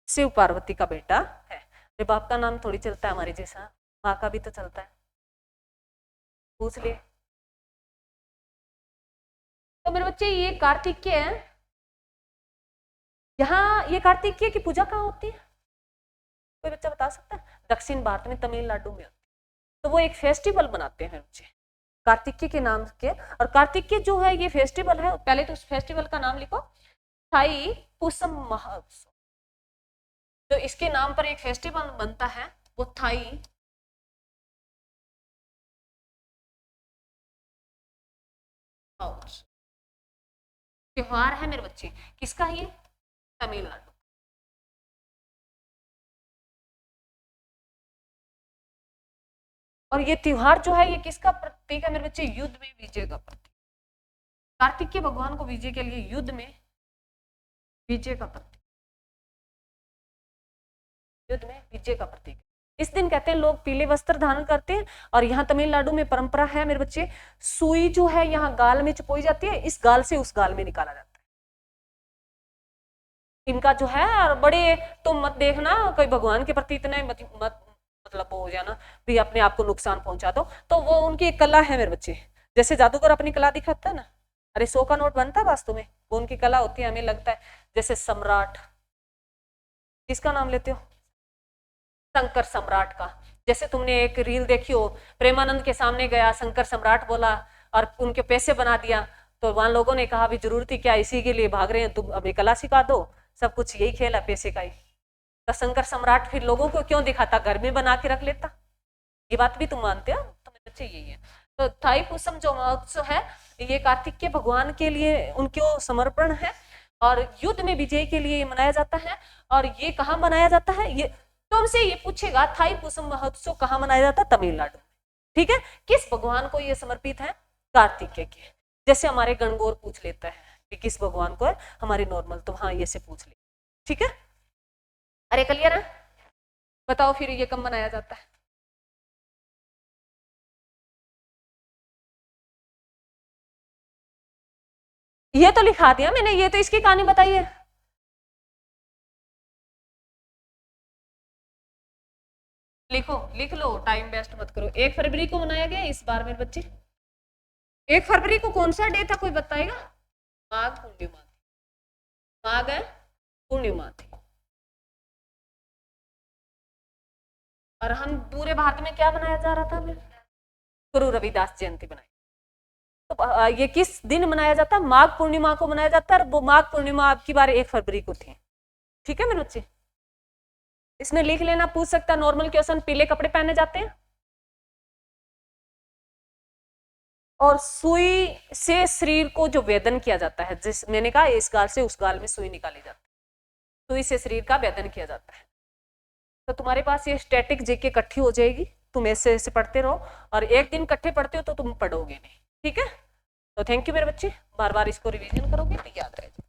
Speaker 1: शिव पार्वती का बेटा है। अरे बाप का नाम थोड़ी चलता है हमारे जैसा, माँ का भी तो चलता है, पूछ लिए। तो मेरे बच्चे ये कार्तिकेय है, यहाँ ये कार्तिकेय की पूजा कहाँ होती है, कोई बच्चा बता सकता है? दक्षिण भारत में, तमिलनाडु में होती है। तो वो एक फेस्टिवल मनाते हैं बच्चे कार्तिकेय के नाम के। और कार्तिकेय जो है ये फेस्टिवल है, पहले तो उस फेस्टिवल का नाम लिखो, थाई पुसम महोत्सव। जो इसके नाम पर एक फेस्टिवल बनता है वो थाई त्योहार है मेरे बच्चे। किसका ये? तमिलनाडु। और ये त्योहार जो है ये किसका प्रतीक है मेरे बच्चे? युद्ध में विजय का प्रतीक। कार्तिकेय भगवान को विजय के लिए युद्ध में विजय का प्रतीक, युद्ध में विजय का प्रतीक। इस दिन कहते हैं लोग पीले वस्त्र धारण करते हैं। और यहाँ तमिलनाडु में परंपरा है मेरे बच्चे, सुई जो है यहाँ गाल में चुपोई जाती है, इस गाल से उस गाल में निकाला जाता है इनका जो है। और बड़े तुम मत देखना कोई भगवान के प्रति इतने मतलब हो जाना भी अपने आप को नुकसान पहुंचा दो, तो वो उनकी एक कला है मेरे बच्चे। जैसे जादूगर अपनी कला दिखाता है ना, अरे 100 का नोट बनता है वास्तव में, वो उनकी कला होती है, हमें लगता है। जैसे सम्राट, किसका नाम लेते हो? शंकर सम्राट का। जैसे तुमने एक रील देखी हो, प्रेमानंद के सामने गया, शंकर सम्राट बोला और उनके पैसे बना दिया, तो वहां लोगों ने कहा भी जरूरत ही क्या, इसी के लिए भाग रहे हैं, तुम अभी कला सिखा दो, सब कुछ यही खेल है पैसे का ही। तो शंकर सम्राट फिर लोगों को क्यों दिखाता, घर में बना के रख लेता। ये बात भी तुम मानते हो? तो मेरे बच्चे यही है। तो थाई पुसम जो महोत्सव है ये कार्तिक के भगवान के लिए उनको समर्पण है और युद्ध में विजय के लिए मनाया जाता है। और ये कहाँ मनाया जाता है? ये तुमसे ये पूछेगा थाई पुसम महोत्सव कहाँ मनाया जाता है? तमिलनाडु। ठीक है, किस भगवान को ये समर्पित है? कार्तिकेय के। जैसे हमारे गणगौर पूछ लेता है कि किस भगवान को है, हमारे नॉर्मल तो हाँ ये से पूछ ले। ठीक है, अरे क्लियर है? बताओ फिर ये कब मनाया जाता है? ये तो लिखा दिया मैंने, ये तो इसकी कहानी बताई है। लिखो, लिख लो, टाइम वेस्ट मत करो। 1 फरवरी को मनाया गया इस बार मेरे बच्चे। 1 फरवरी को कौन सा डे था, कोई बताएगा? माघ पूर्णिमा थी, माघ है पूर्णिमा थी। और हम पूरे भारत में क्या मनाया जा रहा था? गुरु रविदास जयंती बनाई। तो ये किस दिन मनाया जाता है? माघ पूर्णिमा को मनाया जाता है। और वो माघ पूर्णिमा आपकी बार 1 फरवरी को थी। ठीक है मेरे बच्चे, इसमें लिख लेना, पूछ सकता नॉर्मल क्वेश्चन। पीले कपड़े पहने जाते हैं और सुई से शरीर को जो वेदन किया जाता है, जिस मैंने कहा इस गाल से उस गाल में सुई निकाली जाती है, सुई से शरीर का वेदन किया जाता है। तो तुम्हारे पास ये स्टैटिक जेके इकट्ठी हो जाएगी, तुम ऐसे ऐसे पढ़ते रहो और एक दिन इकट्ठे पढ़ते हो तो तुम पढ़ोगे नहीं। ठीक है, तो थैंक यू मेरे बच्चे, बार बार इसको रिवीजन करोगे तो याद रहेगा।